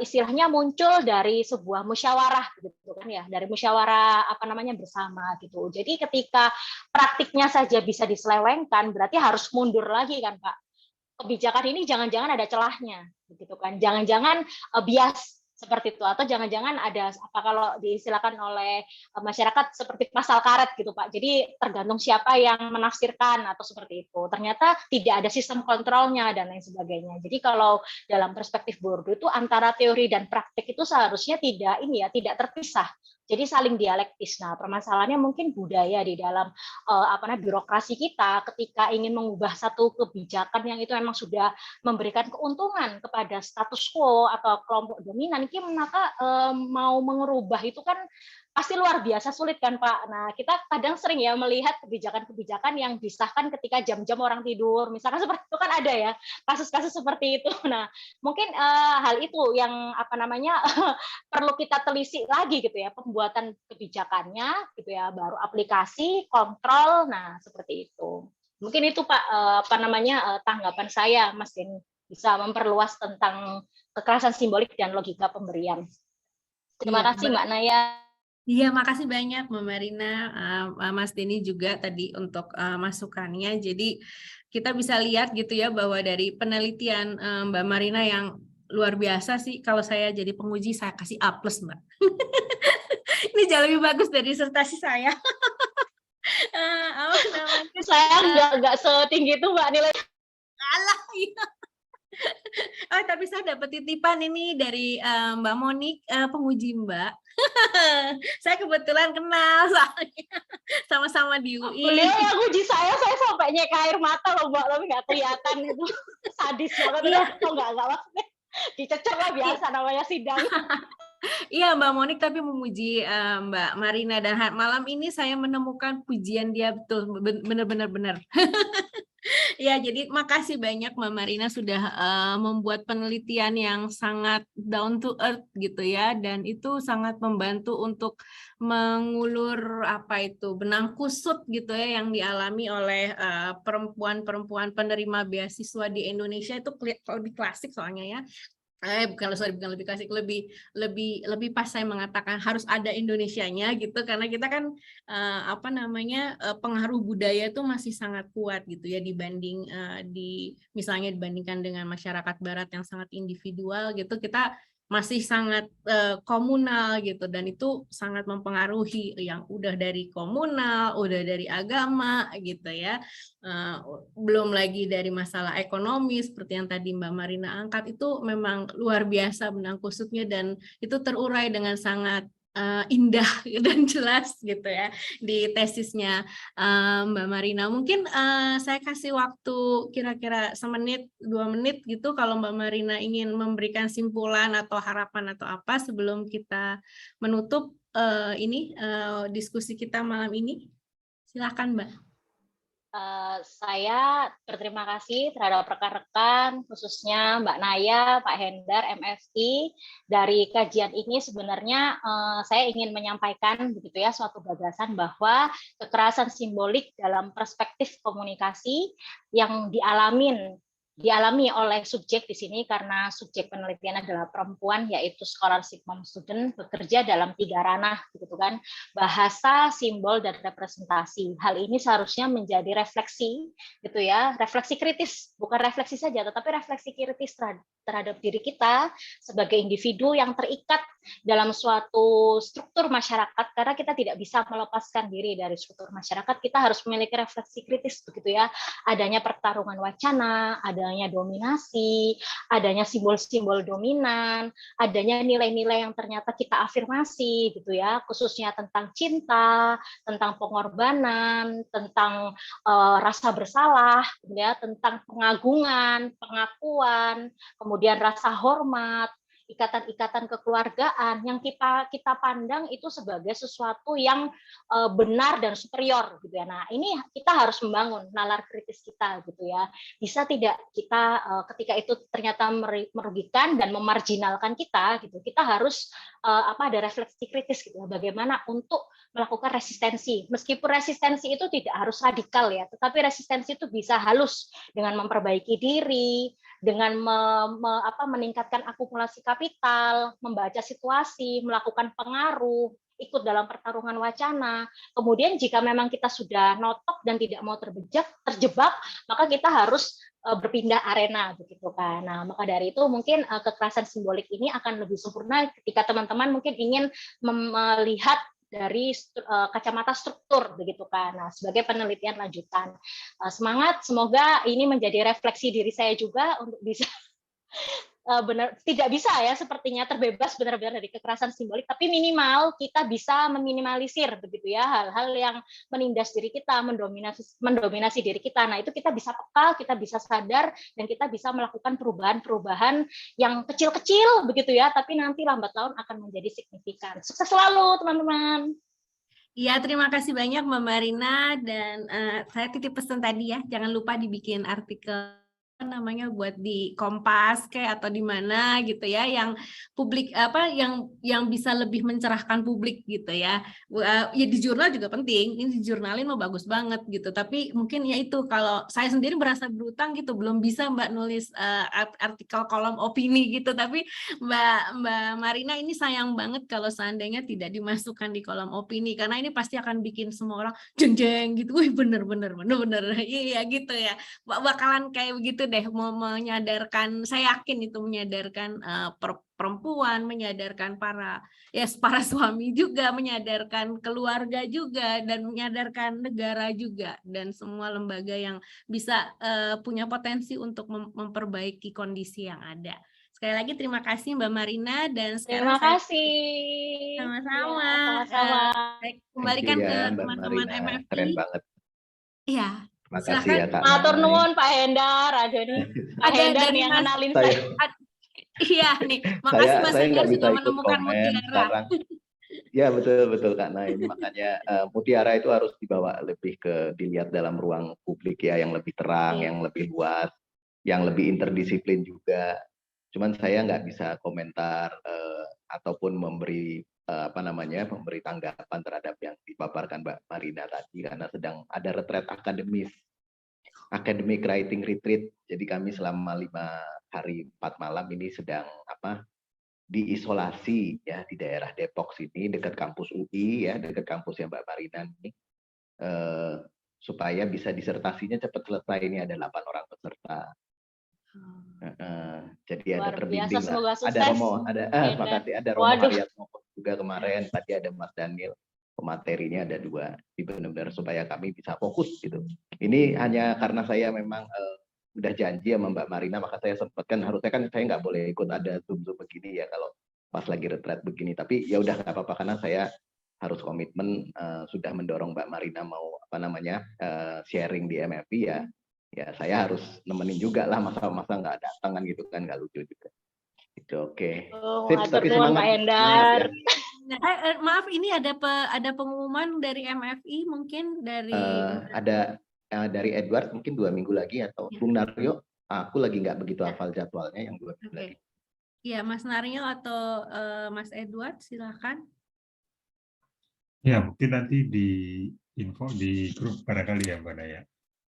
istilahnya muncul dari sebuah musyawarah gitu kan ya, dari musyawarah bersama gitu. Jadi ketika praktiknya saja bisa diselewengkan, berarti harus mundur lagi kan Pak. Kebijakan ini jangan-jangan ada celahnya begitu kan. Jangan-jangan bias seperti itu atau jangan-jangan ada kalau disilakan oleh masyarakat seperti pasal karet gitu Pak. Jadi tergantung siapa yang menafsirkan atau seperti itu. Ternyata tidak ada sistem kontrolnya dan lain sebagainya. Jadi kalau dalam perspektif Bourdieu itu antara teori dan praktik itu seharusnya tidak terpisah. Jadi saling dialektis. Nah, permasalahannya mungkin budaya di dalam birokrasi kita ketika ingin mengubah satu kebijakan yang itu memang sudah memberikan keuntungan kepada status quo atau kelompok dominan, maka mau mengubah itu kan pasti luar biasa sulit kan Pak. Nah, kita kadang sering ya melihat kebijakan-kebijakan yang disahkan ketika jam-jam orang tidur. Misalkan seperti itu kan ada ya kasus-kasus seperti itu. Nah, mungkin hal itu yang perlu kita telisik lagi gitu ya, pembuatan kebijakannya gitu ya, baru aplikasi, kontrol. Nah, seperti itu. Mungkin itu Pak tanggapan saya Mas Denny, bisa memperluas tentang kekerasan simbolik dan logika pemberian. Terima kasih Mbak Naya. Iya, makasih banyak Mbak Marina, Mas Denny juga tadi untuk masukannya. Jadi kita bisa lihat gitu ya bahwa dari penelitian Mbak Marina yang luar biasa sih, kalau saya jadi penguji saya kasih A+ Mbak. Ini jauh lebih bagus dari disertasi saya. Saya nggak setinggi itu Mbak nilai. Alah, iya. Oh, tapi saya dapat titipan ini dari Mbak Monik, penguji Mbak. Saya kebetulan kenal soalnya sama-sama di UI. Beliau yang uji saya sampai nyeka air mata loh Mbak, tapi nggak kelihatan itu. Sadis banget. Iya. Nggak maksudnya dicecer lah biasa namanya sidang. Iya Mbak Monik, tapi memuji Mbak Marina, dan malam ini saya menemukan pujian dia betul, benar-benar. Ya, jadi makasih banyak Mbak Marina sudah membuat penelitian yang sangat down to earth gitu ya, dan itu sangat membantu untuk mengulur benang kusut gitu ya yang dialami oleh perempuan-perempuan penerima beasiswa di Indonesia. Itu lebih klasik soalnya ya. Bukan lebih klasik, lebih pas saya mengatakan harus ada Indonesianya gitu, karena kita kan pengaruh budaya itu masih sangat kuat gitu ya misalnya dibandingkan dengan masyarakat barat yang sangat individual gitu, kita masih sangat komunal gitu, dan itu sangat mempengaruhi yang udah dari komunal, udah dari agama gitu ya, belum lagi dari masalah ekonomi seperti yang tadi Mbak Marina angkat. Itu memang luar biasa benang kusutnya, dan itu terurai dengan sangat indah dan jelas gitu ya di tesisnya Mbak Marina. Mungkin saya kasih waktu kira-kira 1-2 menit gitu kalau Mbak Marina ingin memberikan simpulan atau harapan atau apa sebelum kita menutup diskusi kita malam ini. Silakan Mbak. Saya berterima kasih terhadap rekan-rekan, khususnya Mbak Naya, Pak Hendar, MFI. Dari kajian ini sebenarnya saya ingin menyampaikan begitu ya suatu gagasan bahwa kekerasan simbolik dalam perspektif komunikasi yang dialamin dialami oleh subjek di sini karena subjek penelitian adalah perempuan, yaitu scholarship mom student, bekerja dalam 3 ranah gitu kan, bahasa, simbol, dan representasi. Hal ini seharusnya menjadi refleksi gitu ya, refleksi kritis, bukan refleksi saja tetapi refleksi kritis terhadap diri kita sebagai individu yang terikat dalam suatu struktur masyarakat, karena kita tidak bisa melepaskan diri dari struktur masyarakat. Kita harus memiliki refleksi kritis begitu ya, adanya pertarungan wacana, adanya dominasi, adanya simbol-simbol dominan, adanya nilai-nilai yang ternyata kita afirmasi gitu ya, khususnya tentang cinta, tentang pengorbanan, tentang rasa bersalah, ya, tentang pengagungan, pengakuan, kemudian rasa hormat, ikatan-ikatan kekeluargaan yang kita pandang itu sebagai sesuatu yang benar dan superior gitu ya. Nah, ini kita harus membangun nalar kritis kita gitu ya. Bisa tidak kita ketika itu ternyata merugikan dan memarginalkan kita gitu. Kita harus ada refleksi kritis gitu. Bagaimana untuk melakukan resistensi. Meskipun resistensi itu tidak harus radikal ya, tetapi resistensi itu bisa halus dengan memperbaiki diri, dengan meningkatkan akumulasi kapital, membaca situasi, melakukan pengaruh, ikut dalam pertarungan wacana. Kemudian jika memang kita sudah notok dan tidak mau terjebak, maka kita harus berpindah arena begitu kan. Nah, maka dari itu mungkin kekerasan simbolik ini akan lebih sempurna ketika teman-teman mungkin ingin melihat dari kacamata struktur begitu kan. Nah, sebagai penelitian lanjutan. Semangat, semoga ini menjadi refleksi diri saya juga untuk bisa benar tidak bisa ya sepertinya terbebas benar-benar dari kekerasan simbolik, tapi minimal kita bisa meminimalisir begitu ya hal-hal yang menindas diri kita, mendominasi diri kita. Nah, itu kita bisa peka, kita bisa sadar, dan kita bisa melakukan perubahan-perubahan yang kecil-kecil begitu ya, tapi nanti lambat laun akan menjadi signifikan. Sukses selalu teman-teman. Iya, terima kasih banyak Mbak Marina, dan saya titip pesan tadi ya, jangan lupa dibikin artikel namanya buat di Kompas kayak atau di mana gitu ya, yang publik yang bisa lebih mencerahkan publik gitu ya. Ya di jurnal juga penting, ini di jurnalin mau bagus banget gitu, tapi mungkin ya itu, kalau saya sendiri berasa berutang gitu, belum bisa Mbak nulis artikel kolom opini gitu, tapi Mbak Marina ini sayang banget kalau seandainya tidak dimasukkan di kolom opini, karena ini pasti akan bikin semua orang jeng-jeng gitu, wih bener iya gitu ya, bakalan kayak begitu deh, mau menyadarkan, saya yakin itu menyadarkan perempuan, menyadarkan para suami juga, menyadarkan keluarga juga, dan menyadarkan negara juga, dan semua lembaga yang bisa punya potensi untuk memperbaiki kondisi yang ada. Sekali lagi terima kasih Mbak Terima dan sekarang Terima kasih. Sama-sama. Ya, sama-sama. Saya kembalikan ya, ke Mbak teman-teman Marina. MFI. Keren banget. Iya. Terima kasih Silakan. ya Kak. Matur nuwun Pak Hendar, ada nih. Pak Ada Hendar dari nih yang Mas. kenalin Saya, Iya nih, makasih Mas saya Hendar nggak bisa sudah ikut menemukan komen mutiara. sekarang. Ya betul Kak. Nah ini makanya mutiara itu harus dibawa lebih ke dilihat dalam ruang publik ya, yang lebih terang, yang lebih luas, yang lebih interdisiplin juga. Cuman saya nggak bisa komentar ataupun memberi memberi tanggapan terhadap yang dipaparkan Mbak Marina tadi, karena sedang ada retret akademis, academic writing retreat. Jadi kami selama 5 hari 4 malam ini sedang diisolasi ya di daerah Depok sini, dekat kampus UI ya, dekat kampusnya Mbak Marina ini, supaya bisa disertasinya cepat selesai. Ini ada 8 orang peserta. Jadi Luar ada terbimbing biasa, lah. semoga sukses. Ada Romo, makasih, ada Romo Waduh. Haryatmo juga kemarin. Tadi ada Mas Daniel. Pematerinya ada 2. Benar-benar supaya kami bisa fokus gitu. Ini hanya karena saya memang udah janji sama Mbak Marina, maka saya sempatkan, harusnya kan saya nggak boleh ikut ada Zoom begini ya kalau pas lagi retret begini. Tapi ya udah nggak apa-apa, karena saya harus komitmen sudah mendorong Mbak Marina mau sharing di MFI ya. Ya saya harus nemenin juga lah, masa nggak datang kan gitu kan, nggak lucu juga. Itu oke. Sip, tapi semangat, Pak ya. Maaf, ini ada pengumuman dari MFI mungkin dari ada dari Edward mungkin 2 minggu lagi, atau Bung Naryo. Aku lagi nggak begitu hafal jadwalnya yang 2 minggu lagi. Iya, Mas Naryo atau Mas Edward, silakan. Ya, mungkin nanti di info di grup barangkali ya Mbak Naya.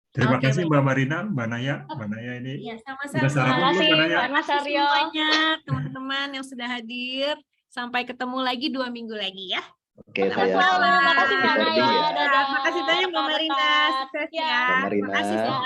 Terima Oke, kasih baik. Mbak Marina, Mbak Naya. Mbak Naya ini Ya, sudah sama-sama. sarapan Terima belum kasih Mbak Naya? Mas Terima kasih Aryo. semuanya, teman-teman yang sudah hadir. Sampai ketemu lagi 2 minggu lagi ya. Oke, Sukses saya selalu. Makasih Mbak recording Naya. ya. Dadah. Makasih banyak Mbak Marina. rekan-rekan. Sukses Ya. ya. Mbak Terima kasih Marina. semua.